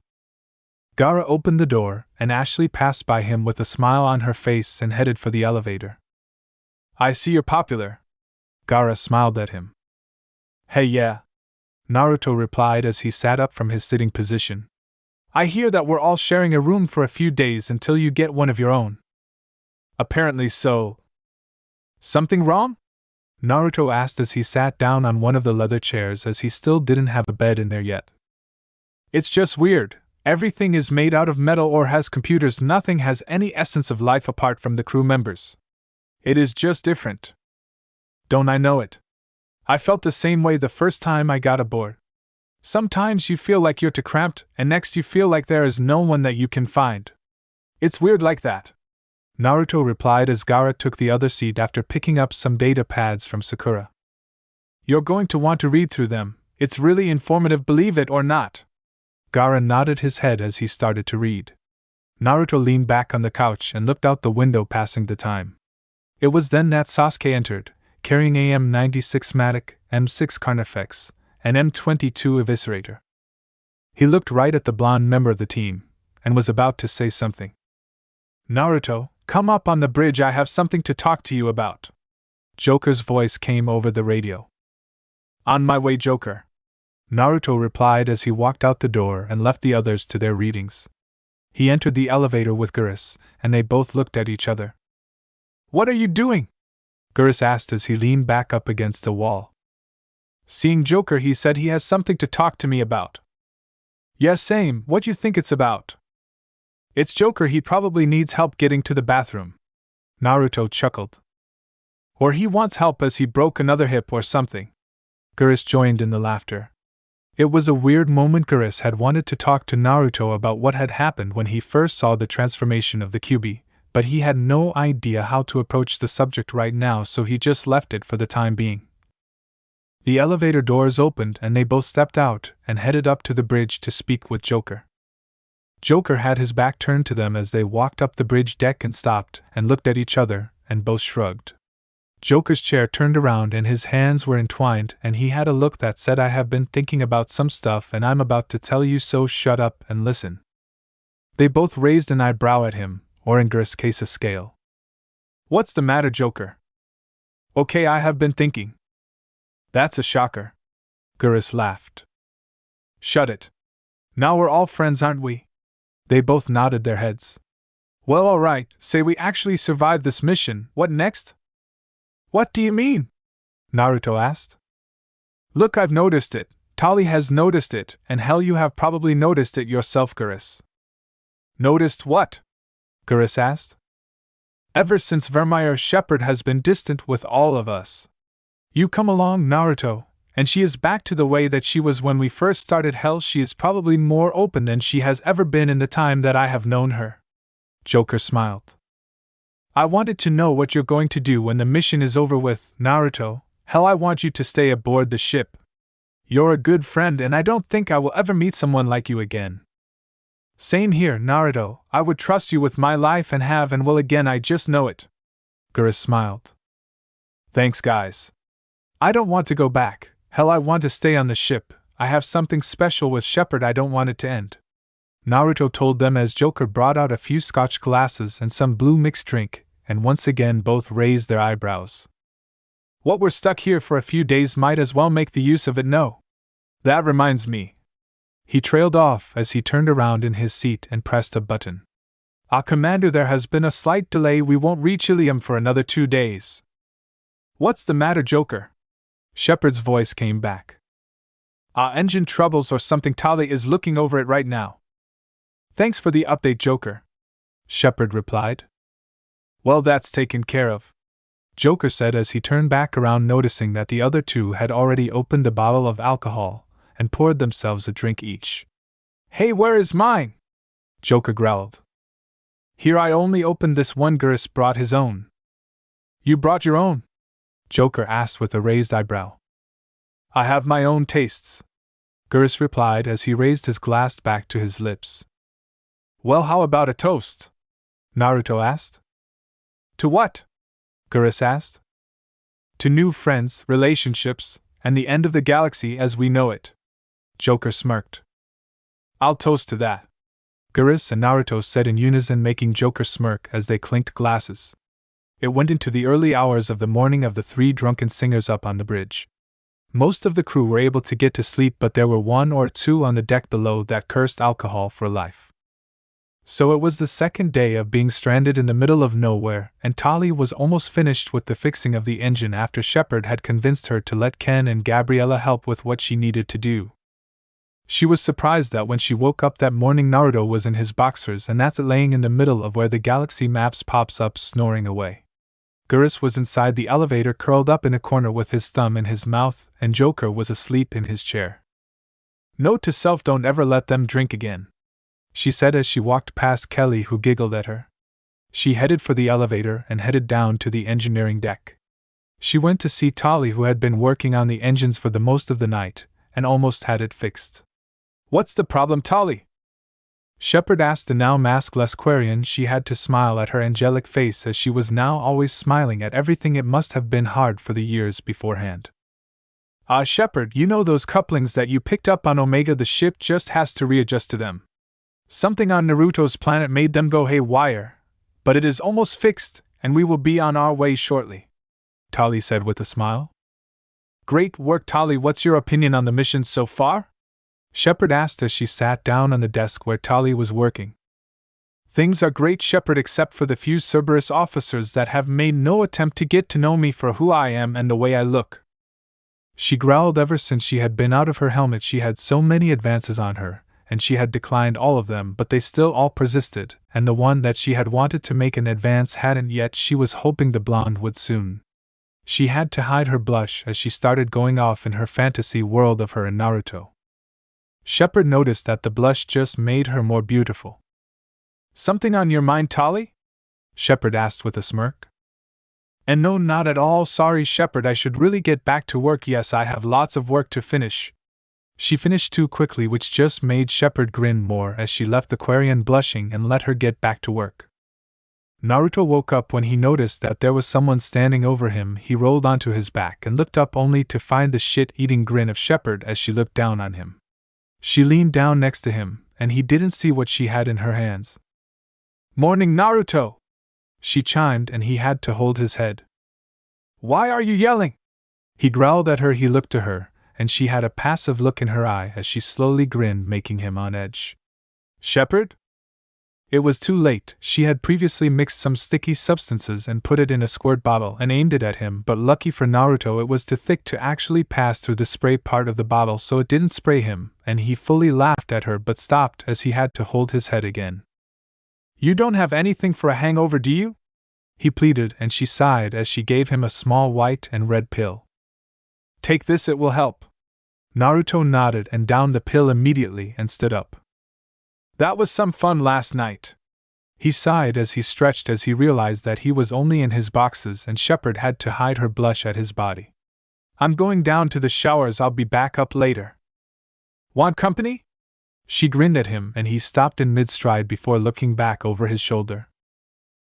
Gaara opened the door, and Ashley passed by him with a smile on her face and headed for the elevator. "I see you're popular." Gaara smiled at him. "Hey, yeah," Naruto replied as he sat up from his sitting position. "I hear that we're all sharing a room for a few days until you get one of your own." "Apparently so." "Something wrong?" Naruto asked as he sat down on one of the leather chairs, as he still didn't have a bed in there yet. "It's just weird. Everything is made out of metal or has computers. Nothing has any essence of life apart from the crew members. It is just different. Don't I know it? I felt the same way the first time I got aboard. Sometimes you feel like you're too cramped, and next you feel like there is no one that you can find. It's weird like that." Naruto replied as Gaara took the other seat after picking up some data pads from Sakura. You're going to want to read through them, it's really informative, believe it or not. Gaara nodded his head as he started to read. Naruto leaned back on the couch and looked out the window, passing the time. It was then that Sasuke entered, carrying a M96 Matic, M6 Carnifex, and M22 Eviscerator. He looked right at the blonde member of the team, and was about to say something. Naruto, come up on the bridge, I have something to talk to you about. Joker's voice came over the radio. On my way, Joker. Naruto replied as he walked out the door and left the others to their readings. He entered the elevator with Geras, and they both looked at each other. What are you doing? Geras asked as he leaned back up against the wall. Seeing Joker, he said he has something to talk to me about. Yes, same, what you think it's about? It's Joker, he probably needs help getting to the bathroom. Naruto chuckled. Or he wants help as he broke another hip or something. Geras joined in the laughter. It was a weird moment. Geras had wanted to talk to Naruto about what had happened when he first saw the transformation of the Kyuubi, but he had no idea how to approach the subject right now, so he just left it for the time being. The elevator doors opened and they both stepped out and headed up to the bridge to speak with Joker. Joker had his back turned to them as they walked up the bridge deck and stopped and looked at each other, and both shrugged. Joker's chair turned around and his hands were entwined, and he had a look that said, I have been thinking about some stuff and I'm about to tell you, so shut up and listen. They both raised an eyebrow at him, or in Geras' case a scale. What's the matter, Joker? Okay, I have been thinking. That's a shocker. Geras laughed. Shut it. Now we're all friends, aren't we? They both nodded their heads. Well, alright, say we actually survived this mission, what next? What do you mean? Naruto asked. Look, I've noticed it, Tali has noticed it, and hell, you have probably noticed it yourself, Geras. Noticed what? Geras asked. Ever since Vermeer Shepherd has been distant with all of us. You come along, Naruto, and she is back to the way that she was when we first started. Hell, she is probably more open than she has ever been in the time that I have known her. Joker smiled. I wanted to know what you're going to do when the mission is over with, Naruto. Hell, I want you to stay aboard the ship. You're a good friend and I don't think I will ever meet someone like you again. Same here, Naruto, I would trust you with my life and have and will again, I just know it. Geras smiled. Thanks, guys. I don't want to go back, hell, I want to stay on the ship. I have something special with Shepherd, I don't want it to end. Naruto told them as Joker brought out a few scotch glasses and some blue mixed drink, and once again both raised their eyebrows. What, we're stuck here for a few days, might as well make the use of it, no? That reminds me. He trailed off as he turned around in his seat and pressed a button. Commander, there has been a slight delay, we won't reach Ilium for another 2 days. What's the matter, Joker? Shepherd's voice came back. Engine troubles or something, Tali is looking over it right now. Thanks for the update, Joker. Shepherd replied. Well, that's taken care of, Joker said as he turned back around, noticing that the other two had already opened a bottle of alcohol and poured themselves a drink each. Hey, where is mine? Joker growled. Here, I only opened this one. Geras brought his own. You brought your own? Joker asked with a raised eyebrow. I have my own tastes, Geras replied as he raised his glass back to his lips. Well, how about a toast? Naruto asked. To what? Geras asked. To new friends, relationships, and the end of the galaxy as we know it. Joker smirked. I'll toast to that, Geras and Naruto said in unison, making Joker smirk as they clinked glasses. It went into the early hours of the morning of the 3 drunken singers up on the bridge. Most of the crew were able to get to sleep, but there were 1 or 2 on the deck below that cursed alcohol for life. So it was the second day of being stranded in the middle of nowhere, and Tali was almost finished with the fixing of the engine after Shepherd had convinced her to let Ken and Gabriella help with what she needed to do. She was surprised that when she woke up that morning, Naruto was in his boxers, and that's laying in the middle of where the galaxy maps pops up, snoring away. Geras was inside the elevator, curled up in a corner with his thumb in his mouth, and Joker was asleep in his chair. Note to self, don't ever let them drink again, she said as she walked past Kelly, who giggled at her. She headed for the elevator and headed down to the engineering deck. She went to see Tali, who had been working on the engines for the most of the night, and almost had it fixed. "What's the problem, Tali?" Shepard asked the now maskless Quarian. She had to smile at her angelic face, as she was now always smiling at everything. It must have been hard for the years beforehand. Shepard, you know those couplings that you picked up on Omega? The ship just has to readjust to them. Something on Naruto's planet made them go haywire, but it is almost fixed, and we will be on our way shortly," Tali said with a smile. "Great work, Tali. What's your opinion on the mission so far?" Shepard asked as she sat down on the desk where Tali was working. "Things are great, Shepard, except for the few Cerberus officers that have made no attempt to get to know me for who I am and the way I look." She growled. Ever since she had been out of her helmet, she had so many advances on her, and she had declined all of them, but they still all persisted, and the one that she had wanted to make an advance hadn't yet. She was hoping the blonde would soon. She had to hide her blush as she started going off in her fantasy world of her and Naruto. Shepard noticed that the blush just made her more beautiful. "Something on your mind, Tali?" Shepard asked with a smirk. "And no, not at all. Sorry, Shepard, I should really get back to work. Yes, I have lots of work to finish." She finished too quickly, which just made Shepard grin more as she left the Quarian blushing and let her get back to work. Naruto woke up when he noticed that there was someone standing over him. He rolled onto his back and looked up only to find the shit-eating grin of Shepard as she looked down on him. She leaned down next to him, and he didn't see what she had in her hands. "Morning, Naruto!" she chimed, and he had to hold his head. "Why are you yelling?" he growled at her. He looked to her, and she had a passive look in her eye as she slowly grinned, making him on edge. "Shepard?" It was too late. She had previously mixed some sticky substances and put it in a squirt bottle and aimed it at him, but lucky for Naruto it was too thick to actually pass through the spray part of the bottle, so it didn't spray him, and he fully laughed at her but stopped as he had to hold his head again. "You don't have anything for a hangover, do you?" he pleaded, and she sighed as she gave him a small white and red pill. "Take this, it will help." Naruto nodded and downed the pill immediately and stood up. "That was some fun last night." He sighed as he stretched as he realized that he was only in his boxes and Shepard had to hide her blush at his body. "I'm going down to the showers. I'll be back up later." "Want company?" She grinned at him and he stopped in mid-stride before looking back over his shoulder.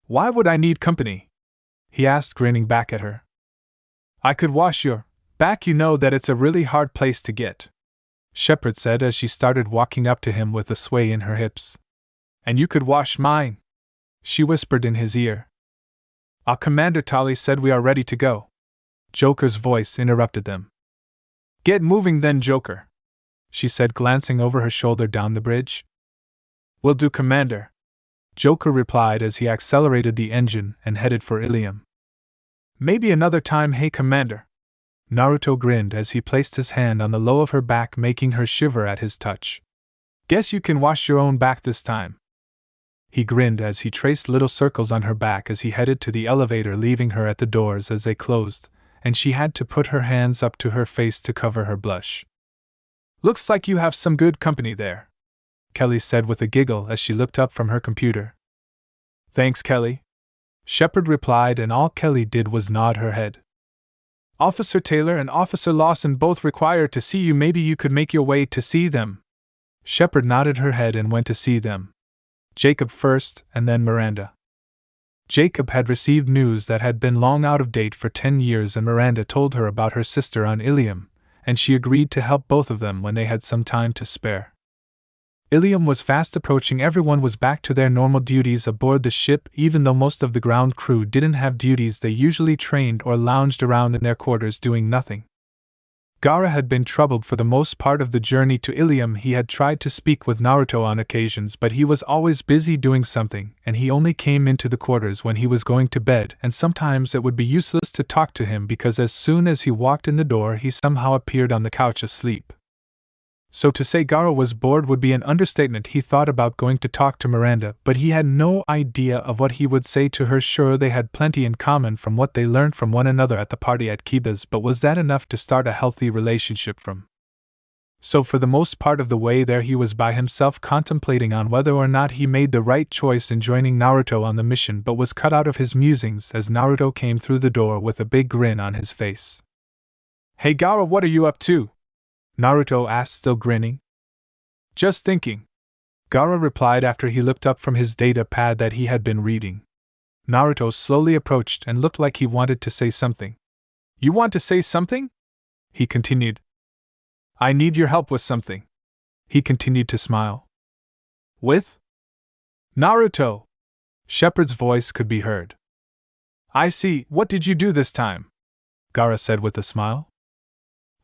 "Why would I need company?" he asked, grinning back at her. "I could wash your back. You know that it's a really hard place to get," Shepard said as she started walking up to him with a sway in her hips. "And you could wash mine," she whispered in his ear. "Our Commander Tali said we are ready to go." Joker's voice interrupted them. "Get moving then, Joker," she said, glancing over her shoulder down the bridge. "Will do, Commander," Joker replied as he accelerated the engine and headed for Ilium. "Maybe another time, hey Commander." Naruto grinned as he placed his hand on the low of her back, making her shiver at his touch. "Guess you can wash your own back this time." He grinned as he traced little circles on her back as he headed to the elevator, leaving her at the doors as they closed, and she had to put her hands up to her face to cover her blush. "Looks like you have some good company there," Kelly said with a giggle as she looked up from her computer. "Thanks, Kelly," Shepard replied, and all Kelly did was nod her head. "Officer Taylor and Officer Lawson both require to see you. Maybe you could make your way to see them." Shepard nodded her head and went to see them. Jacob first, and then Miranda. Jacob had received news that had been long out of date for 10 years, and Miranda told her about her sister on Ilium, and she agreed to help both of them when they had some time to spare. Ilium was fast approaching. Everyone was back to their normal duties aboard the ship. Even though most of the ground crew didn't have duties, they usually trained or lounged around in their quarters doing nothing. Gaara had been troubled for the most part of the journey to Ilium. He had tried to speak with Naruto on occasions, but he was always busy doing something, and he only came into the quarters when he was going to bed, and sometimes it would be useless to talk to him because as soon as he walked in the door he somehow appeared on the couch asleep. So to say Gaara was bored would be an understatement. He thought about going to talk to Miranda, but he had no idea of what he would say to her. Sure, they had plenty in common from what they learned from one another at the party at Kiba's, but was that enough to start a healthy relationship from? So for the most part of the way there he was by himself contemplating on whether or not he made the right choice in joining Naruto on the mission, but was cut out of his musings as Naruto came through the door with a big grin on his face. "Hey Gaara, what are you up to?" Naruto asked, still grinning. "Just thinking," Gaara replied after he looked up from his data pad that he had been reading. Naruto slowly approached and looked like he wanted to say something. "You want to say something?" he continued. "I need your help with something," he continued to smile. "With?" "Naruto!" Shepard's voice could be heard. "I see, what did you do this time?" Gaara said with a smile.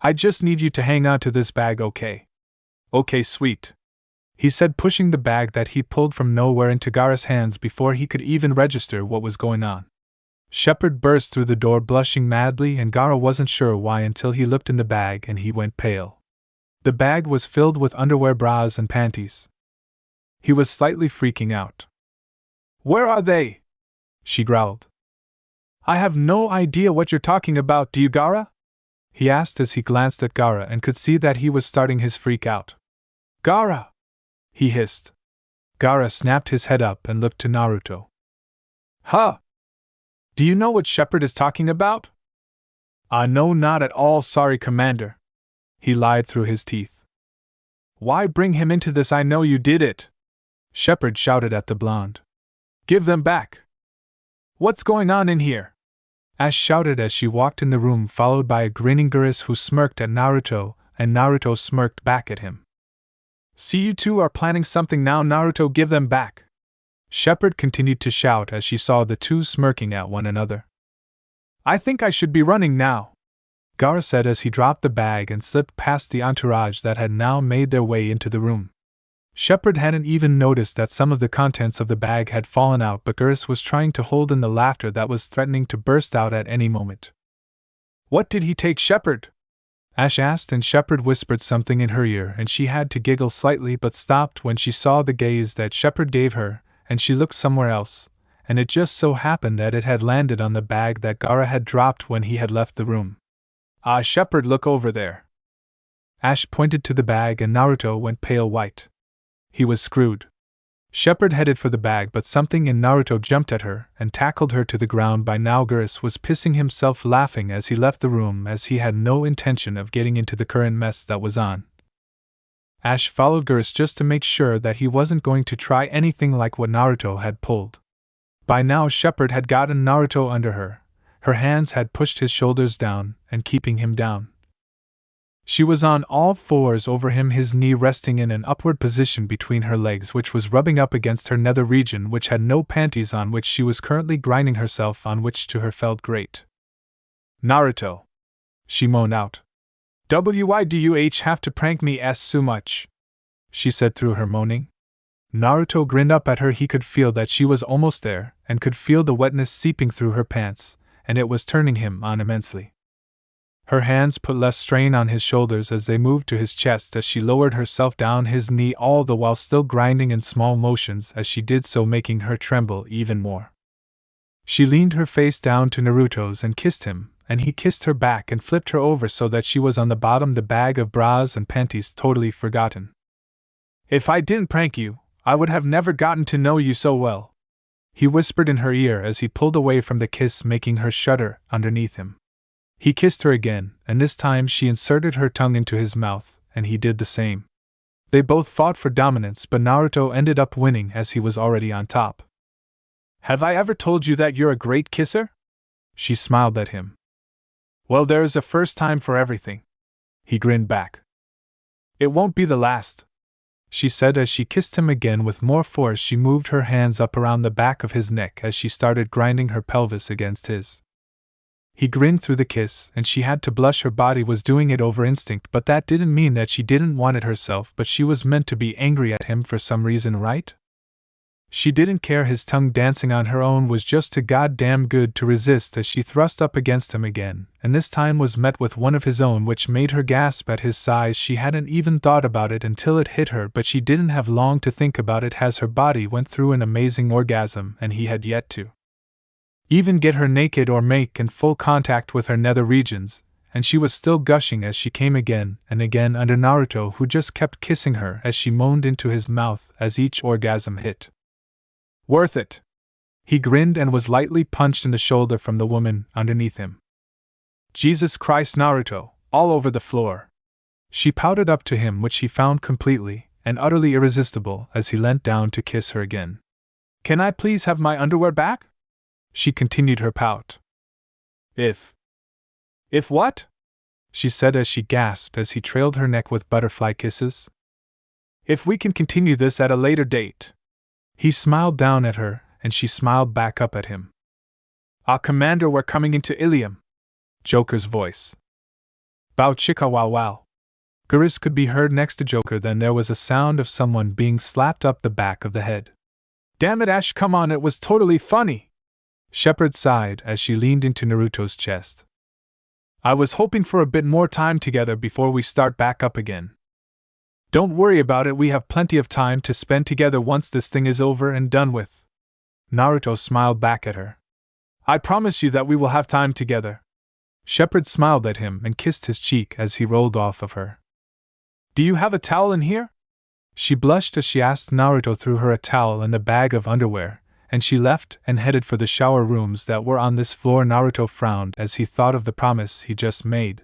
"I just need you to hang on to this bag, okay?" "Okay, sweet," he said, pushing the bag that he pulled from nowhere into Gaara's hands before he could even register what was going on. Shepard burst through the door blushing madly, and Gaara wasn't sure why until he looked in the bag and he went pale. The bag was filled with underwear, bras, and panties. He was slightly freaking out. "Where are they?" she growled. "I have no idea what you're talking about, do you, Gaara?" he asked as he glanced at Gaara and could see that he was starting his freak out. "Gaara!" he hissed. Gaara snapped his head up and looked to Naruto. "Huh? Do you know what Shepard is talking about?" No, not at all, sorry, Commander," he lied through his teeth. "Why bring him into this? I know you did it," Shepard shouted at the blonde. "Give them back." "What's going on in here?" Ash shouted as she walked in the room, followed by a grinning Geras who smirked at Naruto, and Naruto smirked back at him. "See, you two are planning something now, Naruto, give them back," Shepard continued to shout as she saw the two smirking at one another. "I think I should be running now," Gaara said as he dropped the bag and slipped past the entourage that had now made their way into the room. Shepard hadn't even noticed that some of the contents of the bag had fallen out, but Geras was trying to hold in the laughter that was threatening to burst out at any moment. "What did he take, Shepard?" Ash asked, and Shepard whispered something in her ear, and she had to giggle slightly but stopped when she saw the gaze that Shepard gave her, and she looked somewhere else, and it just so happened that it had landed on the bag that Gaara had dropped when he had left the room. "Ah, Shepard, look over there." Ash pointed to the bag and Naruto went pale white. He was screwed. Shepard headed for the bag, but something in Naruto jumped at her and tackled her to the ground. By now Geras was pissing himself laughing as he left the room, as he had no intention of getting into the current mess that was on. Ash followed Geras just to make sure that he wasn't going to try anything like what Naruto had pulled. By now Shepard had gotten Naruto under her. Her hands had pushed his shoulders down and keeping him down. She was on all fours over him, his knee resting in an upward position between her legs, which was rubbing up against her nether region, which had no panties on, which she was currently grinding herself on, which to her felt great. "Naruto," she moaned out. "Why do you have to prank me so much?" she said through her moaning. Naruto grinned up at her. He could feel that she was almost there, and could feel the wetness seeping through her pants, and it was turning him on immensely. Her hands put less strain on his shoulders as they moved to his chest as she lowered herself down his knee, all the while still grinding in small motions as she did so, making her tremble even more. She leaned her face down to Naruto's and kissed him, and he kissed her back and flipped her over so that she was on the bottom, the bag of bras and panties totally forgotten. "If I didn't prank you, I would have never gotten to know you so well," he whispered in her ear as he pulled away from the kiss, making her shudder underneath him. He kissed her again, and this time she inserted her tongue into his mouth, and he did the same. They both fought for dominance, but Naruto ended up winning as he was already on top. "Have I ever told you that you're a great kisser?" she smiled at him. "Well, there is a first time for everything," he grinned back. "It won't be the last," she said as she kissed him again with more force. She moved her hands up around the back of his neck as she started grinding her pelvis against his. He grinned through the kiss, and she had to blush. Her body was doing it over instinct, but that didn't mean that she didn't want it herself, but she was meant to be angry at him for some reason, right? She didn't care. His tongue dancing on her own was just too goddamn good to resist as she thrust up against him again, and this time was met with one of his own which made her gasp at his size. She hadn't even thought about it until it hit her, but she didn't have long to think about it as her body went through an amazing orgasm, and he had yet to even get her naked or make in full contact with her nether regions, and she was still gushing as she came again and again under Naruto, who just kept kissing her as she moaned into his mouth as each orgasm hit. Worth it! He grinned and was lightly punched in the shoulder from the woman underneath him. Jesus Christ, Naruto, all over the floor. She pouted up to him, which he found completely and utterly irresistible as he leant down to kiss her again. Can I please have my underwear back? She continued her pout. If what? She said as she gasped as he trailed her neck with butterfly kisses. If we can continue this at a later date. He smiled down at her, and she smiled back up at him. Ah, Commander, we're coming into Ilium. Joker's voice. Bow chicka wow wow. Geras could be heard next to Joker. Then there was a sound of someone being slapped up the back of the head. Damn it, Ash, come on, it was totally funny. Shepard sighed as she leaned into Naruto's chest. I was hoping for a bit more time together before we start back up again. Don't worry about it, we have plenty of time to spend together once this thing is over and done with. Naruto smiled back at her. I promise you that we will have time together. Shepard smiled at him and kissed his cheek as he rolled off of her. Do you have a towel in here? She blushed as she asked. Naruto threw her a towel and the bag of underwear, and she left and headed for the shower rooms that were on this floor. Naruto frowned as he thought of the promise he just made.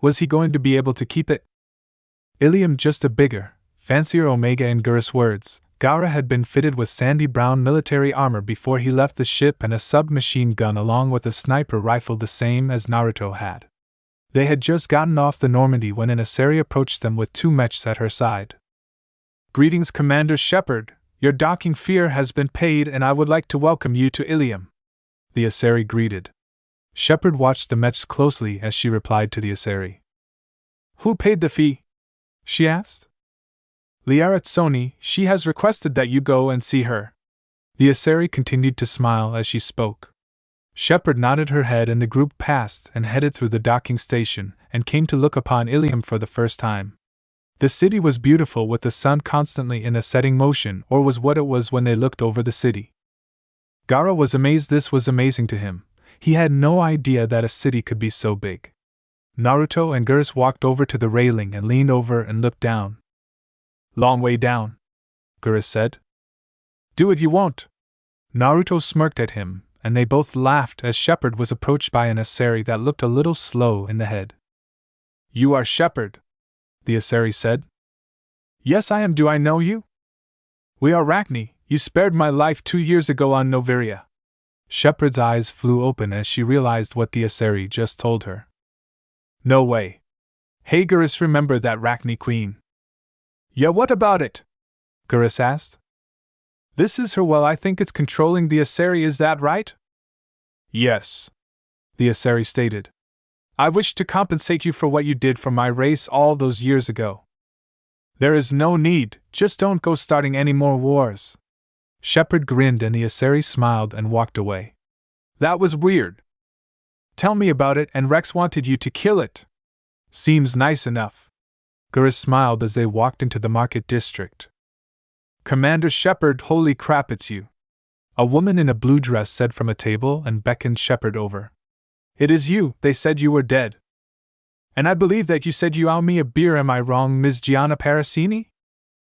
Was he going to be able to keep it? Ilium, just a bigger, fancier Omega. In Geras' words, Gaara had been fitted with sandy brown military armor before he left the ship and a submachine gun along with a sniper rifle the same as Naruto had. They had just gotten off the Normandy when an Asari approached them with 2 mechs at her side. Greetings, Commander Shepard. Your docking fee has been paid and I would like to welcome you to Ilium. The Asari greeted. Shepard watched the mechs closely as she replied to the Asari. Who paid the fee? She asked. Liara Tsoni, she has requested that you go and see her. The Asari continued to smile as she spoke. Shepard nodded her head and the group passed and headed through the docking station and came to look upon Ilium for the first time. The city was beautiful with the sun constantly in a setting motion, or was what it was when they looked over the city. Gaara was amazed. This was amazing to him. He had no idea that a city could be so big. Naruto and Geras walked over to the railing and leaned over and looked down. Long way down, Geras said. Do it, you won't. Naruto smirked at him, and they both laughed as Shepard was approached by an Asari that looked a little slow in the head. You are Shepard, the Asari said. Yes, I am. Do I know you? We are Rachni. You spared my life 2 years ago on Noveria. Shepard's eyes flew open as she realized what the Asari just told her. No way. Hey, Geras, remember that Rachni queen? Yeah, what about it? Geras asked. This is her. Well, I think it's controlling the Asari, is that right? Yes, the Asari stated. I wish to compensate you for what you did for my race all those years ago. There is no need, just don't go starting any more wars. Shepard grinned and the Asari smiled and walked away. That was weird. Tell me about it, and Rex wanted you to kill it. Seems nice enough. Geras smiled as they walked into the market district. Commander Shepard, holy crap, it's you. A woman in a blue dress said from a table and beckoned Shepard over. It is you, they said you were dead. And I believe that you said you owe me a beer, am I wrong, Ms. Gianna Parasini?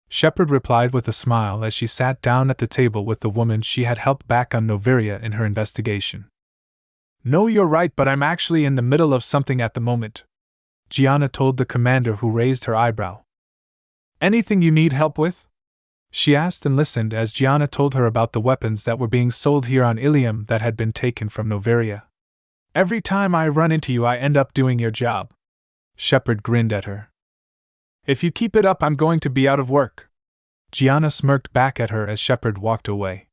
Shepard replied with a smile as she sat down at the table with the woman she had helped back on Noveria in her investigation. No, you're right, but I'm actually in the middle of something at the moment, Gianna told the commander, who raised her eyebrow. Anything you need help with? She asked and listened as Gianna told her about the weapons that were being sold here on Ilium that had been taken from Noveria. Every time I run into you, I end up doing your job. Shepard grinned at her. If you keep it up, I'm going to be out of work. Gianna smirked back at her as Shepard walked away.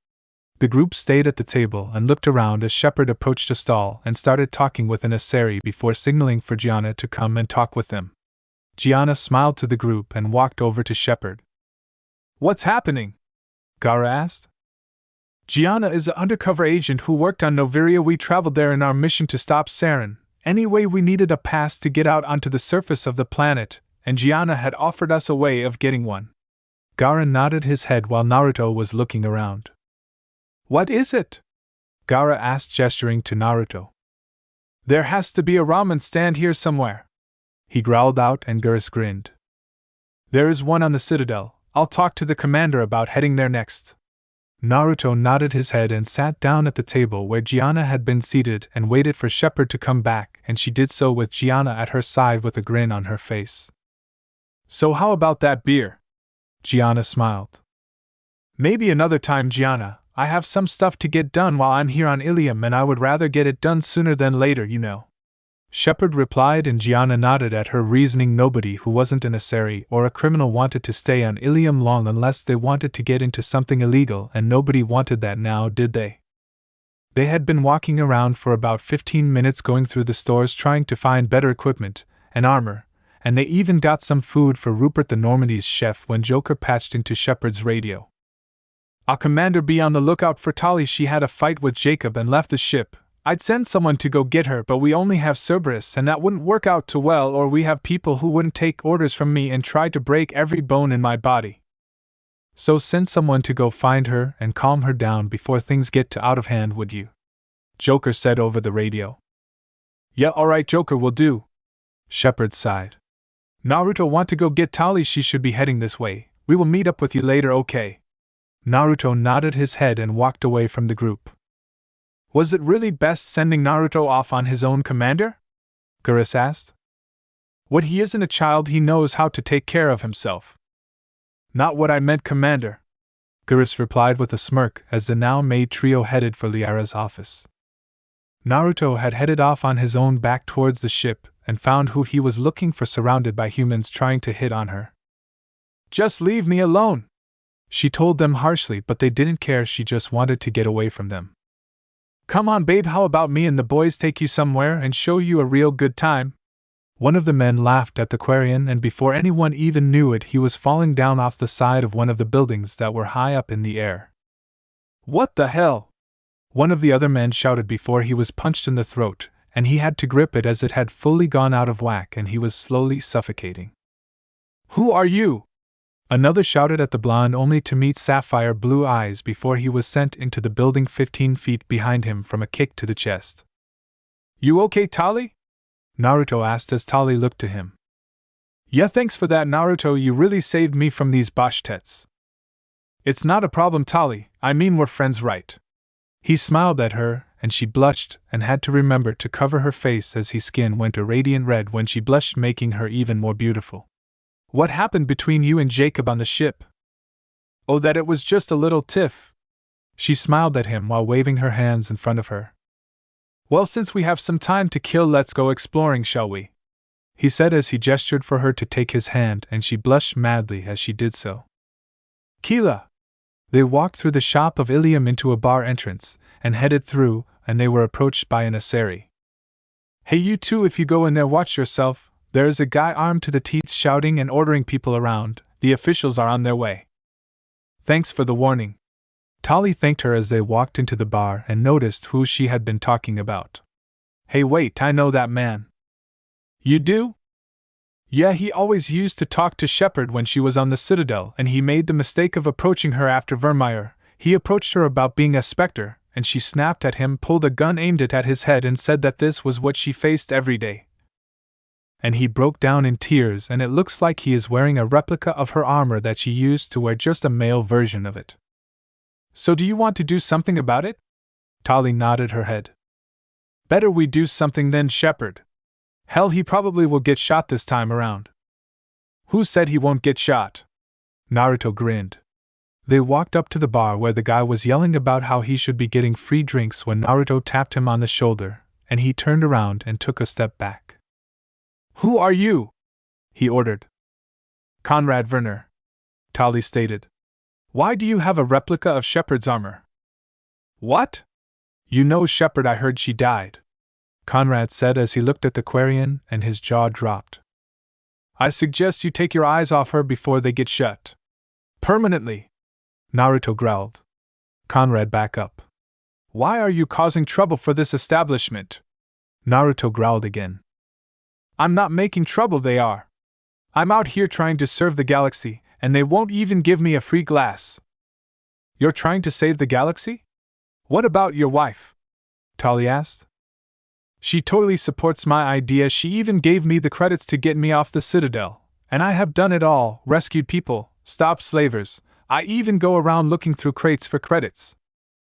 The group stayed at the table and looked around as Shepard approached a stall and started talking with an Asari before signaling for Gianna to come and talk with them. Gianna smiled to the group and walked over to Shepard. What's happening? Gaara asked. Gianna is an undercover agent who worked on Noveria. We traveled there in our mission to stop Saren. Anyway, we needed a pass to get out onto the surface of the planet, and Gianna had offered us a way of getting one. Gaara nodded his head while Naruto was looking around. What is it? Gaara asked, gesturing to Naruto. There has to be a ramen stand here somewhere. He growled out and Geras grinned. There is one on the citadel. I'll talk to the commander about heading there next. Naruto nodded his head and sat down at the table where Gianna had been seated and waited for Shepard to come back, and she did so with Gianna at her side with a grin on her face. So how about that beer? Gianna smiled. Maybe another time, Gianna. I have some stuff to get done while I'm here on Ilium and I would rather get it done sooner than later, you know. Shepard replied and Gianna nodded at her reasoning. Nobody who wasn't an Asari or a criminal wanted to stay on Ilium long unless they wanted to get into something illegal, and nobody wanted that now, did they? They had been walking around for about 15 minutes going through the stores trying to find better equipment and armor, and they even got some food for Rupert the Normandy's chef when Joker patched into Shepard's radio. Our commander, be on the lookout for Tali. She had a fight with Jacob and left the ship. I'd send someone to go get her, but we only have Cerberus and that wouldn't work out too well, or we have people who wouldn't take orders from me and try to break every bone in my body. So send someone to go find her and calm her down before things get out of hand, would you? Joker said over the radio. Yeah, alright Joker, will do. Shepard sighed. Naruto want to go get Tali. She should be heading this way. We will meet up with you later, okay? Naruto nodded his head and walked away from the group. Was it really best sending Naruto off on his own, Commander? Geras asked. What, he isn't a child, he knows how to take care of himself. Not what I meant, Commander, Geras replied with a smirk as the now-made trio headed for Liara's office. Naruto had headed off on his own back towards the ship and found who he was looking for surrounded by humans trying to hit on her. Just leave me alone, she told them harshly, but they didn't care. She just wanted to get away from them. Come on, babe, how about me and the boys take you somewhere and show you a real good time? One of the men laughed at the Quarian, and before anyone even knew it, he was falling down off the side of one of the buildings that were high up in the air. What the hell? One of the other men shouted before he was punched in the throat, and he had to grip it as it had fully gone out of whack and he was slowly suffocating. Who are you? Another shouted at the blonde, only to meet sapphire blue eyes before he was sent into the building 15 feet behind him from a kick to the chest. You okay, Tali? Naruto asked as Tali looked to him. Yeah, thanks for that, Naruto, you really saved me from these Bashtets. It's not a problem, Tali, I mean we're friends, right? He smiled at her, and she blushed and had to remember to cover her face as his skin went a radiant red when she blushed, making her even more beautiful. What happened between you and Jacob on the ship? Oh, that it was just a little tiff. She smiled at him while waving her hands in front of her. Well, since we have some time to kill, let's go exploring, shall we? He said as he gestured for her to take his hand, and she blushed madly as she did so. Keela! They walked through the shop of Ilium into a bar entrance, and headed through, and they were approached by an Asari. Hey, you two, if you go in there, watch yourself. There is a guy armed to the teeth shouting and ordering people around. The officials are on their way. Thanks for the warning. Tali thanked her as they walked into the bar and noticed who she had been talking about. Hey, wait, I know that man. You do? Yeah, he always used to talk to Shepard when she was on the Citadel, and he made the mistake of approaching her after Vermeer. He approached her about being a specter, and she snapped at him, pulled a gun, aimed it at his head, and said that this was what she faced every day. And he broke down in tears, and it looks like he is wearing a replica of her armor that she used to wear, just a male version of it. So do you want to do something about it? Tali nodded her head. Better we do something then, Shepard. Hell, he probably will get shot this time around. Who said he won't get shot? Naruto grinned. They walked up to the bar where the guy was yelling about how he should be getting free drinks when Naruto tapped him on the shoulder, and he turned around and took a step back. Who are you? He ordered. Conrad Werner, Tali stated. Why do you have a replica of Shepard's armor? What? You know Shepard, I heard she died, Conrad said as he looked at the Quarian, and his jaw dropped. I suggest you take your eyes off her before they get shut. Permanently, Naruto growled. Conrad, back up. Why are you causing trouble for this establishment? Naruto growled again. I'm not making trouble, they are. I'm out here trying to serve the galaxy, and they won't even give me a free glass. You're trying to save the galaxy? What about your wife? Tali asked. She totally supports my idea. She even gave me the credits to get me off the Citadel. And I have done it all, rescued people, stopped slavers. I even go around looking through crates for credits.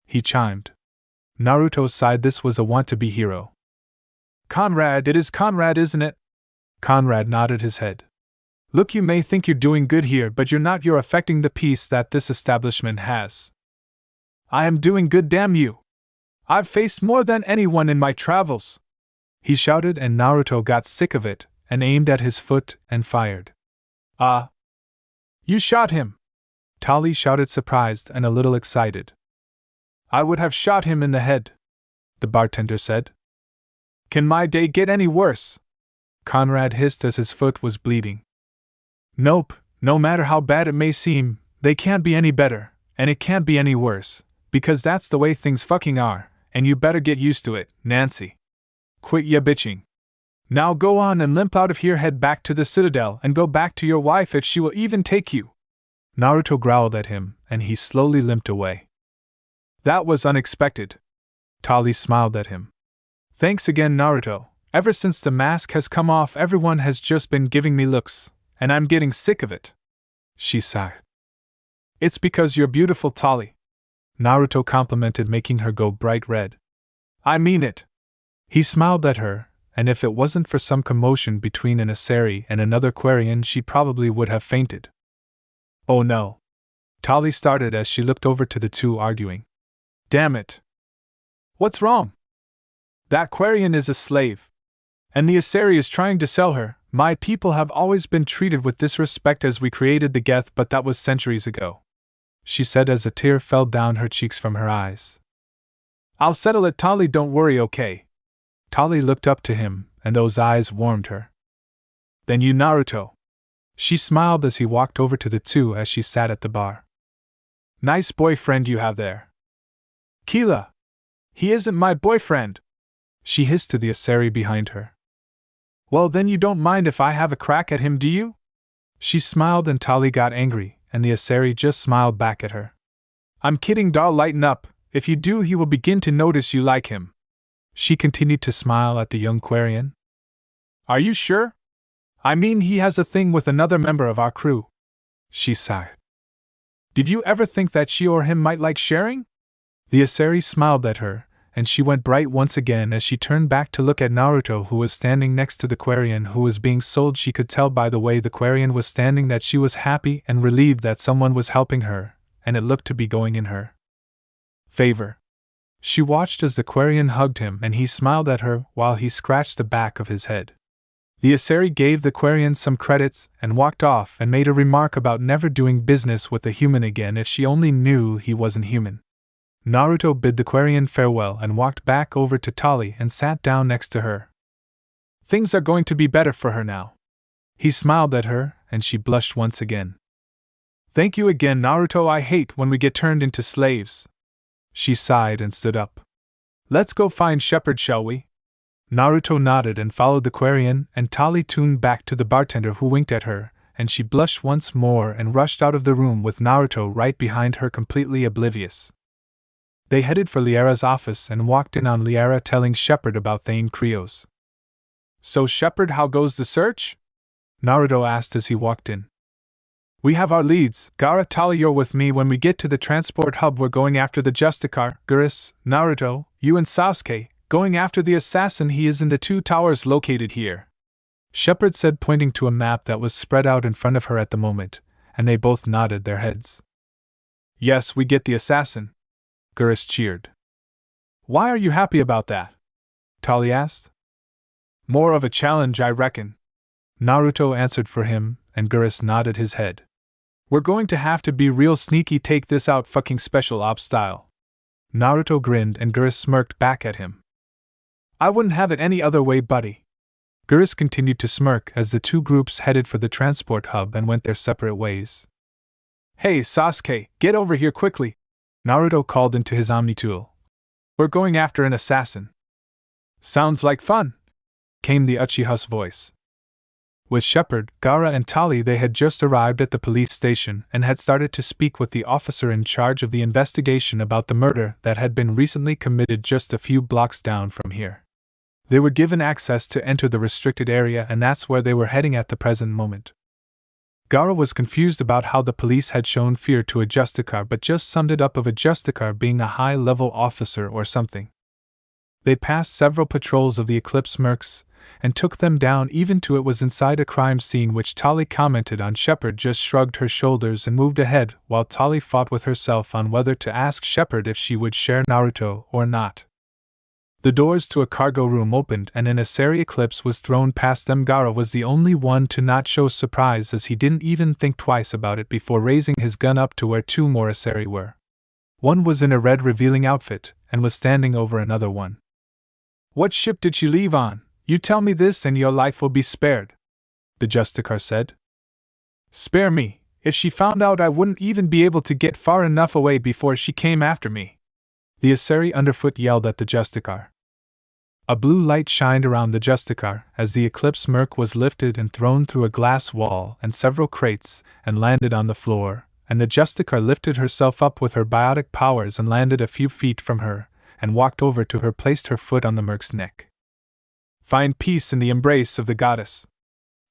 He chimed. Naruto sighed. This was a want-to-be hero. Conrad, it is Conrad, isn't it? Conrad nodded his head. Look, you may think you're doing good here, but you're not. You're affecting the peace that this establishment has. I am doing good, damn you. I've faced more than anyone in my travels. He shouted, and Naruto got sick of it, and aimed at his foot, and fired. Ah! You shot him! Tali shouted, surprised and a little excited. I would have shot him in the head, the bartender said. Can my day get any worse? Conrad hissed as his foot was bleeding. Nope, no matter how bad it may seem, they can't be any better, and it can't be any worse, because that's the way things fucking are, and you better get used to it, Nancy. Quit ya bitching. Now go on and limp out of here, head back to the Citadel, and go back to your wife if she will even take you. Naruto growled at him, and he slowly limped away. That was unexpected. Tali smiled at him. Thanks again, Naruto. Ever since the mask has come off, everyone has just been giving me looks, and I'm getting sick of it. She sighed. It's because you're beautiful, Tali. Naruto complimented, making her go bright red. I mean it. He smiled at her, and if it wasn't for some commotion between an Asari and another Quarian, she probably would have fainted. Oh no. Tali started as she looked over to the two arguing. Damn it. What's wrong? That Quarian is a slave. And the Asari is trying to sell her. My people have always been treated with disrespect as we created the Geth, but that was centuries ago, she said as a tear fell down her cheeks from her eyes. I'll settle it, Tali, don't worry, okay? Tali looked up to him, and those eyes warmed her. Then you, Naruto. She smiled as he walked over to the two as she sat at the bar. Nice boyfriend you have there. Kila. He isn't my boyfriend, she hissed to the Asari behind her. Well, then you don't mind if I have a crack at him, do you? She smiled and Tali got angry, and the Asari just smiled back at her. I'm kidding, doll, lighten up. If you do, he will begin to notice you like him. She continued to smile at the young Quarian. Are you sure? I mean, he has a thing with another member of our crew. She sighed. Did you ever think that she or him might like sharing? The Asari smiled at her, and she went bright once again as she turned back to look at Naruto, who was standing next to the Quarian who was being sold. She could tell by the way the Quarian was standing that she was happy and relieved that someone was helping her, and it looked to be going in her favor. She watched as the Quarian hugged him, and he smiled at her while he scratched the back of his head. The Asari gave the Quarian some credits and walked off and made a remark about never doing business with a human again if she only knew he wasn't human. Naruto bid the Quarian farewell and walked back over to Tali and sat down next to her. Things are going to be better for her now. He smiled at her, and she blushed once again. Thank you again, Naruto. I hate when we get turned into slaves. She sighed and stood up. Let's go find Shepherd, shall we? Naruto nodded and followed the Quarian, and Tali tuned back to the bartender who winked at her, and she blushed once more and rushed out of the room with Naruto right behind her, completely oblivious. They headed for Liara's office and walked in on Liara telling Shepherd about Thane Krios. So Shepherd, how goes the search? Naruto asked as he walked in. We have our leads. Gaara, Tali, you're with me. When we get to the transport hub, we're going after the Justicar. Guris, Naruto, you and Sasuke, going after the assassin. He is in the 2 towers located here, Shepherd said, pointing to a map that was spread out in front of her at the moment, and they both nodded their heads. Yes, we get the assassin, Guris cheered. Why are you happy about that? Tali asked. More of a challenge, I reckon, Naruto answered for him, and Guris nodded his head. We're going to have to be real sneaky, take this out fucking special ops style. Naruto grinned and Guris smirked back at him. I wouldn't have it any other way, buddy. Guris continued to smirk as the two groups headed for the transport hub and went their separate ways. Hey Sasuke, get over here quickly, Naruto called into his Omni-tool. We're going after an assassin. Sounds like fun, came the Uchiha's voice. With Shepherd, Gaara and Tali, they had just arrived at the police station and had started to speak with the officer in charge of the investigation about the murder that had been recently committed just a few blocks down from here. They were given access to enter the restricted area, and that's where they were heading at the present moment. Gaara was confused about how the police had shown fear to a Justicar, but just summed it up of a Justicar being a high-level officer or something. They passed several patrols of the Eclipse mercs, and took them down even to it was inside a crime scene, which Tali commented on. Shepard just shrugged her shoulders and moved ahead, while Tali fought with herself on whether to ask Shepard if she would share Naruto or not. The doors to a cargo room opened and an Asari Eclipse was thrown past them. Gaara was the only one to not show surprise, as he didn't even think twice about it before raising his gun up to where two more Asari were. One was in a red revealing outfit, and was standing over another one. "What ship did she leave on? You tell me this and your life will be spared," the Justicar said. "Spare me? If she found out, I wouldn't even be able to get far enough away before she came after me," the Asari underfoot yelled at the Justicar. A blue light shined around the Justicar as the Eclipse merc was lifted and thrown through a glass wall and several crates and landed on the floor, and the Justicar lifted herself up with her biotic powers and landed a few feet from her, and walked over to her, placed her foot on the merc's neck. "Find peace in the embrace of the goddess."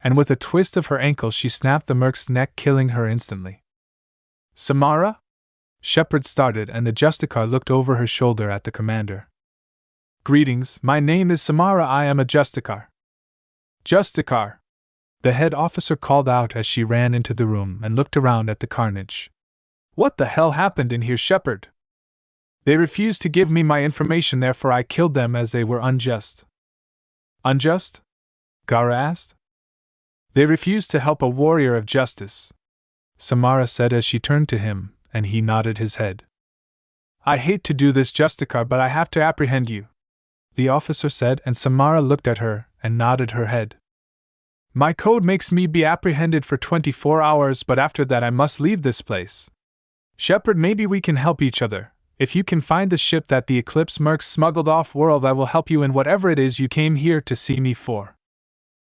And with a twist of her ankle she snapped the merc's neck, killing her instantly. "Samara?" Shepard started, and the Justicar looked over her shoulder at the commander. "Greetings, my name is Samara, I am a Justicar." "Justicar!" the head officer called out as she ran into the room and looked around at the carnage. "What the hell happened in here, Shepard?" "They refused to give me my information, therefore I killed them as they were unjust." "Unjust?" Gaara asked. "They refused to help a warrior of justice," Samara said as she turned to him, and he nodded his head. "I hate to do this, Justicar, but I have to apprehend you," the officer said, and Samara looked at her and nodded her head. "My code makes me be apprehended for 24 hours, but after that I must leave this place. Shepard, maybe we can help each other. If you can find the ship that the Eclipse mercs smuggled off-world, I will help you in whatever it is you came here to see me for."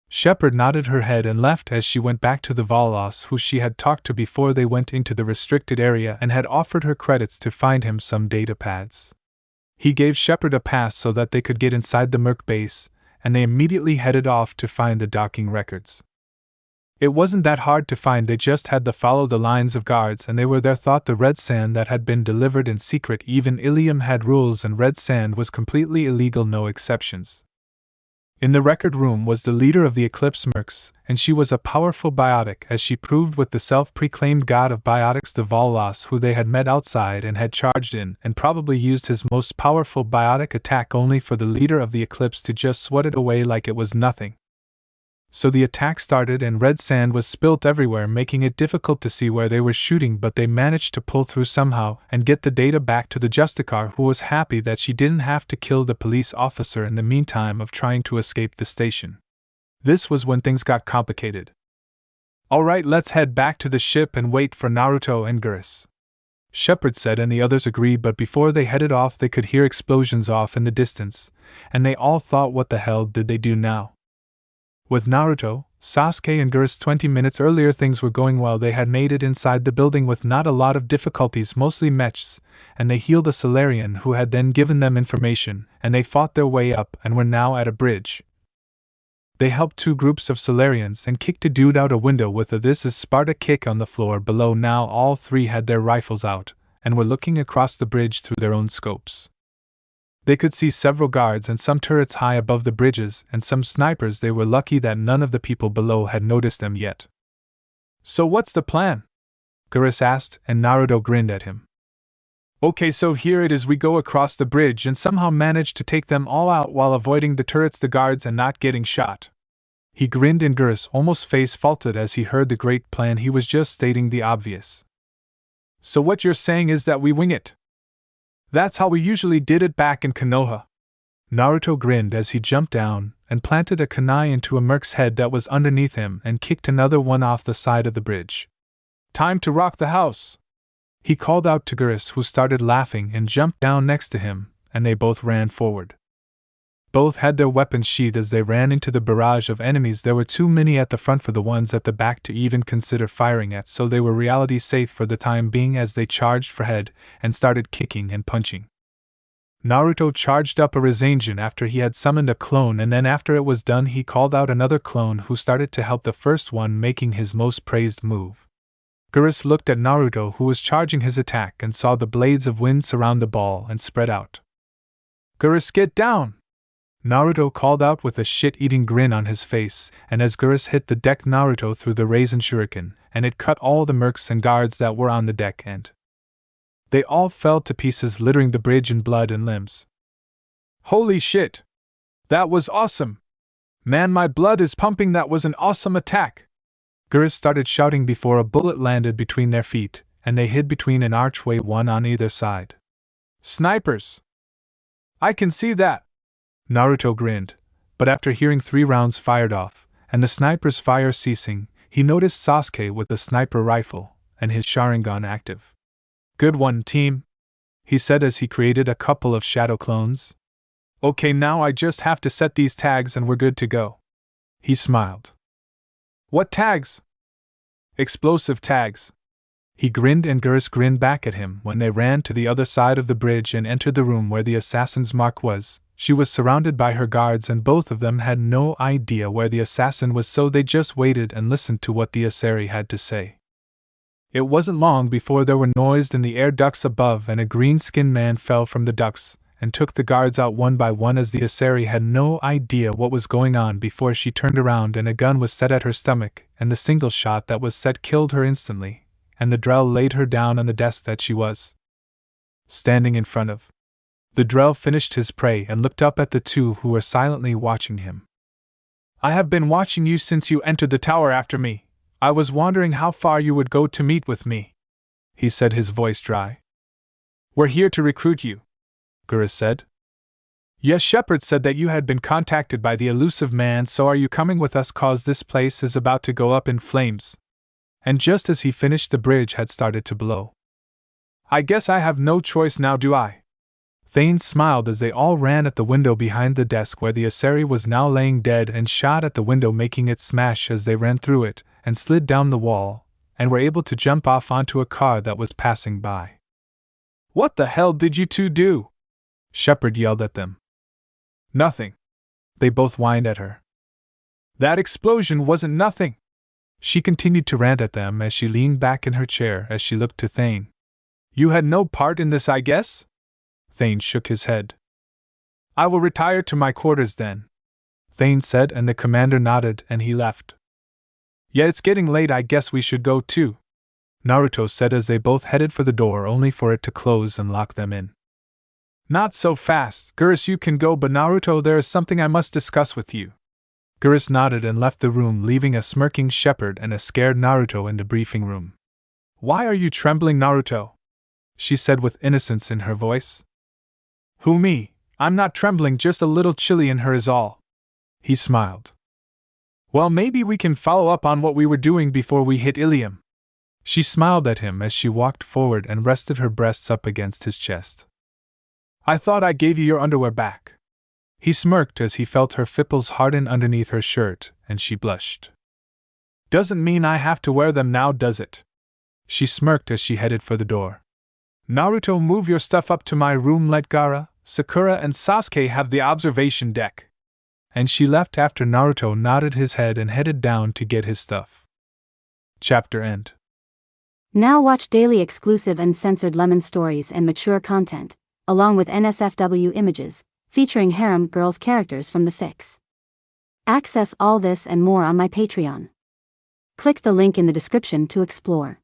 Shepard nodded her head and left as she went back to the Valos who she had talked to before they went into the restricted area and had offered her credits to find him some data pads. He gave Shepard a pass so that they could get inside the merc base, and they immediately headed off to find the docking records. It wasn't that hard to find, they just had to follow the lines of guards and they were there. Thought the red sand that had been delivered in secret. Even Ilium had rules and red sand was completely illegal, no exceptions. In the record room was the leader of the Eclipse mercs, and she was a powerful biotic, as she proved with the self-proclaimed god of biotics, the Valos, who they had met outside and had charged in, and probably used his most powerful biotic attack only for the leader of the Eclipse to just swat it away like it was nothing. So the attack started and red sand was spilt everywhere, making it difficult to see where they were shooting, but they managed to pull through somehow and get the data back to the Justicar, who was happy that she didn't have to kill the police officer in the meantime of trying to escape the station. This was when things got complicated. "Alright, let's head back to the ship and wait for Naruto and Geras," Shepard said, and the others agreed, but before they headed off they could hear explosions off in the distance, and they all thought, what the hell did they do now? With Naruto, Sasuke and Geras 20 minutes earlier things were going well. They had made it inside the building with not a lot of difficulties, mostly mechs, and they healed a Solarian who had then given them information, and they fought their way up and were now at a bridge. They helped two groups of Solarians and kicked a dude out a window with a "This is Sparta" kick on the floor below. Now all three had their rifles out and were looking across the bridge through their own scopes. They could see several guards and some turrets high above the bridges and some snipers. They were lucky that none of the people below had noticed them yet. "So what's the plan?" Geras asked, and Naruto grinned at him. "Okay, so here it is. We go across the bridge and somehow manage to take them all out while avoiding the turrets, the guards, and not getting shot." He grinned and Geras almost face-faulted as he heard the great plan. He was just stating the obvious. "So what you're saying is that we wing it?" "That's how we usually did it back in Konoha." Naruto grinned as he jumped down and planted a kunai into a merc's head that was underneath him and kicked another one off the side of the bridge. "Time to rock the house," he called out to Geras, who started laughing and jumped down next to him, and they both ran forward. Both had their weapons sheathed as they ran into the barrage of enemies. There were too many at the front for the ones at the back to even consider firing at, so they were reality safe for the time being as they charged for head and started kicking and punching. Naruto charged up a Rasengan after he had summoned a clone, and then after it was done he called out another clone who started to help the first one, making his most praised move. Geras looked at Naruto, who was charging his attack, and saw the blades of wind surround the ball and spread out. "Geras, get down!" Naruto called out with a shit-eating grin on his face, and as Geras hit the deck, Naruto threw the Rasen Shuriken, and it cut all the mercs and guards that were on the deck, and they all fell to pieces, littering the bridge in blood and limbs. "Holy shit! That was awesome! Man, my blood is pumping, that was an awesome attack!" Geras started shouting before a bullet landed between their feet, and they hid between an archway, one on either side. "Snipers! I can see that!" Naruto grinned, but after hearing 3 rounds fired off, and the sniper's fire ceasing, he noticed Sasuke with the sniper rifle, and his Sharingan active. "Good one, team," he said as he created a couple of shadow clones. "Okay, now I just have to set these tags and we're good to go." He smiled. "What tags?" "Explosive tags." He grinned, and Geras grinned back at him when they ran to the other side of the bridge and entered the room where the assassin's mark was. She was surrounded by her guards, and both of them had no idea where the assassin was, so they just waited and listened to what the Asari had to say. It wasn't long before there were noised in the air ducks above, and a green-skinned man fell from the ducks and took the guards out one by one, as the Asari had no idea what was going on before she turned around and a gun was set at her stomach, and the single shot that was set killed her instantly, and the Drell laid her down on the desk that she was standing in front of. The Drell finished his prey and looked up at the two who were silently watching him. "I have been watching you since you entered the tower after me. I was wondering how far you would go to meet with me," he said, his voice dry. "We're here to recruit you," Geras said. "Yes, Shepard said that you had been contacted by the elusive man, so are you coming with us, cause this place is about to go up in flames?" And just as he finished, the bridge had started to blow. "I guess I have no choice now, do I?" Thane smiled as they all ran at the window behind the desk where the Asari was now laying dead, and shot at the window, making it smash as they ran through it, and slid down the wall, and were able to jump off onto a car that was passing by. "What the hell did you two do?" Shepard yelled at them. "Nothing." They both whined at her. "That explosion wasn't nothing." She continued to rant at them as she leaned back in her chair as she looked to Thane. "You had no part in this, I guess?" Thane shook his head. "I will retire to my quarters then," Thane said, and the commander nodded and he left. "Yeah, it's getting late, I guess we should go too," Naruto said as they both headed for the door, only for it to close and lock them in. "Not so fast, Geras, you can go, but Naruto, there is something I must discuss with you." Geras nodded and left the room, leaving a smirking Shepard and a scared Naruto in the briefing room. "Why are you trembling, Naruto?" she said with innocence in her voice. "Who, me? I'm not trembling, just a little chilly in her is all." He smiled. "Well, maybe we can follow up on what we were doing before we hit Ilium." She smiled at him as she walked forward and rested her breasts up against his chest. "I thought I gave you your underwear back." He smirked as he felt her fipples harden underneath her shirt, and she blushed. "Doesn't mean I have to wear them now, does it?" She smirked as she headed for the door. "Naruto, move your stuff up to my room, let Gaara, Sakura, and Sasuke have the observation deck." And she left after Naruto nodded his head and headed down to get his stuff. Chapter end. Now watch daily exclusive and censored lemon stories and mature content, along with NSFW images, featuring harem girls characters from the fics. Access all this and more on my Patreon. Click the link in the description to explore.